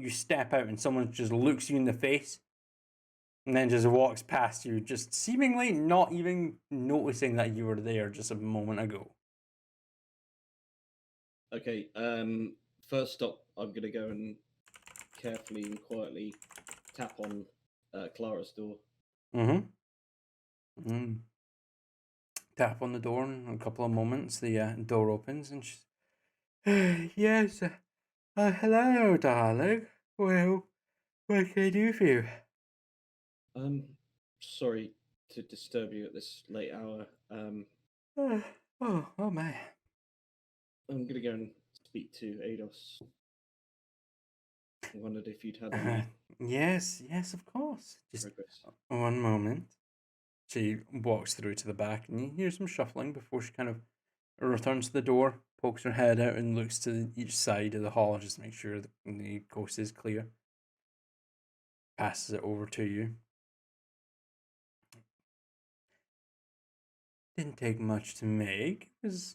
step out and someone just looks you in the face, and then just walks past you, just seemingly not even noticing that you were there just a moment ago. Okay. First stop, I'm going to go and carefully and quietly tap on Clara's door. Tap on the door, and in a couple of moments, the door opens, and she's, yes, hello, darling. Well, what can I do for you? Sorry to disturb you at this late hour. Oh my. I'm going to go and speak to Ados. I wondered if you'd had any Yes, of course. Just progress. one moment. She walks through to the back, and you hear some shuffling before she kind of returns to the door, pokes her head out, and looks to each side of the hall just to make sure that the coast is clear. Passes it over to you. Didn't take much to make. It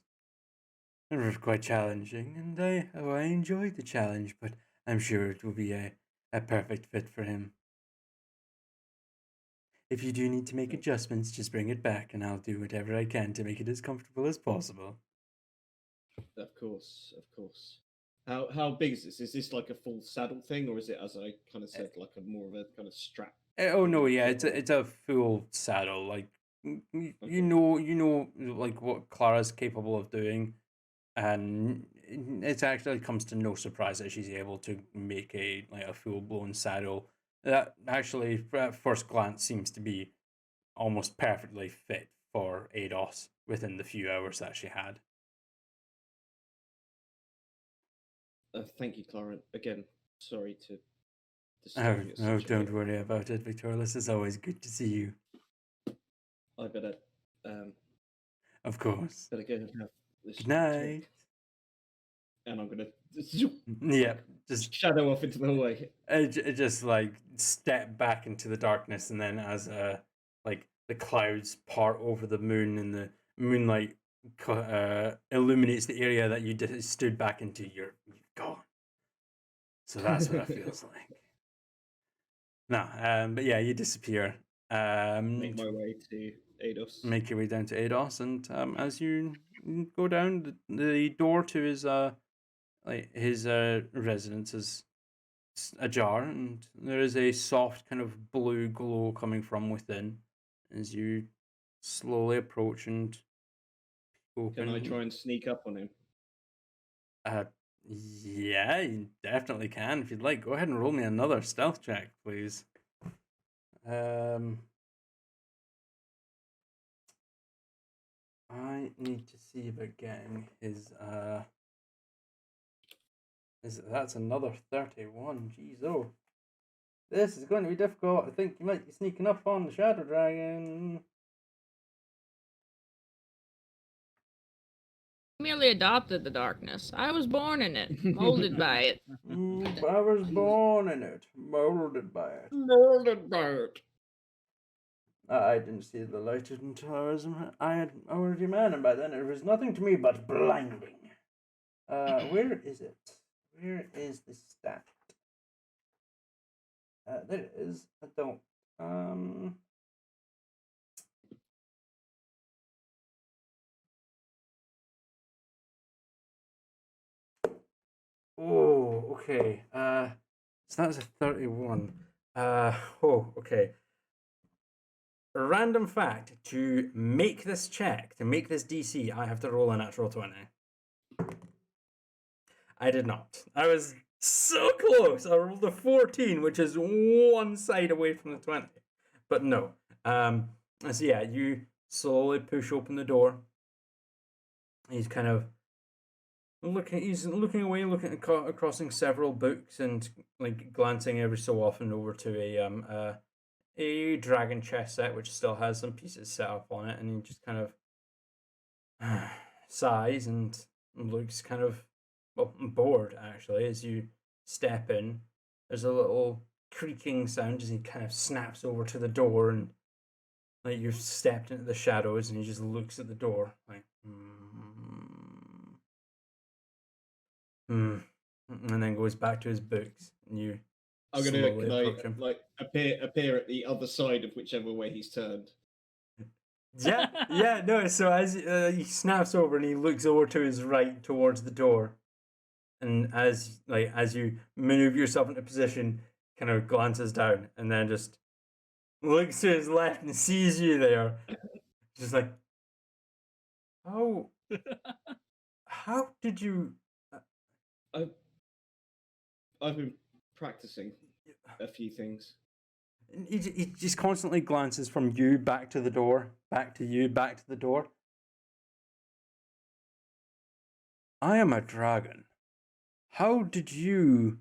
was quite challenging, and I enjoyed the challenge, but I'm sure it will be a perfect fit for him. If you do need to make adjustments, just bring it back, and I'll do whatever I can to make it as comfortable as possible. Of course. How big is this? Is this like a full saddle thing, or is it, as I kind of said, like a more of a kind of strap? Oh no, yeah, it's a full saddle. Like you know, like what Clara's capable of doing, and it actually comes to no surprise that she's able to make a full blown saddle that actually at first glance seems to be almost perfectly fit for Ados within the few hours that she had. Thank you, Clarence. Again, sorry to Oh, disturb you. at no, such a don't late- worry about it, Victorious. It's always good to see you. I better Of course. go and have this Good night. talk. And I'm gonna Yep, just shadow off into the hallway. just like step back into the darkness, and then as like the clouds part over the moon and the moonlight illuminates the area that you stood back into, you've gone. So that's what it feels like. No, but yeah, you disappear. Make my way to Ados. Make your way down to Ados, and as you go down, the door to his residence is ajar, and there is a soft kind of blue glow coming from within as you slowly approach and open. Can I try and sneak up on him? Yeah, you definitely can. If you'd like, go ahead and roll me another stealth check, please. I need to see about getting his that's another 31. Jeez, oh. This is going to be difficult. I think you might be sneaking up on the Shadow Dragon. Merely adopted the darkness. I was born in it, molded by it. I was born in it, molded by it. Molded by it. I didn't see the light until I had already man, and by then it was nothing to me but blinding. Where is it? Where is the stat? There it is. I don't. Oh, okay. So that's a 31. Okay. A random fact, to make this check, to make this DC, I have to roll a natural 20. I did not. I was so close. I rolled a 14, which is one side away from the 20. But no. So yeah, you slowly push open the door. He's kind of he's looking away, looking at crossing several books and like glancing every so often over to a dragon chess set which still has some pieces set up on it, and he just kind of sighs and looks kind of bored actually as you step in. There's a little creaking sound as he kind of snaps over to the door, and like you've stepped into the shadows, and he just looks at the door like and then goes back to his books, and you I'm gonna slowly can I approach him. like appear at the other side of whichever way he's turned. Yeah, no. So as he snaps over and he looks over to his right towards the door, and as you maneuver yourself into position, kind of glances down and then just looks to his left and sees you there, just like, how did you? I've been practicing a few things. He just constantly glances from you back to the door, back to you, back to the door. I am a dragon. How did you?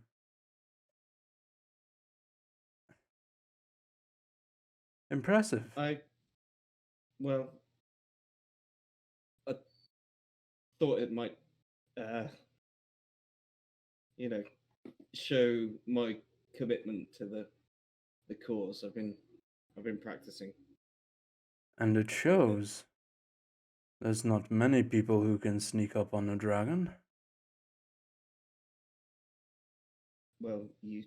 Impressive. I thought it might, show my commitment to the cause. I've been practicing. And it shows. There's not many people who can sneak up on a dragon. Well, you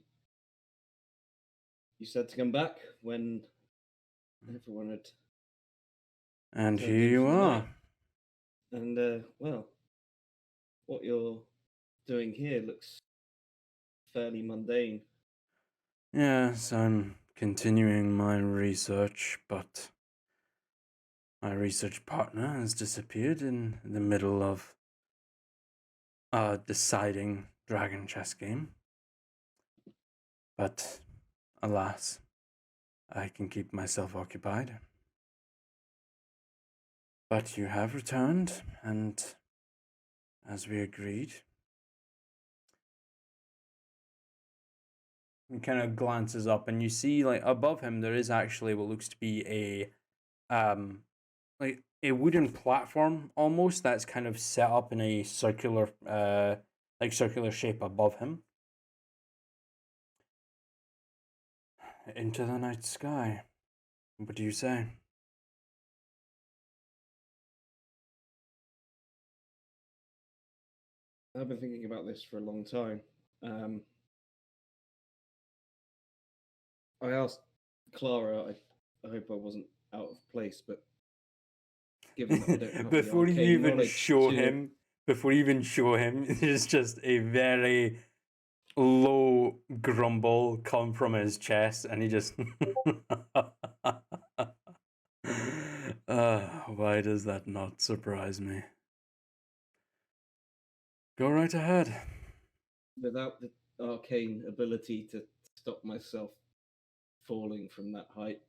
said to come back when everyone had. And turned here in you for the are. night. And well, what you're doing here looks fairly mundane. Yes, I'm continuing my research, but my research partner has disappeared in the middle of a deciding dragon chess game. But alas, I can keep myself occupied. But you have returned, and as we agreed, kind of glances up, and you see like above him there is actually what looks to be like a wooden platform almost that's kind of set up in a circular circular shape above him. Into the night sky. What do you say? I've been thinking about this for a long time. I asked Clara, I hope I wasn't out of place, but given that I don't have Before the you arcane even knowledge show to- him, there's just a very low grumble come from his chest, and he just. Why does that not surprise me? Go right ahead. without the arcane ability to stop myself falling from that height,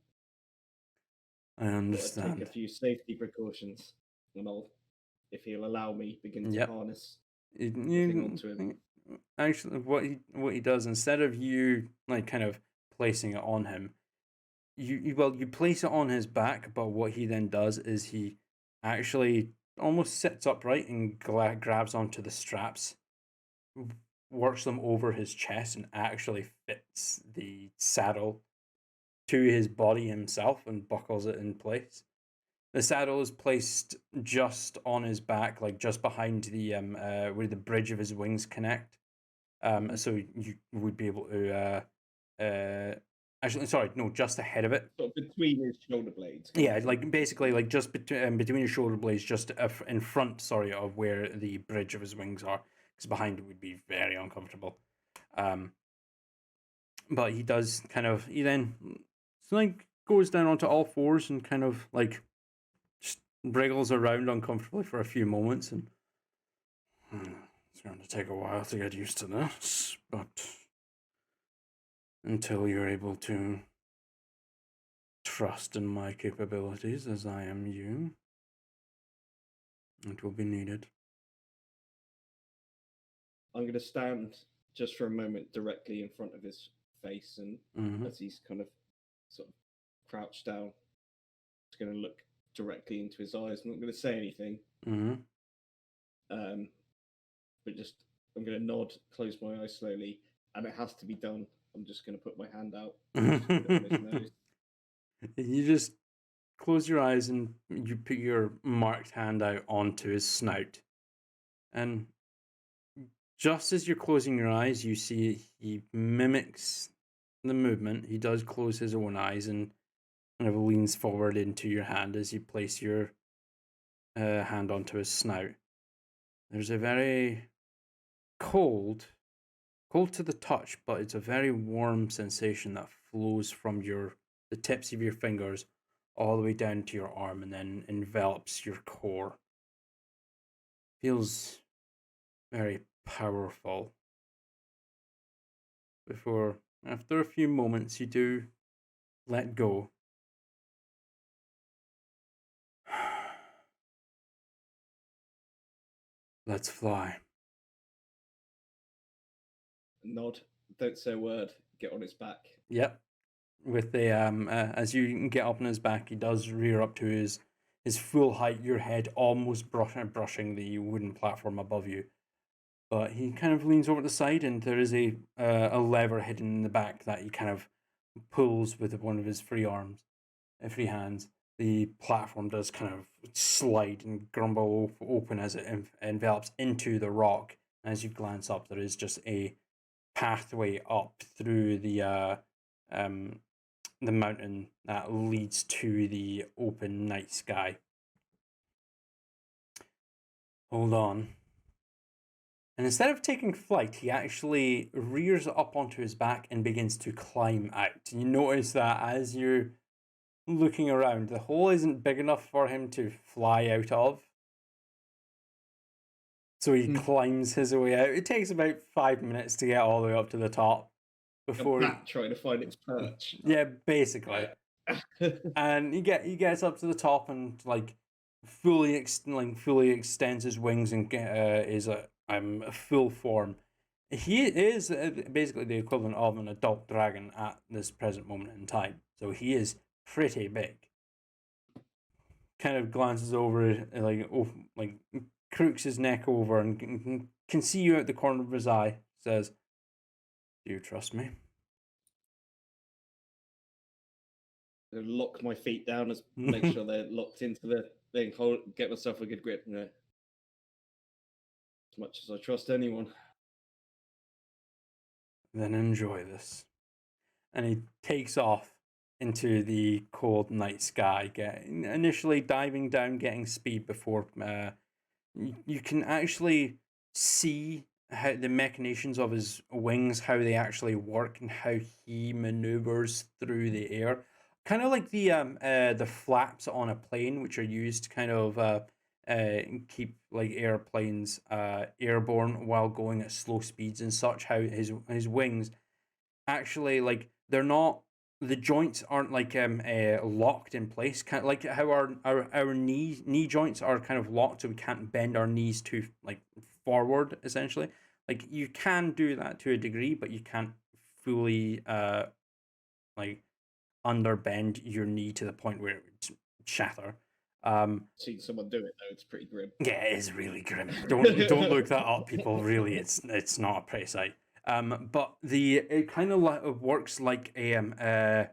I I'd understand. take a few safety precautions, and I'll, if he'll allow me, begin to Yep. harness You- the thing onto him. Actually, what he does, instead of you like kind of placing it on him, you place it on his back, but what he then does is he actually almost sits upright and grabs onto the straps, works them over his chest, and actually fits the saddle to his body himself and buckles it in place. The saddle is placed just on his back, like just behind the where the bridge of his wings connect. So you would be able to actually, sorry, no, just ahead of it. Sort of between his shoulder blades. Yeah, like basically, like just between your shoulder blades, just in front, sorry, of where the bridge of his wings are, because behind it would be very uncomfortable. But he does he then like goes down onto all fours and kind of like just wriggles around uncomfortably for a few moments, and it's going to take a while to get used to this, but until you're able to trust in my capabilities as I am you, it will be needed. I'm going to stand just for a moment directly in front of his face, and Mhm. as he's kind of sort of crouched down, just going to look directly into his eyes. I'm not going to say anything, Mhm. but just I'm going to nod, close my eyes slowly, and it has to be done. I'm just going to put my hand out, just put it on his nose. You just close your eyes and you put your marked hand out onto his snout, and just as you're closing your eyes, you see he mimics the movement. He does close his own eyes and kind of leans forward into your hand as you place your hand onto his snout. There's a very cold to the touch, but it's a very warm sensation that flows from the tips of your fingers all the way down to your arm and then envelops your core. Feels very powerful. Before, after a few moments, you do let go. Let's fly. Nod, don't say a word, get on his back. Yep. With the as you get up on his back, he does rear up to his full height, your head almost brushing the wooden platform above you. But he kind of leans over the side, and there is a lever hidden in the back that he kind of pulls with one of his free hands. The platform does kind of slide and grumble open as it envelops into the rock. As you glance up, there is just a pathway up through the mountain that leads to the open night sky. Hold on. And instead of taking flight, he actually rears up onto his back and begins to climb out. You notice that as you're looking around, the hole isn't big enough for him to fly out of. So he climbs his way out. It takes about 5 minutes to get all the way up to the top before A bat trying to find its perch. Yeah, basically. And he gets up to the top and like fully extends his wings and is a full form He is basically the equivalent of an adult dragon at this present moment in time. So he is pretty big. Kind of glances over, like crooks his neck over and can see you out the corner of his eye. Says, "Do you trust me?" Lock my feet down, as make sure they're locked into the thing. Get myself a good grip. As much as I trust anyone. Then enjoy this. And he takes off into the cold night sky, initially diving down, getting speed before you can actually see how the machinations of his wings, how they actually work, and how he maneuvers through the air. Kind of like the flaps on a plane, which are used to kind of keep like airplanes airborne while going at slow speeds and such. How his wings actually, like, they're not, the joints aren't like locked in place, kind of like how our knee joints are kind of locked, so we can't bend our knees too like forward, essentially. Like, you can do that to a degree, but you can't fully like underbend your knee to the point where it would shatter. Seen someone do it though; it's pretty grim. Yeah, it is really grim. Don't look that up, people. Really, it's not a pretty sight. But it kind of works like a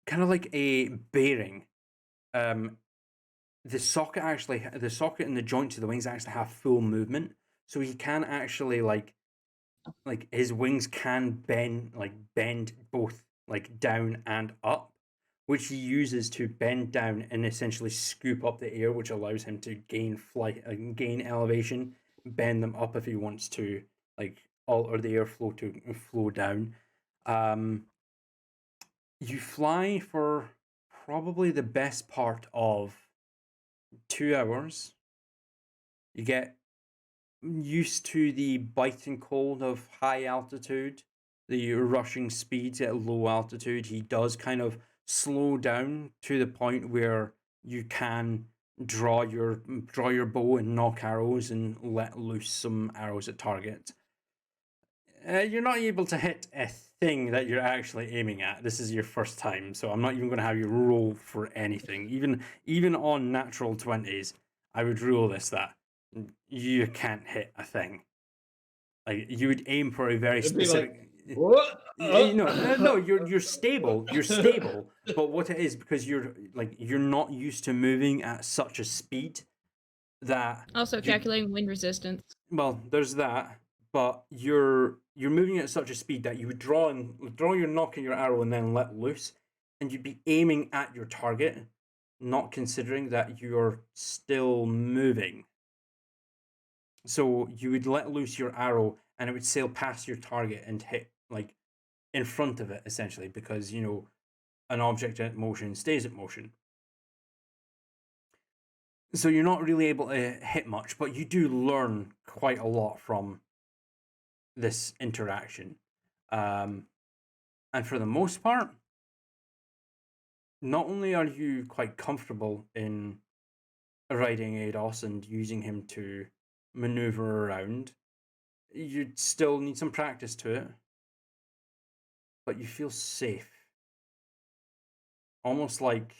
kind of like a bearing. The socket and the joints of the wings actually have full movement, so he can actually like his wings can bend both like down and up, which he uses to bend down and essentially scoop up the air, which allows him to gain gain elevation, bend them up if he wants to, like, alter the airflow to flow down. You fly for probably the best part of 2 hours. You get used to the biting cold of high altitude, the rushing speeds at low altitude. He does kind of slow down to the point where you can draw your bow and knock arrows and let loose some arrows at target. You're not able to hit a thing that you're actually aiming at. This is your first time, so I'm not even going to have you roll for anything. Even on natural 20s, I would rule this that you can't hit a thing. Like, you would aim for a very It'd be specific. like, what? No, you're stable. You're stable. But what it is, because you're not used to moving at such a speed that Also calculating wind resistance. well, there's that, but you're moving at such a speed that you would draw your knock and your arrow and then let loose, and you'd be aiming at your target, not considering that you're still moving. So you would let loose your arrow and it would sail past your target and hit like in front of it, essentially, because an object at motion stays at motion. So you're not really able to hit much, but you do learn quite a lot from this interaction. And for the most part, not only are you quite comfortable in riding Ados and using him to maneuver around, you'd still need some practice to it, but you feel safe. Almost like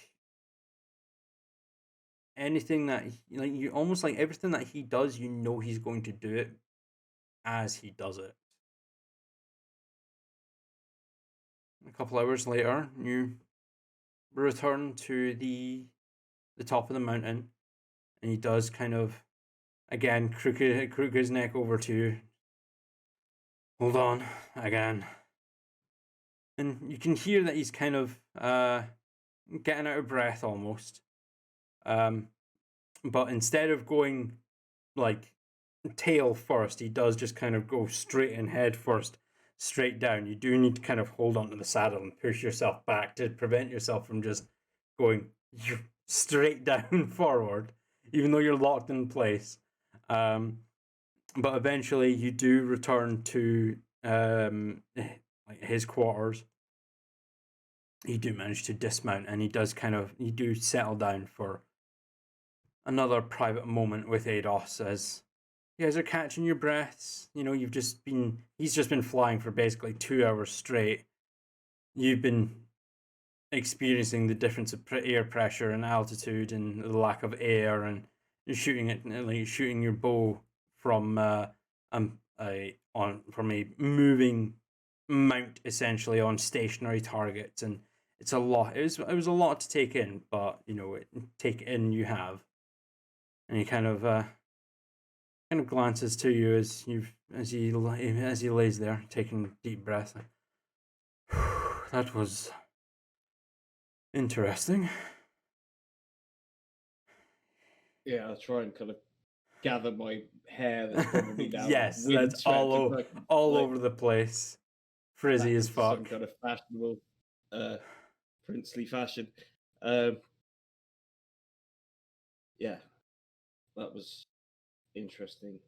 anything that you almost like everything that he does, he's going to do it as he does it. A couple hours later, you return to the top of the mountain, and he does kind of again crook his neck over to you. Hold on, again. And you can hear that he's kind of getting out of breath almost. But instead of going like tail first, he does just kind of go straight in head first, straight down. You do need to kind of hold onto the saddle and push yourself back to prevent yourself from just going straight down forward, even though you're locked in place. But eventually you do return to his quarters. You do manage to dismount, and you do settle down for another private moment with Ados as You guys are catching your breaths. You know, he's just been flying for basically 2 hours straight. You've been experiencing the difference of air pressure and altitude and the lack of air, and you're shooting your bow from from a moving mount, essentially, on stationary targets, and it's a lot. It was a lot to take in, but you know, take it in you have, and he kind of glances to you as he lays there, taking deep breaths. That was interesting. Yeah, I'll try and kind of gather my hair that's probably now Yes, wind that's swept all and all like, over the place. back Frizzy as into some fuck. kind of fashionable, princely fashion. Yeah, that was interesting.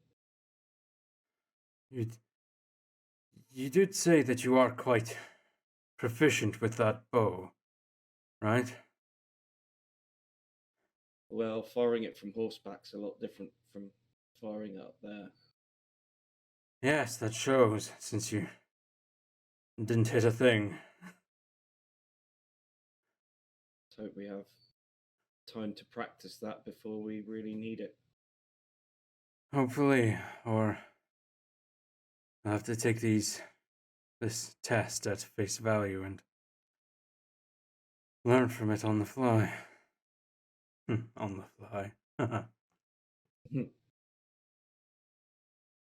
You did say that you are quite proficient with that bow, right? Well, firing it from horseback's a lot different from firing up there. Yes, that shows, since you didn't hit a thing. Let's hope we have time to practice that before we really need it. Hopefully, or I'll have to take this test at face value and learn from it on the fly. On the fly.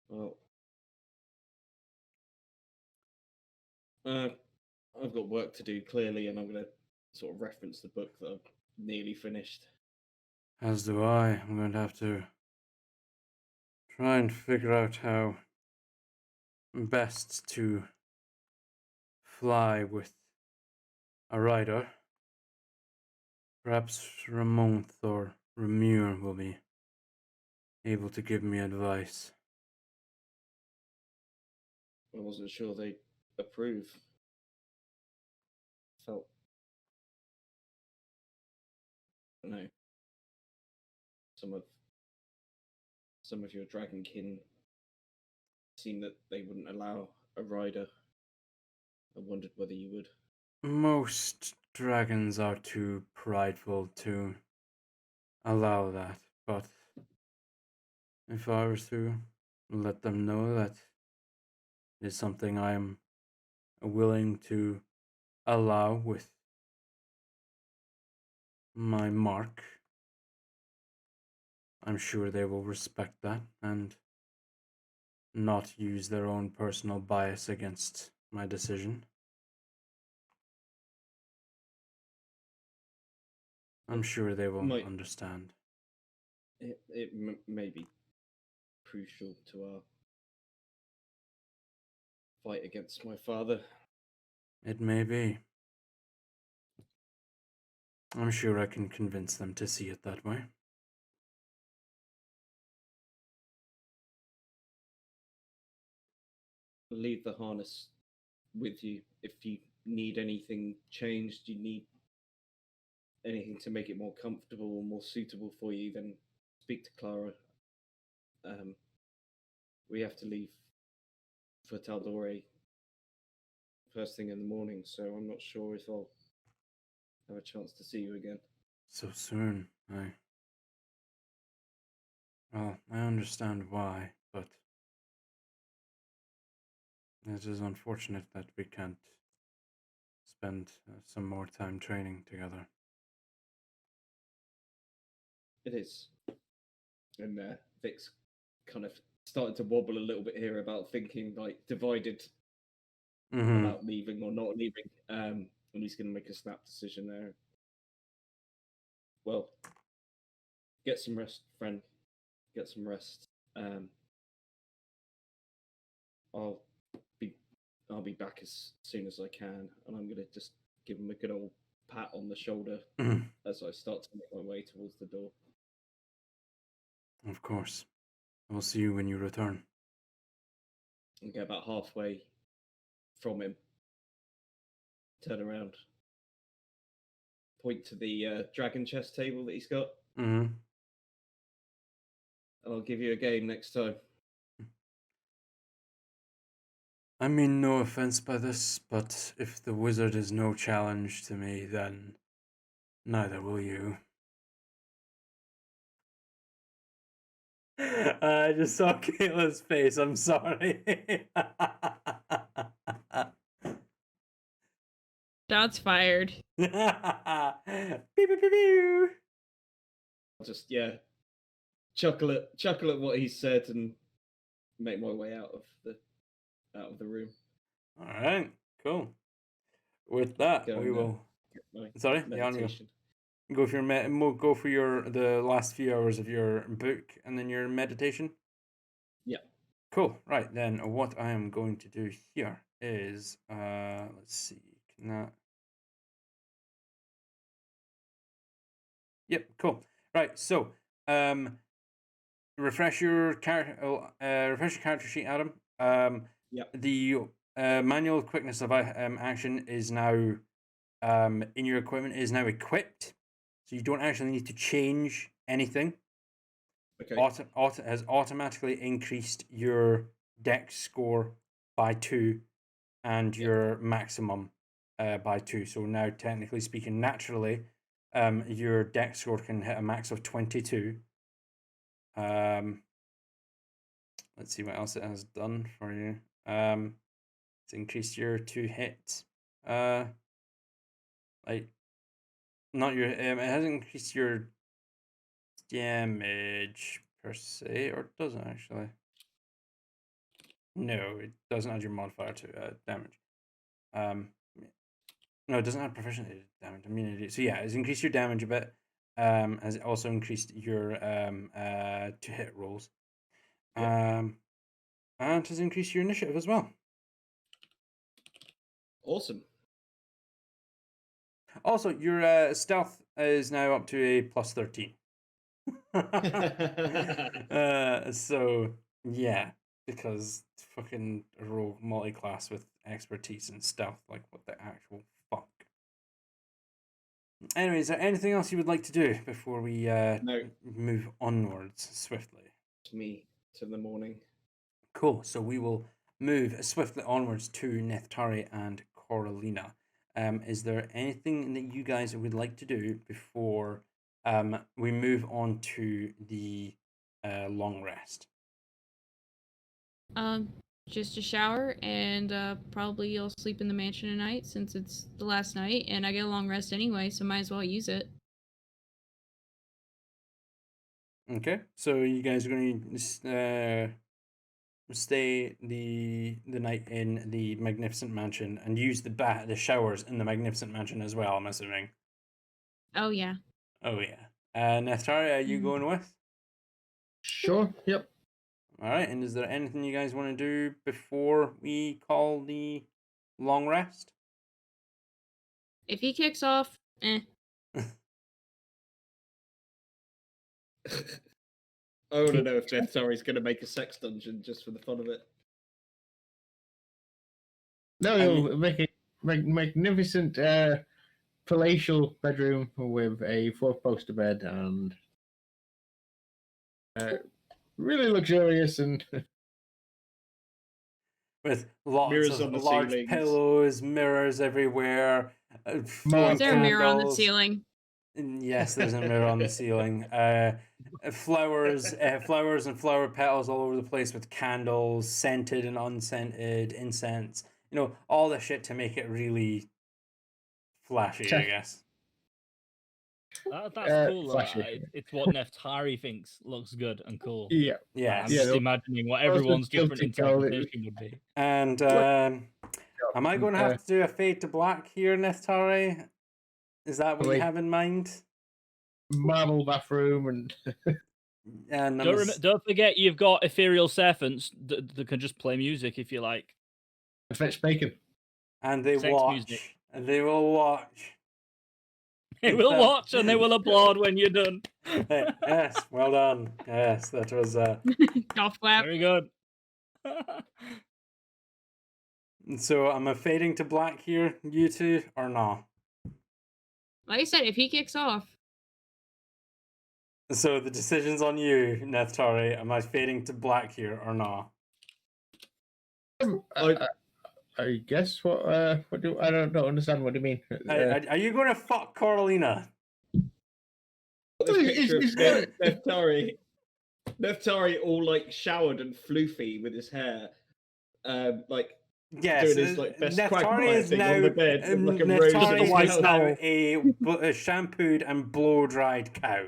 Well, I've got work to do clearly, and I'm going to sort of reference the book that I've nearly finished. As do I. I'm going to have to try and figure out how best to fly with a rider. Perhaps Ramonth or Remure will be able to give me advice. I wasn't sure they'd approve. Felt, I don't know, some of your dragonkin seemed that they wouldn't allow a rider. I wondered whether you would. Most dragons are too prideful to allow that, but if I was to let them know that it is something I am willing to allow with my mark, I'm sure they will respect that and not use their own personal bias against my decision. I'm sure they will understand. It may be crucial to our fight against my father. It may be. I'm sure I can convince them to see it that way. Leave the harness with you. If you need anything changed, you need anything to make it more comfortable or more suitable for you, then speak to Clara. We have to leave for Tal'Dorei first thing in the morning, so I'm not sure if I'll have a chance to see you again. So soon, Well, I understand why, but it is unfortunate that we can't spend some more time training together. It is. And Vic's kind of started to wobble a little bit here about thinking, like, divided about leaving or not leaving. And he's going to make a snap decision there. Well, get some rest, friend. Get some rest. I'll be back as soon as I can, and I'm going to just give him a good old pat on the shoulder as I start to make my way towards the door. Of course. I'll see you when you return. And get about halfway from him. Turn around. Point to the dragon chess table that he's got. and I'll give you a game next time. I mean no offense by this, but if the wizard is no challenge to me, then neither will you. I just saw Caitlin's face. I'm sorry. Shots fired. Pew, pew, pew, pew. I'll just chuckle at what he said and make my way out of the room. All right, cool. With that, Go we and, will. Get my Sorry, yeah, meditation. go for your go for the last few hours of your book and then your meditation. Yeah. Cool. Right then, what I am going to do here is let's see, can that. Yep. Cool. Right. So refresh your character sheet, Adam. Yep. The manual quickness of action is now in your equipment is now equipped, so you don't actually need to change anything. Okay. Has automatically increased your dex score by 2 and your maximum by 2. So now, technically speaking, naturally, your dex score can hit a max of 22. Let's see what else it has done for you. It's increased your 2 hits. Like, not your. It hasn't increased your damage per se, or it doesn't actually. No, it doesn't add your modifier to damage. No, it doesn't add proficiency damage. I mean, so yeah, it's increased your damage a bit. Has it also increased your to hit rolls. Yep. And has increased your initiative as well. Awesome. Also, your stealth is now up to a plus 13. So yeah, because fucking rogue multi-class with expertise in stealth, like what the actual fuck. Anyway, is there anything else you would like to do before we No. move onwards swiftly? Me to the morning. Cool. So we will move swiftly onwards to Neftari and Coralina. Is there anything that you guys would like to do before we move on to the long rest? Just a shower, and probably you'll sleep in the mansion tonight since it's the last night, and I get a long rest anyway, so might as well use it. Okay, so you guys are going to stay the night in the magnificent mansion and use the showers in the magnificent mansion as well, I'm assuming. Oh yeah. Oh yeah. Neftari, are you going with? Sure. Yep. All right, and is there anything you guys want to do before we call the long rest? If he kicks off, I want to know if Neftari's going to make a sex dungeon just for the fun of it. No, he'll make a magnificent palatial bedroom with a 4-poster bed and really luxurious and with lots Mirrors of on the large ceilings. pillows, mirrors everywhere. is there a mirror on the candles. ceiling? Yes, there's a mirror on the ceiling. Flowers and flower petals all over the place with candles, scented and unscented, incense. You know, all the shit to make it really flashy, I guess. That's cool. Flashy. It's what Neftari thinks looks good and cool. yeah. Yeah. I'm Yeah, just they'll- imagining what also everyone's different guilty call it. interpretation would be. And am I going to have to do a fade to black here, Neftari? Is that what you have in mind? Marble bathroom and And Don't forget, you've got ethereal serpents that can just play music if you like. fetch bacon. and they Sex watch. music. And they will watch. They will watch and they will applaud when you're done. Yes, well done. Yes, that was Golf clap. Very good. so am I fading to black here, you two, or not? Like I said, if he kicks off, So the decision's on you, Neftari. Am I fading to black here or not? I guess what do I don't understand what you mean. Are you going to fuck Coralina? This picture of It's got- Neftari all like showered and floofy with his hair, like Yes, doing his like best Neftari quagmire is thing now on the bed with like a rose. Neftari Just a white is now towel. a shampooed and blow dried cow,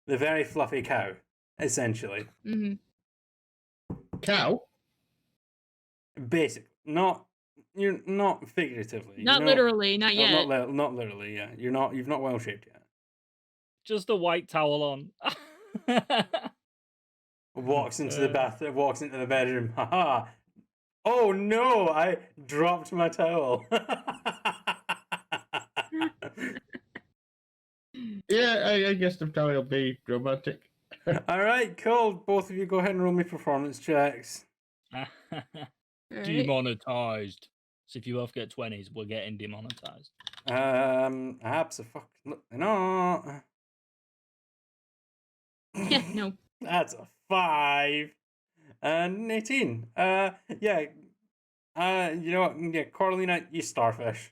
the very fluffy cow, essentially. Hmm. cow. Basic, not you're not figuratively, Not you know, literally, not yet. not literally. Yeah, you've not well shaped yet. Just a white towel on. Walks into the walks into the bedroom. Haha. Oh no, I dropped my towel. Yeah, I guess the tower will be romantic. All right, cool. Both of you go ahead and roll me performance checks. Alright. Demonetized. So if you both get 20s, we're getting demonetized. Absolutely not. Yeah, no. That's a 5 and an 18. Yeah. You know what? Yeah, Coralina, you starfish.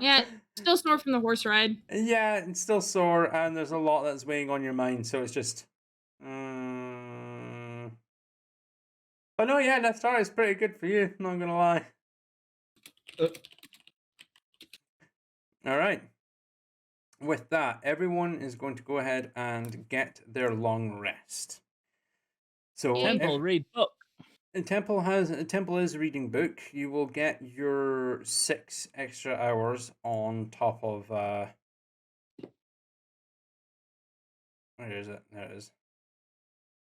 Yeah, still snore from the horse ride. Yeah, it's still sore, and there's a lot that's weighing on your mind, so it's just. But no, yeah, Neftari is pretty good for you. Not gonna lie. All right. With that, everyone is going to go ahead and get their long rest. So Yay. Temple, read book. Temple is reading book. You will get your 6 extra hours on top of where is it? There it is.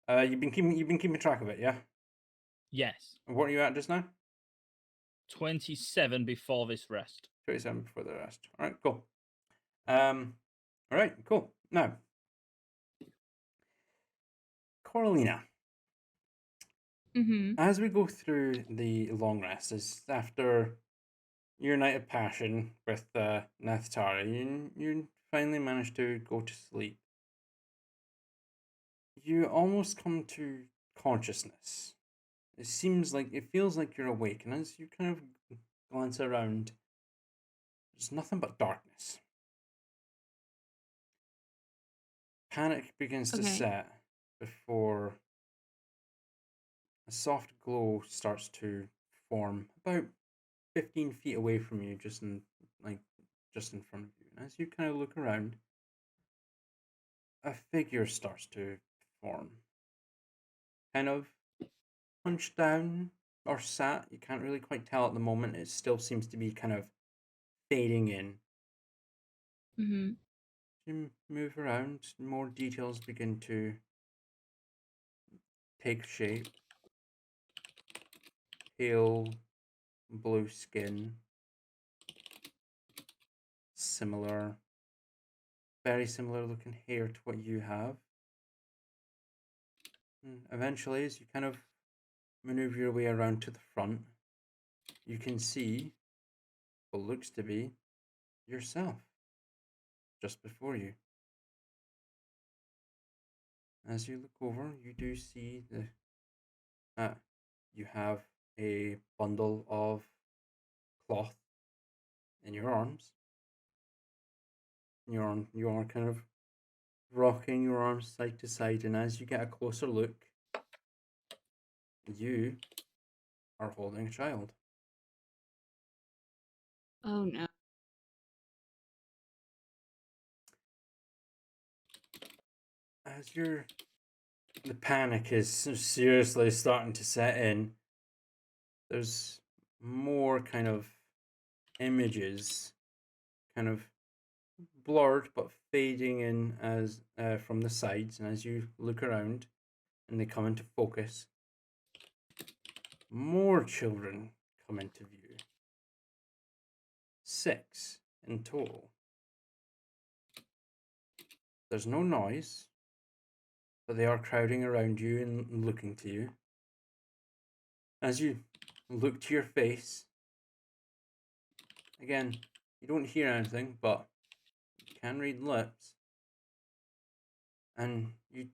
You've been keeping track of it, yeah? Yes. What are you at just now? 27 before this rest. 27 before the rest. All right, cool. All right, cool. Now, Coralina. Mm-hmm. As we go through the long rest, is after your night of passion with Neftari, you finally manage to go to sleep. You almost come to consciousness. It feels like you're awake, and as you kind of glance around, there's nothing but darkness. Panic begins to Okay. set before a soft glow starts to form about 15 feet away from you, just in front of you. And as you kind of look around, a figure starts to form. Kind of hunched down or sat, you can't really quite tell at the moment. It still seems to be kind of fading in. Mm-hmm. You move around, more details begin to take shape. Pale blue skin. Very similar looking hair to what you have. And eventually, as you kind of maneuver your way around to the front, you can see what looks to be yourself just before you. As you look over, you do see you have a bundle of cloth in your arms. You are kind of rocking your arms side to side, and as you get a closer look, you are holding a child. Oh no. As the panic is seriously starting to set in, there's more kind of images, kind of blurred but fading in as from the sides, and as you look around and they come into focus, more children come into view. 6 in total. There's no noise, but they are crowding around you and looking to you. As you look to your face, again, you don't hear anything, but you can read lips. and you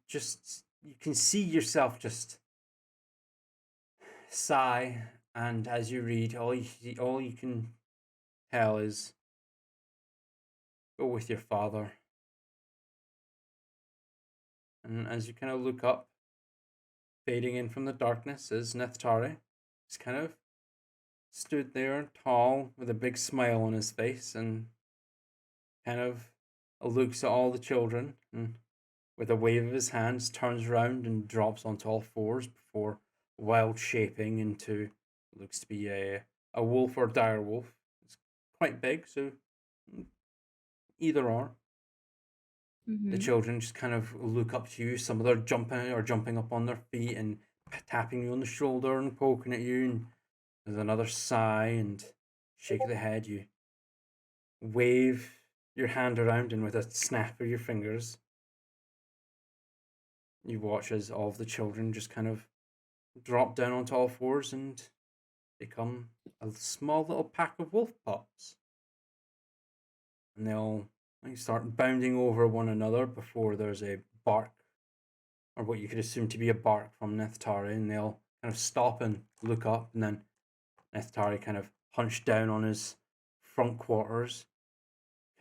can see yourself just sigh, and as you read, all you can tell is go with your father. And as you kind of look up, fading in from the darkness, is Neftari. He's kind of stood there tall with a big smile on his face and kind of looks at all the children and with a wave of his hands turns around and drops onto all fours before wild shaping into looks to be a wolf or dire wolf. It's quite big, so either or. The children just kind of look up to you. Some of them are jumping up on their feet and tapping you on the shoulder and poking at you. And there's another sigh and shake of the head. You wave your hand around, and with a snap of your fingers, you watch as all of the children just kind of drop down onto all fours and become a small little pack of wolf pups. And they'll start bounding over one another before there's a bark, or what you could assume to be a bark from Neftari, and they'll kind of stop and look up, and then Neftari kind of hunched down on his front quarters,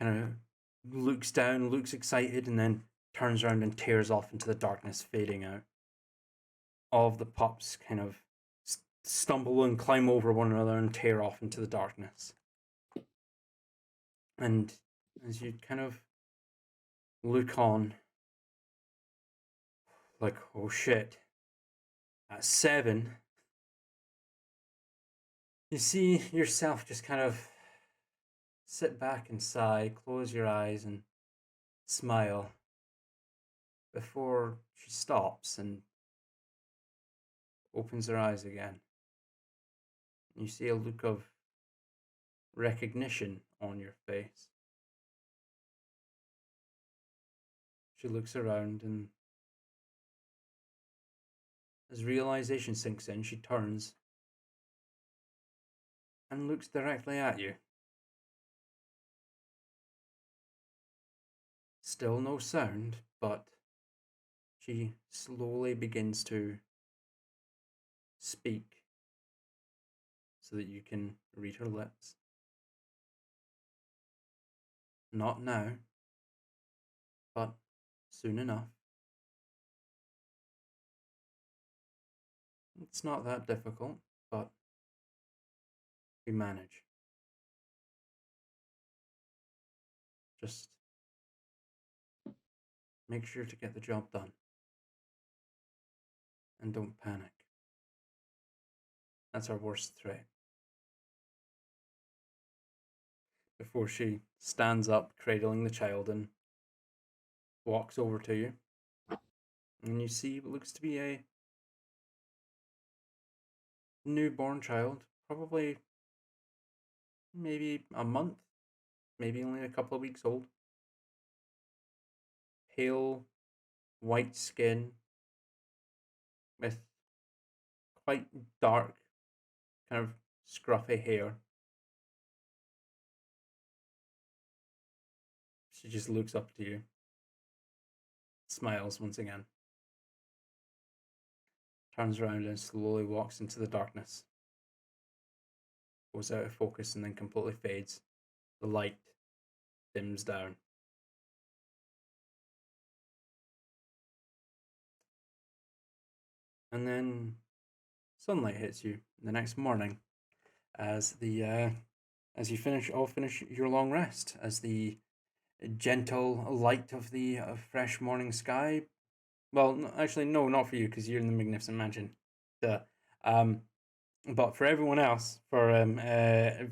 kind of looks down, looks excited, and then turns around and tears off into the darkness, fading out. All of the pups kind of stumble and climb over one another and tear off into the darkness. And as you kind of look on, like, oh shit, at 7, you see yourself just kind of sit back and sigh, close your eyes and smile before she stops and opens her eyes again. You see a look of recognition on your face. She looks around, and as realization sinks in, she turns and looks directly at you. Still no sound, but she slowly begins to speak so that you can read her lips. Not now, but soon enough. It's not that difficult, but we manage. Just make sure to get the job done. And don't panic. That's our worst threat. Before she stands up, cradling the child, and walks over to you. And you see what looks to be a newborn child, probably maybe a month, maybe only a couple of weeks old. Pale, white skin, with quite dark, kind of scruffy hair. She just looks up to you, smiles once again, turns around and slowly walks into the darkness. Goes out of focus and then completely fades. The light dims down. And then sunlight hits you the next morning as as you finish your long rest, as the gentle light of the fresh morning sky. Well, actually, no, not for you, because you're in the Magnificent Mansion. But for everyone else, for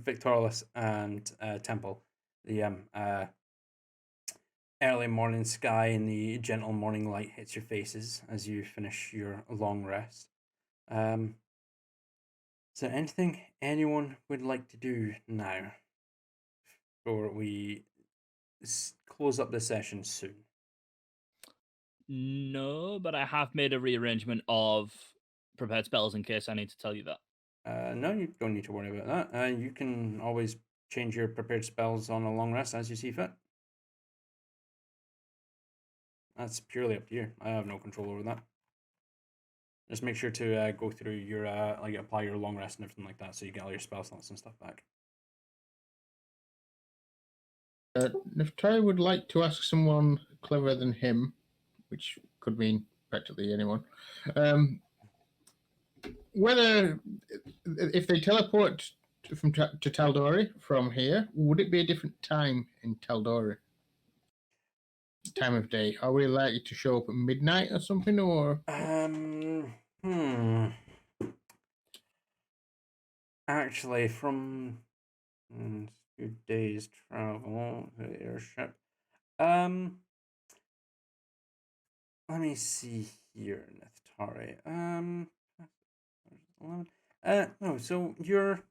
Victorious and Temple, the early morning sky and the gentle morning light hits your faces as you finish your long rest. Is there anything anyone would like to do now, or we close up the session soon? No, but I have made a rearrangement of prepared spells in case I need to tell you that. No, you don't need to worry about that. You can always change your prepared spells on a long rest as you see fit. That's purely up to you. I have no control over that. Just make sure to go through your like apply your long rest and everything like that, so you get all your spell slots and stuff back. Neftari would like to ask someone cleverer than him, which could mean practically anyone, whether if they teleport to Tal'Dorei from here, would it be a different time in Tal'Dorei? Time of day? Are we likely to show up at midnight or something, or? Actually, from 2 days travel to the airship. Let me see here, Neftari. 11. No. So you're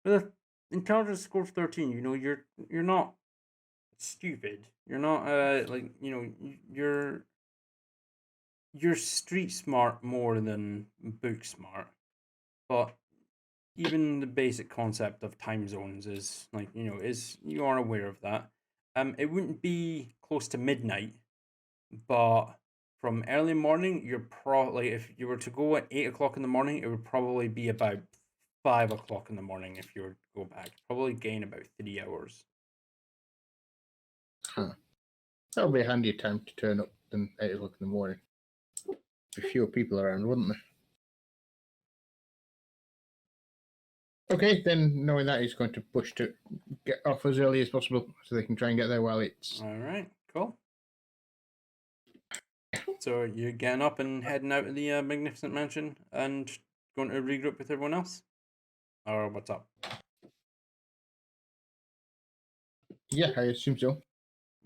with intelligence score 13. You know, you're not stupid. You're not like you're street smart more than book smart, but even the basic concept of time zones is is you are aware of that. It wouldn't be close to midnight, but from early morning, you're probably if you were to go at 8 o'clock in the morning, it would probably be about 5 o'clock in the morning if you were to go back. Probably gain about 3 hours. Huh. That would be a handier time to turn up than 8 o'clock in the morning. Be fewer people around, wouldn't there? Okay, then knowing that, he's going to push to get off as early as possible so they can try and get there while it's. All right, cool. So you're getting up and heading out of the magnificent mansion and going to regroup with everyone else, or what's up? Yeah, I assume so.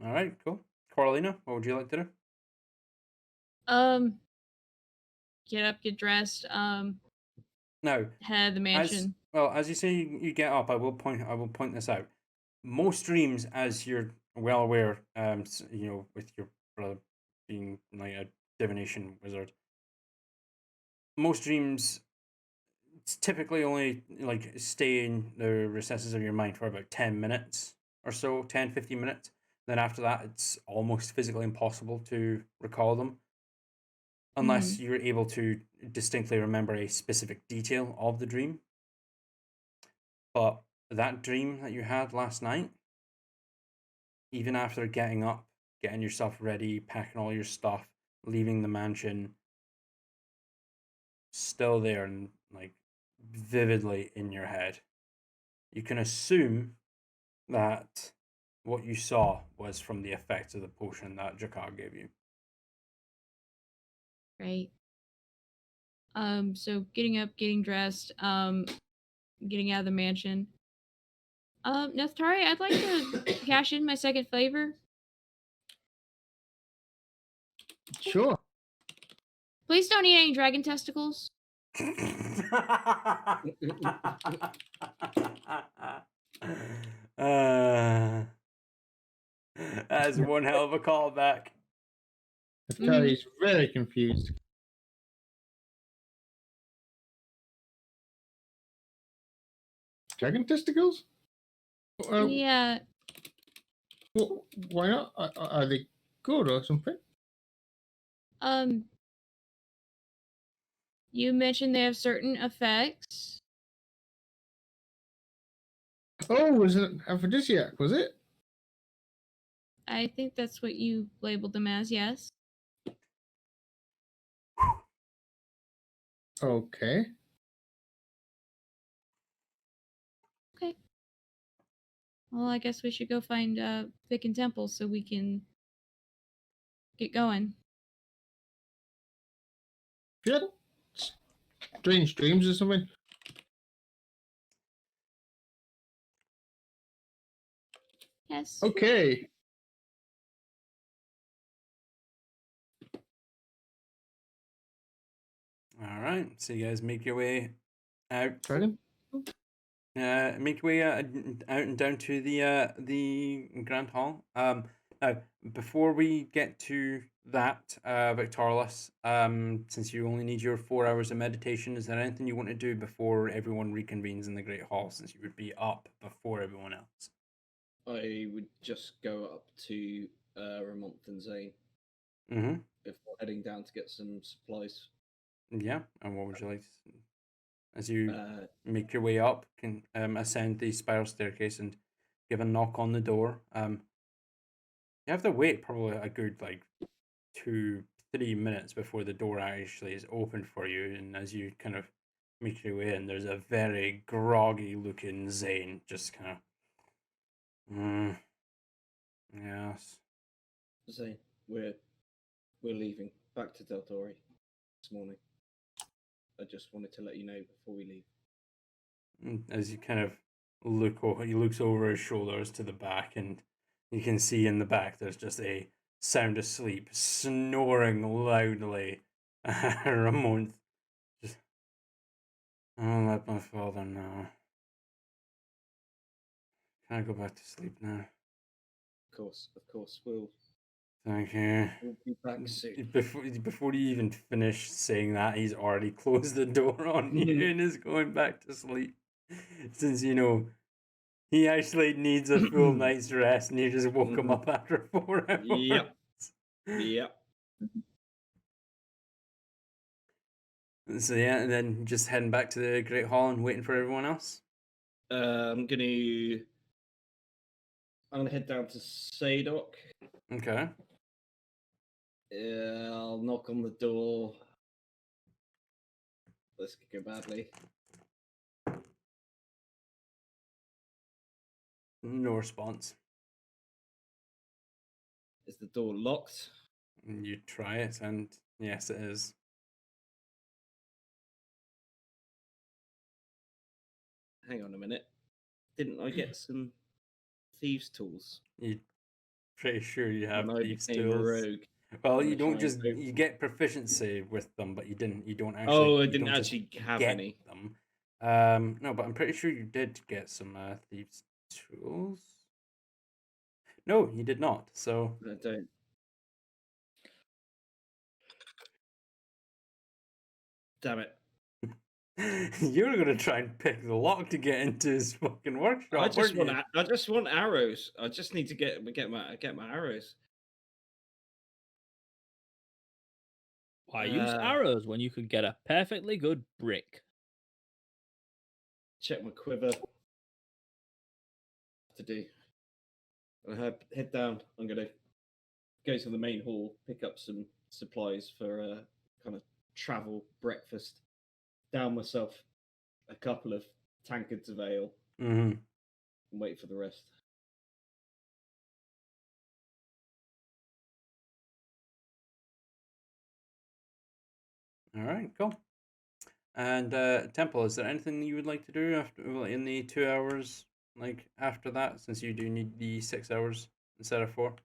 All right, cool. Coralina, what would you like to do? Get up, get dressed. Now, Head the mansion. As you say, you get up. I will point this out. Most dreams, as you're well aware, with your brother being like a divination wizard, most dreams typically only like stay in the recesses of your mind for about 10 minutes or so, 10, 15 minutes. Then after that, it's almost physically impossible to recall them unless you're able to distinctly remember a specific detail of the dream. But that dream that you had last night, even after getting up, getting yourself ready, packing all your stuff, leaving the mansion, still there and like vividly in your head. You can assume that what you saw was from the effects of the potion that Jakar gave you. Right. So getting up, getting dressed, getting out of the mansion. Neftari, I'd like to cash in my second favor. Sure. Please don't eat any dragon testicles. That's one hell of a callback. Neftari's very confused. Dragon testicles? Yeah. Well, why not? Are they good or something? You mentioned they have certain effects. Oh, was it aphrodisiac? Was it? I think that's what you labeled them as, yes. Okay. Okay. Well, I guess we should go find Vic and Temple so we can get going. Yeah. Strange dreams or something? Yes. Okay. All right, so you guys make your way out. Dragon? Make your way out and down to the Grand Hall. Now, before we get to that, Victorious, since you only need your 4 hours of meditation, is there anything you want to do before everyone reconvenes in the Great Hall, since you would be up before everyone else? I would just go up to Ramonth and Zane. Mm-hmm. before heading down to get some supplies. Yeah. And what would you like to, as you make your Uh, way up, can ascend the spiral staircase and give a knock on the door. You have to wait probably a good like 2-3 minutes before the door actually is opened for you, and as you kind of make your way in, there's a very groggy looking Zane just kind of yes. Zane, we're leaving back to Tal'Dorei this morning. I just wanted to let you know before we leave. As you kind of look over, he looks over his shoulders to the back, and you can see in the back there's just a sound asleep, snoring loudly. Ramon just, I'll let my father know. Can I go back to sleep now? Of course, we'll Thank you. be back soon. Before you even finish saying that, he's already closed the door on you and is going back to sleep. Since, he actually needs a full night's rest, and you just woke him up after 4 hours. Yep. So yeah, and then just heading back to the Great Hall and waiting for everyone else. I'm gonna head down to Sadok. Okay. I'll knock on the door. This could go badly. No response. Is the door locked? You try it, and yes, it is. Hang on a minute. Didn't I get some thieves' tools? You're pretty sure you have when I thieves' became a tools. rogue. Well, I'm you gonna don't try and just open- you get proficiency with them, but you don't actually. Oh, I you didn't don't just actually have get any. them. No, but I'm pretty sure you did get some thieves' tools. No, you did not. So I don't. Damn it! you're gonna try and pick the lock to get into his fucking workshop. I just weren't want. you? I just want arrows. I just need to get my arrows. Why use arrows when you could get a perfectly good brick? Check my quiver. To do. And I head down. I'm gonna go to the main hall, pick up some supplies for a kind of travel breakfast. Down myself a couple of tankards of ale, Mm-hmm. and wait for the rest. All right, cool. And Temple, is there anything you would like to do in the 2 hours, like after that, since you do need the 6 hours instead of 4?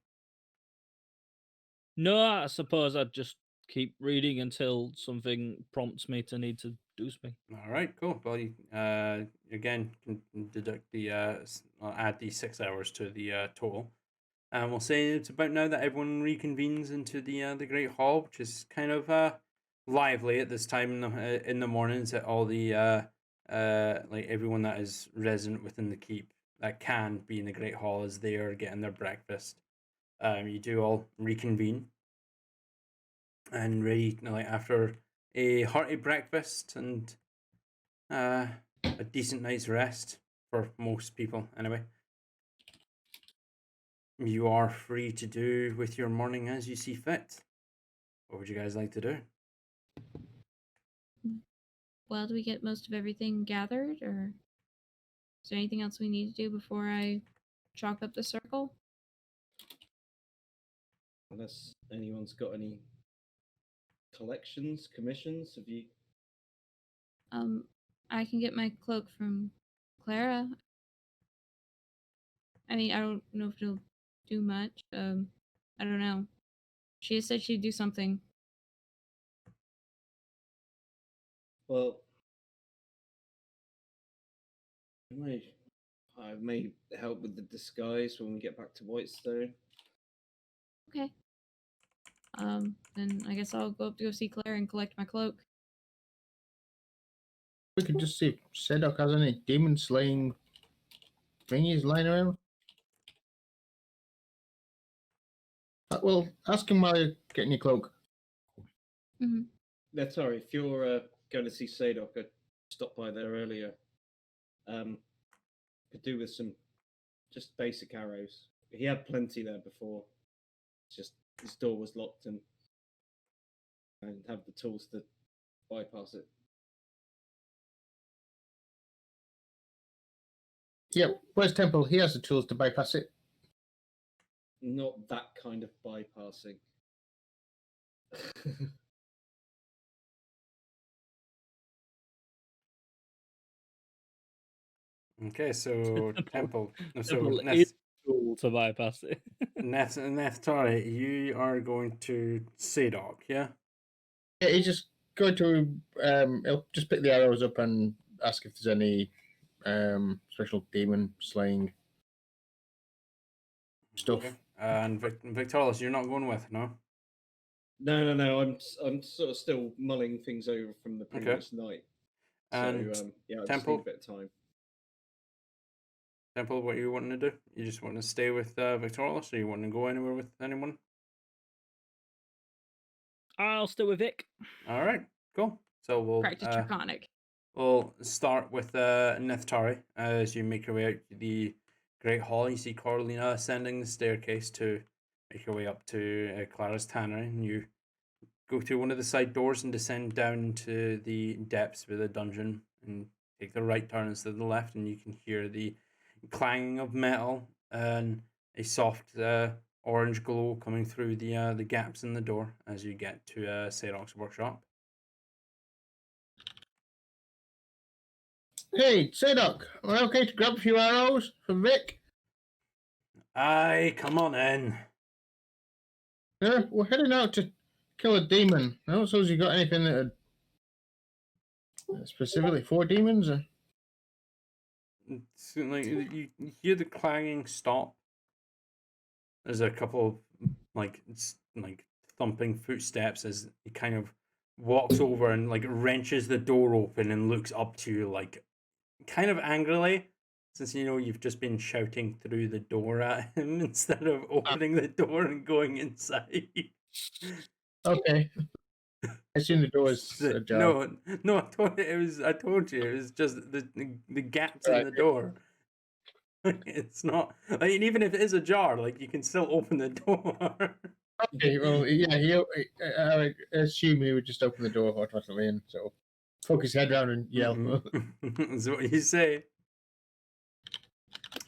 No, I suppose I'd just keep reading until something prompts me to need to do something. All right, cool. Well, you again can deduct the add the 6 hours to the total, and we'll say it's about now that everyone reconvenes into the Great Hall, which is kind of lively at this time in the mornings. That all the like everyone that is resident within the keep that can be in the Great Hall is there getting their breakfast. You do all reconvene and ready, like after a hearty breakfast and a decent night's rest for most people, anyway. You are free to do with your morning as you see fit. What would you guys like to do? Well, do we get most of everything gathered, or is there anything else we need to do before I chalk up the circle? Unless anyone's got any collections, commissions, have you? I can get my cloak from Clara. I mean, I don't know if it'll do much. I don't know. She said she'd do something. Well, I may help with the disguise when we get back to Whitestone. Okay. Then I guess I'll go up to go see Claire and collect my cloak. We could just see if Sedok has any demon slaying thingies lying around. Well, ask him while you're get in your cloak. Hmm. Sorry, if you're going to see Sadok, I stopped by there earlier. Could do with some just basic arrows. He had plenty there before. It's just his door was locked and have the tools to bypass it. Yep, where's Temple? He has the tools to bypass it. Not that kind of bypassing. Okay, so Temple. So Temple is tool to bypass it. Neftari, you are going to Sadok, yeah? Yeah, he's just going to he'll just pick the arrows up and ask if there's any special demon slaying stuff. Okay. And Victoris, you're not going with, no? No. I'm sort of still mulling things over from the previous night. And so yeah, I just Temple? need a bit of time. Temple, what you wanting to do? You just want to stay with Victoris, or you want to go anywhere with anyone? I'll stay with Vic. All right, cool. So Practice Draconic. we'll start with Neftari as you make your way out the Great Hall. You see Corlina ascending the staircase to make your way up to Clara's Tannery, and you go through one of the side doors and descend down into the depths of the dungeon, and take the right turn instead of the left, and you can hear the clanging of metal and a soft orange glow coming through the gaps in the door as you get to Sadok's workshop. Hey, Sadok, am I okay to grab a few arrows from Vic? Aye, come on in. Yeah, we're heading out to kill a demon. I don't suppose you got anything that specifically for demons? It's like you hear the clanging stop. There's a couple of like thumping footsteps as he kind of walks over and like wrenches the door open and looks up to you like kind of angrily, since you know you've just been shouting through the door at him instead of opening the door and going inside. Okay. I assume the door is ajar. No, I told you it was just the gaps in Right. the door. It's not like, even if it is ajar, like you can still open the door. Okay, well, yeah, I assume he would just open the door automatically and sort of poke his head around and yell. That's what you say.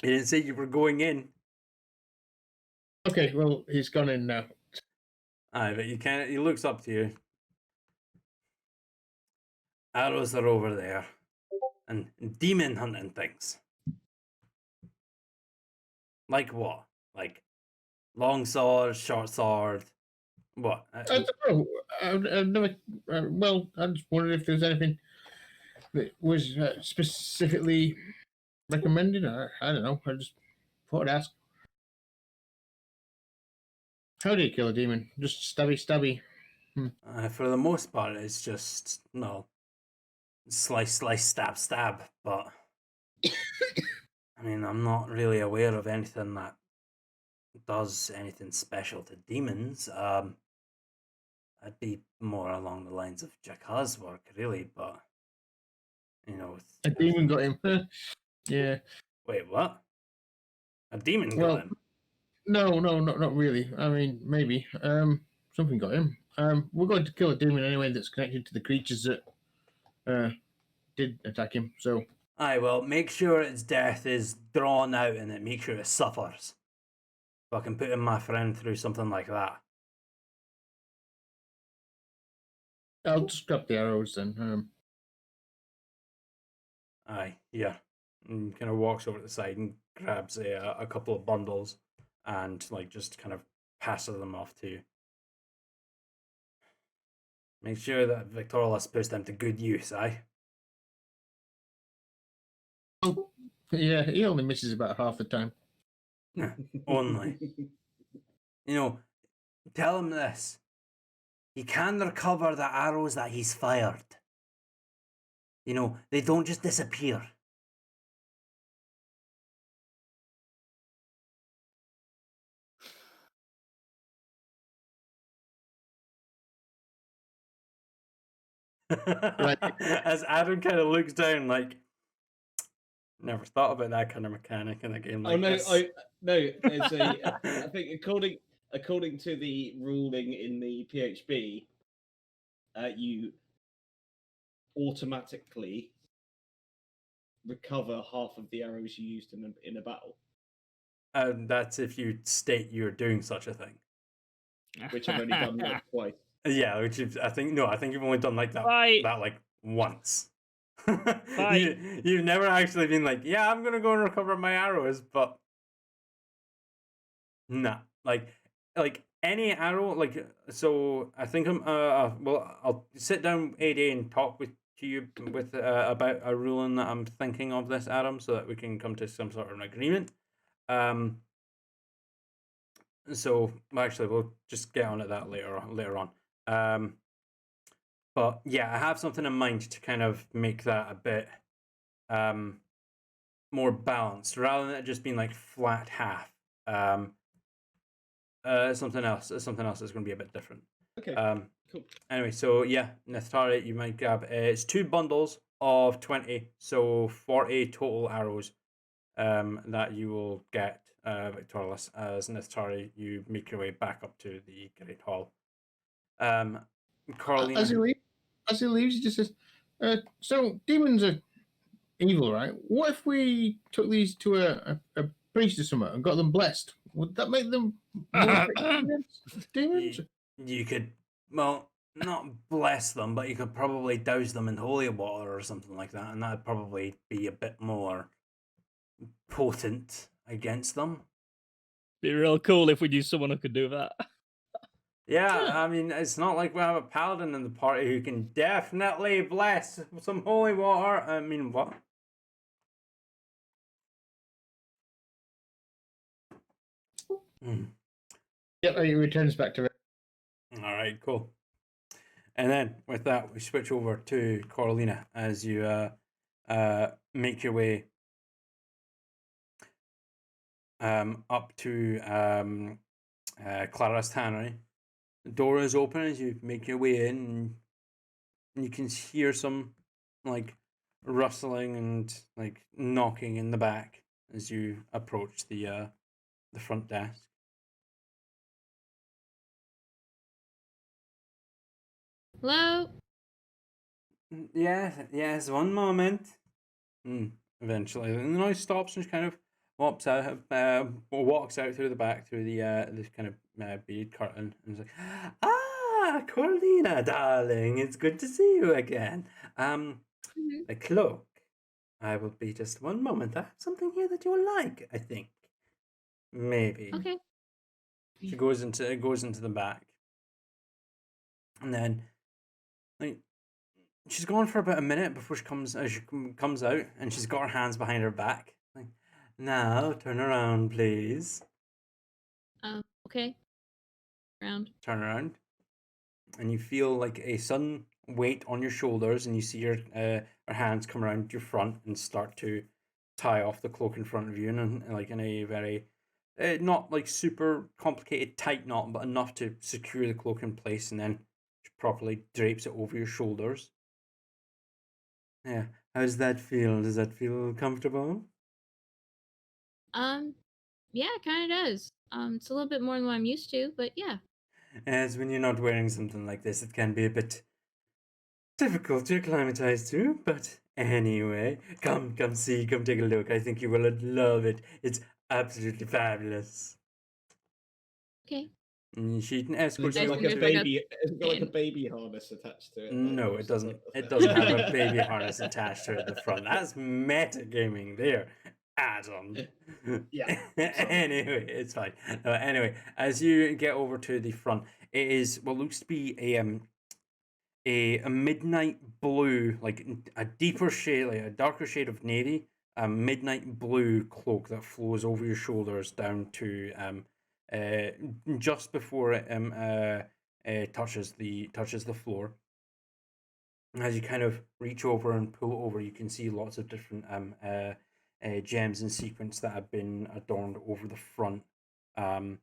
You didn't say you were going in. Okay, well, he's gone in now. Aye, but you can't. He looks up to you. Arrows are over there, and demon hunting things. Like what? Like long sword, short sword. What? I don't know. I've never. Well, I just wondered if there's anything that was specifically recommended. I don't know. I just thought I'd ask. How do you kill a demon? Just stabby. For the most part, it's just slice, stab. But I mean, I'm not really aware of anything that does anything special to demons. I'd be more along the lines of Jakka's work, really. But you know, A demon got him. Yeah. Wait, what? A demon got Well, him? No, not really. I mean, maybe. Something got him. We're going to kill a demon anyway that's connected to the creatures that did attack him. So. Aye, well, make sure its death is drawn out and it make sure it suffers. If I can put in my friend through something like that. I'll just grab the arrows then. Aye, yeah. And kind of walks over to the side and grabs a couple of bundles and like just kind of passes them off to you. Make sure that Victoria puts them to good use, aye? Oh, yeah, he only misses about half the time. Only. You know, tell him this. He can recover the arrows that he's fired. You know, they don't just disappear. As Adam kind of looks down, like, never thought about that kind of mechanic in a game like this. No. There's I think according to the ruling in the PHB, you automatically recover half of the arrows you used in a battle. That's if you state you're doing such a thing. Which I've only done like twice. Yeah, which I think you've only done like that like once. You've never actually been like, yeah, I'm gonna go and recover my arrows, but nah, like any arrow, like, so I think I'll sit down AD and talk with you with about a ruling that I'm thinking of this, Adam, so that we can come to some sort of an agreement. So actually, we'll just get on at that later on. But yeah, I have something in mind to kind of make that a bit more balanced, rather than it just being like flat half. Something else is going to be a bit different. Okay. Cool. Anyway, so yeah, Neftari, you might grab it's 2 bundles of 20, so 40 total arrows that you will get victorious as Neftari. You make your way back up to the Great Hall. Carolina, as he leaves, he just says, "So demons are evil, right? What if we took these to a priest or something and got them blessed? Would that make them more effective against demons?" You could, well, not bless them, but you could probably douse them in holy water or something like that, and that'd probably be a bit more potent against them. Be real cool if we knew someone who could do that. Yeah, I mean, it's not like we have a paladin in the party who can definitely bless some holy water. I mean, what? Yep, he returns back to it. All right, cool. And then with that, we switch over to Carolina as you make your way up to Clara's Tannery. The door is open as you make your way in, and you can hear some like rustling and like knocking in the back as you approach the front desk. Hello? Yes, one moment. Eventually, the noise stops and she kind of walks out through the back through the this kind of bead curtain, and is like, "Ah, Corlina, darling, it's good to see you again. The cloak. I will be just one moment. I have something here that you will like. I think, maybe." Okay. She goes into the back, and then like she's gone for about a minute before she comes out, and she's got her hands behind her back. Like, now turn around, please. Okay. Turn around, and you feel like a sudden weight on your shoulders, and you see her hands come around your front and start to tie off the cloak in front of you, and like in a very not like super complicated tight knot, but enough to secure the cloak in place, and then she properly drapes it over your shoulders. Yeah, how does that feel? Does that feel comfortable? Yeah, it kind of does. It's a little bit more than what I'm used to, but yeah. As when you're not wearing something like this, it can be a bit difficult to acclimatize to. But anyway, come take a look. I think you will love it. It's absolutely fabulous. Okay. And she escorts It's you like to a baby. It's got like a baby harness attached to it. No, it doesn't. It doesn't have a baby harness attached to it at the front. That's metagaming there, Adam. Yeah. Anyway, it's fine. Anyway, as you get over to the front, it is what looks to be a midnight blue, like a deeper shade, like a darker shade of navy, a midnight blue cloak that flows over your shoulders down to just before it touches the floor. As you kind of reach over and pull it over, you can see lots of different gems and sequins that have been adorned over the front, over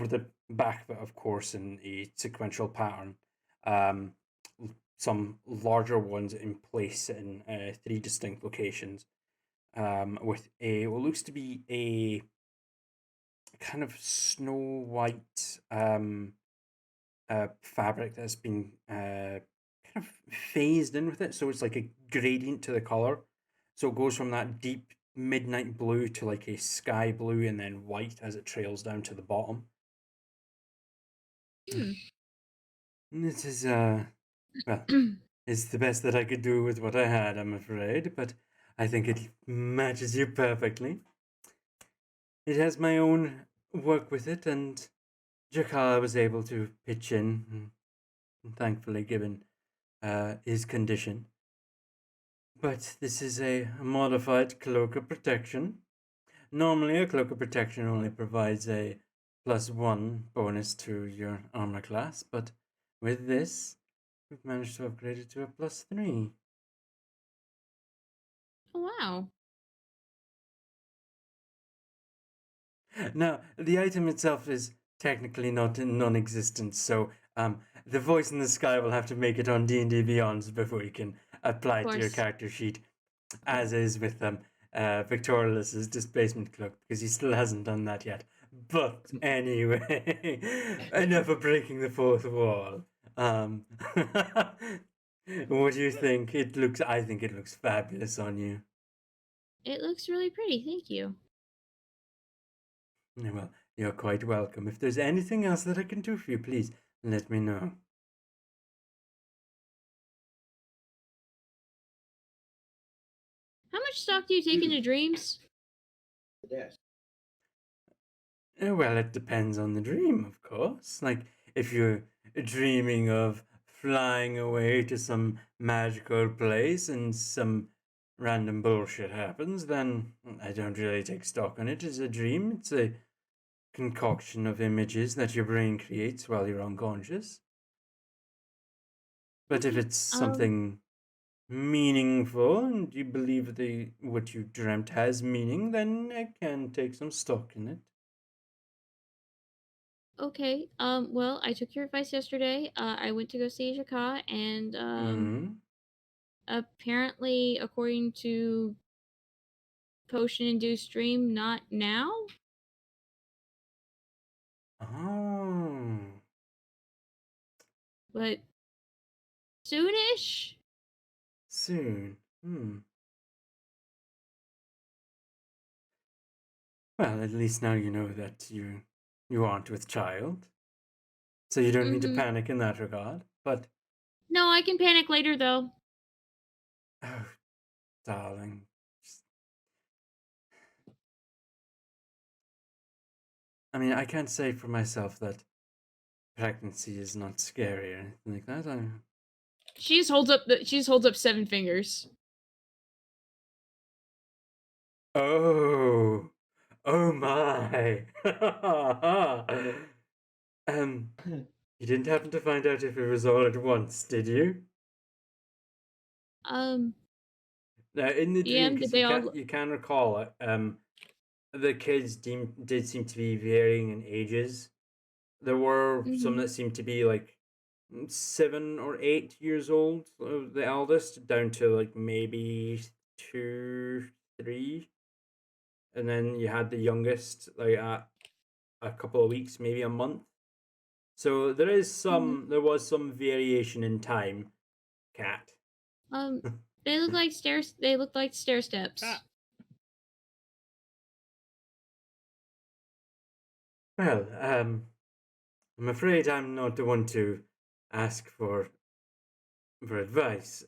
the back of it, of course, in a sequential pattern. some larger ones in place in 3 distinct locations, with what looks to be a kind of snow white fabric that's been kind of phased in with it, so it's like a gradient to the color. So it goes from that deep midnight blue to like a sky blue and then white as it trails down to the bottom. Hmm. This is well, it's the best that I could do with what I had, I'm afraid, but I think it matches you perfectly. It has my own work with it, and Jakar was able to pitch in, thankfully, given his condition. But this is a modified cloak of protection. Normally, a cloak of protection only provides a +1 bonus to your armor class, but with this, we've managed to upgrade it to a +3. Oh, wow. Now, the item itself is technically not non-existent, so the voice in the sky will have to make it on D&D Beyond before you can apply it to your course. character sheet, as is with Victorious' displacement cloak, because he still hasn't done that yet. But anyway, enough of breaking the fourth wall. What do you think? I think it looks fabulous on you. It looks really pretty. Thank you. Well, you're quite welcome. If there's anything else that I can do for you, please let me know. How much stock do you take into dreams? Yes. Well, it depends on the dream, of course. Like, if you're dreaming of flying away to some magical place and some random bullshit happens, then I don't really take stock on it as a dream. It's a concoction of images that your brain creates while you're unconscious. But if Okay, it's something meaningful and you believe what you dreamt has meaning, then I can take some stock in it. Okay. Well, I took your advice yesterday. I went to go see Jaka, and Hmm. apparently, according to potion-induced dream, not now. Oh. But soonish. Soon. Well, at least now you know that you aren't with child. So you don't need to Mm-hmm. panic in that regard. But No, I can panic later though. oh, darling. I mean, I can't say for myself that pregnancy is not scary or anything like that. She just holds up 7 fingers. Oh. Oh my. You didn't happen to find out if it was all at once, did you? Now, in the dream, Did because they all? you can recall it, the kids did seem to be varying in ages. There were some Mhm. that seemed to be like 7 or 8 years old, the eldest, down to like maybe 2, 3, and then you had the youngest like at a couple of weeks, maybe a month. So there was some variation in time, Cat. They look like stairs. They look like stair steps. Ah. Well, I'm afraid I'm not the one to ask for advice.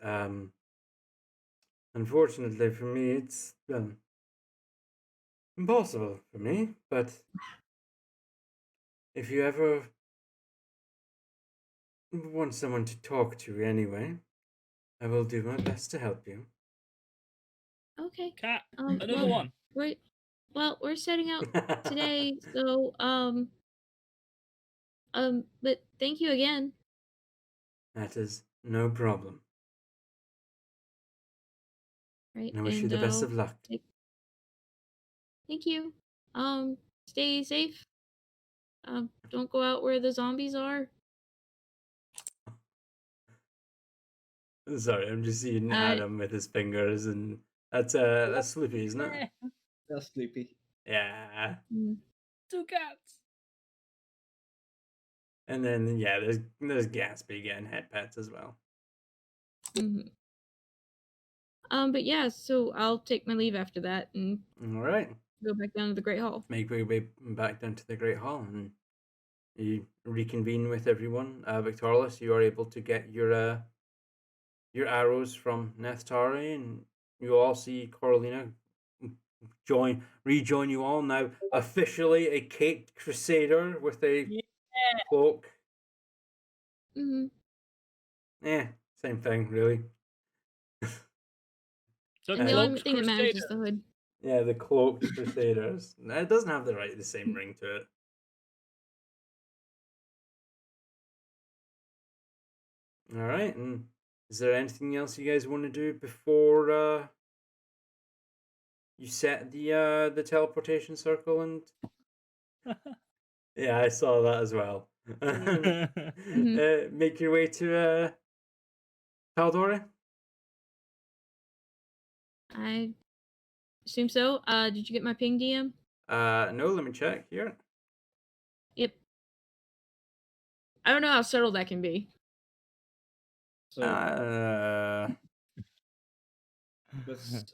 Unfortunately for me, it's impossible for me. But if you ever want someone to talk to, anyway, I will do my best to help you. Okay. Cat, another Well, one. we're setting out today, so but thank you again. That is no problem. Right, I wish you and the best of luck. thank you. Stay safe. Don't go out where the zombies are. Sorry, I'm just seeing Uh, Adam with his fingers, and that's Sloopy, isn't it? That's sleepy. Yeah. mm, 2 cats. And then yeah, there's Gatsby getting head pets as well. mhm. But yeah, so I'll take my leave after that and All right, go back down to the Great Hall. make your way back down to the Great Hall, and you reconvene with everyone. Victorless, you are able to get your arrows from Neftari, and you all see Coralina rejoin you all now, officially a caped crusader with a cloak. Hmm. Same thing, really. The And the only cloaked thing that matters is crusader. the hood. Yeah, the cloaked crusaders. It doesn't have the same ring to it. All right, and is there anything else you guys want to do before you set the teleportation circle? And yeah, I saw that as well. Make your way to Tal'Dorei. I assume so. Did you get my ping DM? No, let me check here. Yep. I don't know how subtle that can be. So let's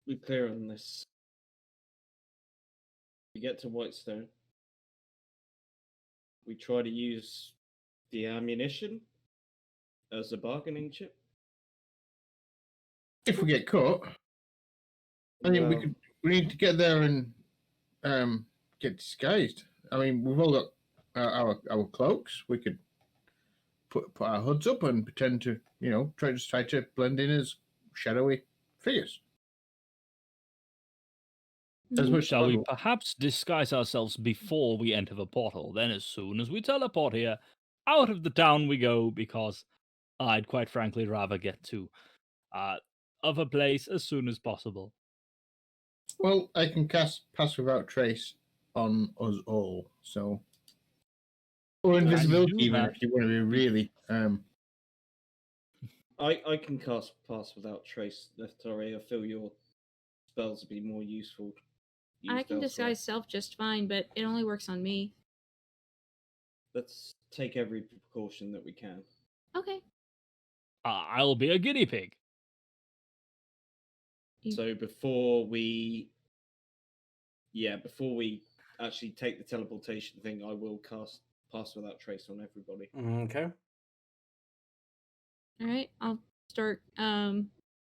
be clear on this. We get to Whitestone. We try to use the ammunition as a bargaining chip. If we get caught, I think Well, we need to get there and get disguised. I mean, we've all got our cloaks. We could put our hoods up and pretend to, try to blend in as shadowy figures. As much Shall we as perhaps disguise ourselves before we enter the portal? Then, as soon as we teleport here, out of the town we go, because I'd quite frankly rather get to other place as soon as possible. Well, I can cast Pass Without Trace on us all, so or invisibility, do even that. if you want to be really. I can cast Pass Without Trace, Neftari. I feel your spells would be more useful. I used can elsewhere. disguise self just fine, but it only works on me. Let's take every precaution that we can. Okay. I'll be a guinea pig. So before we actually take the teleportation thing, I will cast Pass Without Trace on everybody. Okay. All right. I'll start. If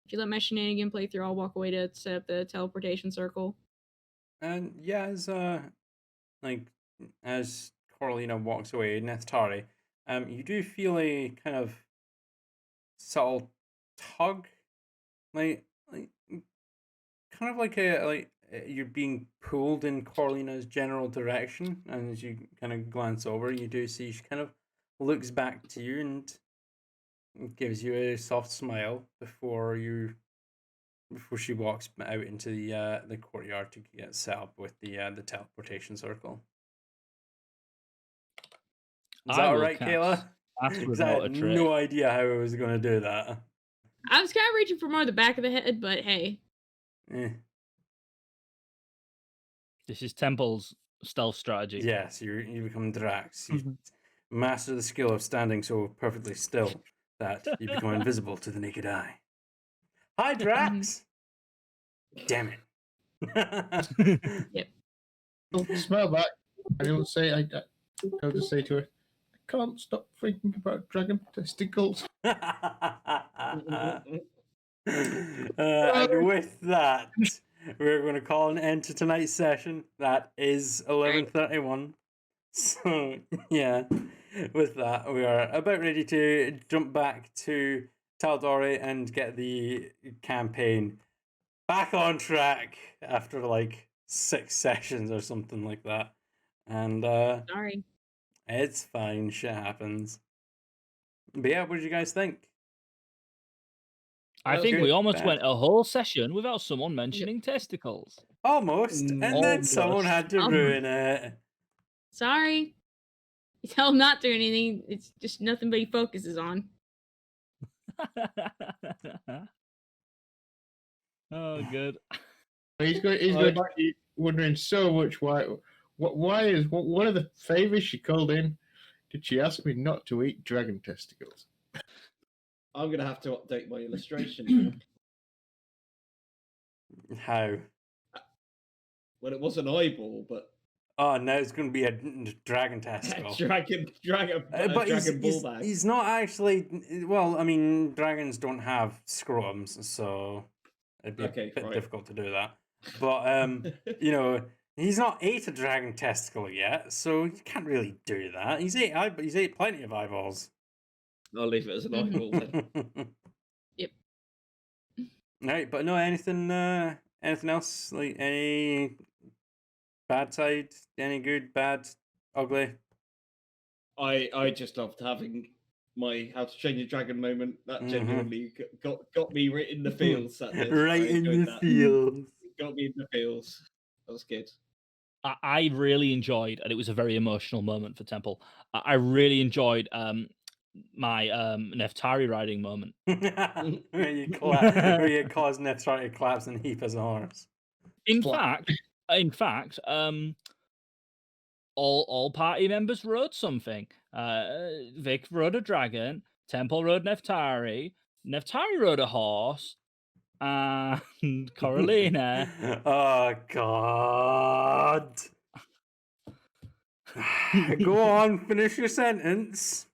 you let my shenanigan play through, I'll walk away to set up the teleportation circle. And yeah, as Coralina walks away, Neftari, you do feel a kind of subtle tug, like kind of like you're being pulled in Coralina's general direction, and as you kind of glance over, you do see she kind of looks back to you and gives you a soft smile before she walks out into the courtyard to get set up with the teleportation circle. Is that I all will right, cast Kayla? Pass 'Cause I Without a had Trace. no idea how I was going to do that. I was kind of reaching for more the back of the head, but hey. Eh. This is Temple's stealth strategy. Yes, you become Drax. You master the skill of standing so perfectly still that you become invisible to the naked eye. Hi, Drax! Damn it. Yep. Don't smile back. I'll say I'll just say to her, I can't stop thinking about dragon testicles. And with that, we're going to call an end to tonight's session. That is 11:31. So yeah, with that, we are about ready to jump back to Tal'Dorei and get the campaign back on track after like 6 sessions or something like that. And Sorry. it's fine, shit happens. But yeah, what did you guys think? I think we Good, almost bad. went a whole session without someone mentioning testicles. Almost, and then someone Almost. had to ruin it. Sorry. You tell him not to do anything. It's just nothing but he focuses on. Oh, good. He's going to be wondering so much why is one of the favors she called in? Did she ask me not to eat dragon testicles? I'm going to have to update my illustration. How? Well, it was an eyeball, but Oh, now it's going to be a dragon testicle. dragon But ball bag. he's not actually. Well, I mean, dragons don't have scrotums, so it'd be a bit difficult to do that. But you know, he's not ate a dragon testicle yet, so you can't really do that. He's ate plenty of eyeballs. I'll leave it as an eyeball then. Yep. Right, but no, anything else? Like any bad side? Any good, bad, ugly? I just loved having my How to Train Your Dragon moment. That genuinely got me right in the feels. Right in the feels. Got me in the feels. That was good. I really enjoyed, and it was a very emotional moment for Temple. I really enjoyed my Neftari riding moment. where you cause Neftari to collapse and heap as a horse. In fact, all party members rode something. Vic rode a dragon. Temple rode Neftari. Neftari rode a horse. And Coralina. Oh God! Go on, finish your sentence.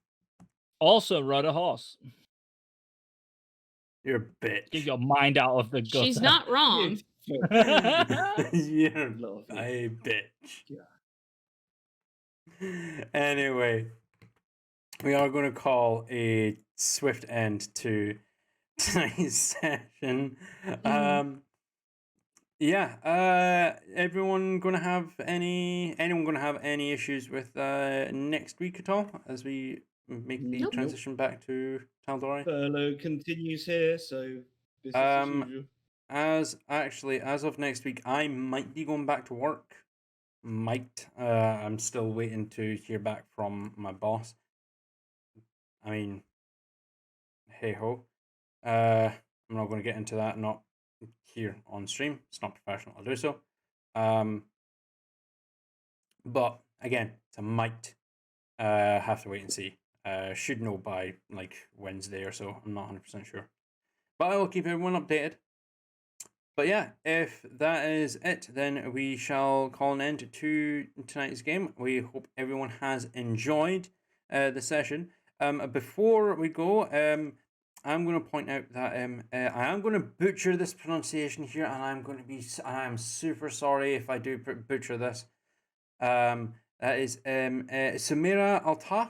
Also rode a horse. You're a bitch. Get your mind out of the gutter. She's not wrong. You're a bitch. Anyway, we are going to call a swift end to tonight's session. Anyone going to have any issues with next week at all as we make the transition back to Tal'Dorei? Furlough continues here, so business as usual. As of next week, I might be going back to work. I'm still waiting to hear back from my boss. I mean, hey ho. I'm not going to get into that, not here on stream. It's not professional to do so. But again, it's a might. Have to wait and see. Should know by like Wednesday or so. I'm not 100% sure. But I will keep everyone updated. But yeah, if that is it, then we shall call an end to tonight's game. We hope everyone has enjoyed the session. Before we go, I'm going to point out that I am going to butcher this pronunciation here, and I'm super sorry if I do butcher this. That is Samira Altaf.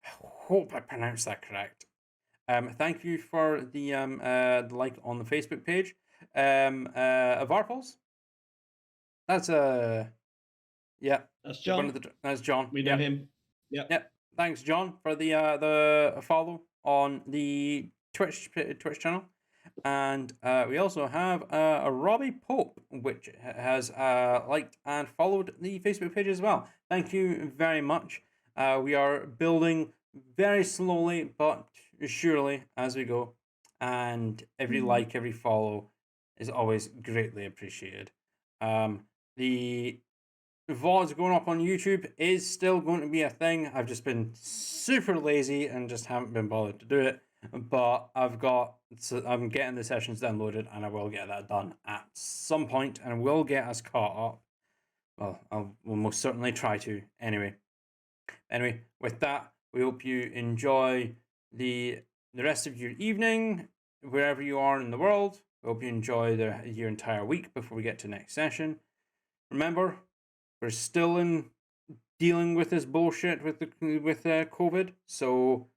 I hope I pronounced that correct. Thank you for the like on the Facebook page. Varpals. That's That's John. That's John. We know him. Yep. Thanks, John, for the follow on the Twitch channel, and we also have a Robbie Pope, which has liked and followed the Facebook page as well. Thank you very much. We are building very slowly but surely as we go, and every like, every follow is always greatly appreciated. The VODs going up on YouTube is still going to be a thing. I've just been super lazy and just haven't been bothered to do it. But I'm getting the sessions downloaded, and I will get that done at some point, and will get us caught up. Well, we'll most certainly try to. Anyway, with that, we hope you enjoy the rest of your evening, wherever you are in the world. We hope you enjoy your entire week before we get to next session. Remember, we're still dealing with this bullshit with COVID, so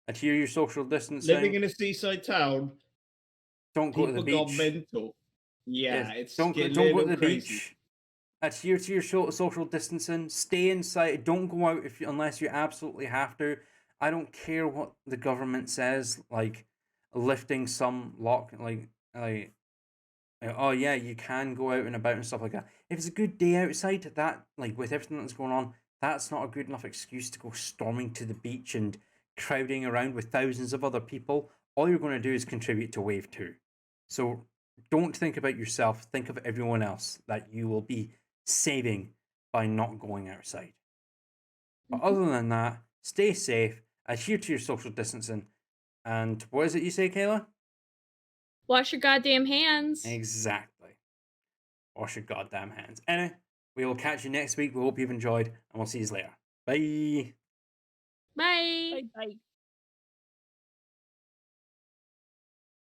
adhere your social distancing. Living in a seaside town, don't go to the beach. Got mental. Yeah, it's don't go to the beach. Adhere to your social distancing. Stay inside. Don't go out unless you absolutely have to. I don't care what the government says, like lifting some oh yeah, you can go out and about and stuff like that. If it's a good day outside, that with everything that's going on, that's not a good enough excuse to go storming to the beach and crowding around with thousands of other people all you're going to do is contribute to wave 2. So don't think about yourself, think of everyone else that you will be saving by not going outside. But other than that, stay safe, adhere to your social distancing, and what is it you say, Kayla? Wash your goddamn hands. Exactly. Wash your goddamn hands. Anyway, we will catch you next week. We hope you've enjoyed, and we'll see you later. Bye. Bye. Bye.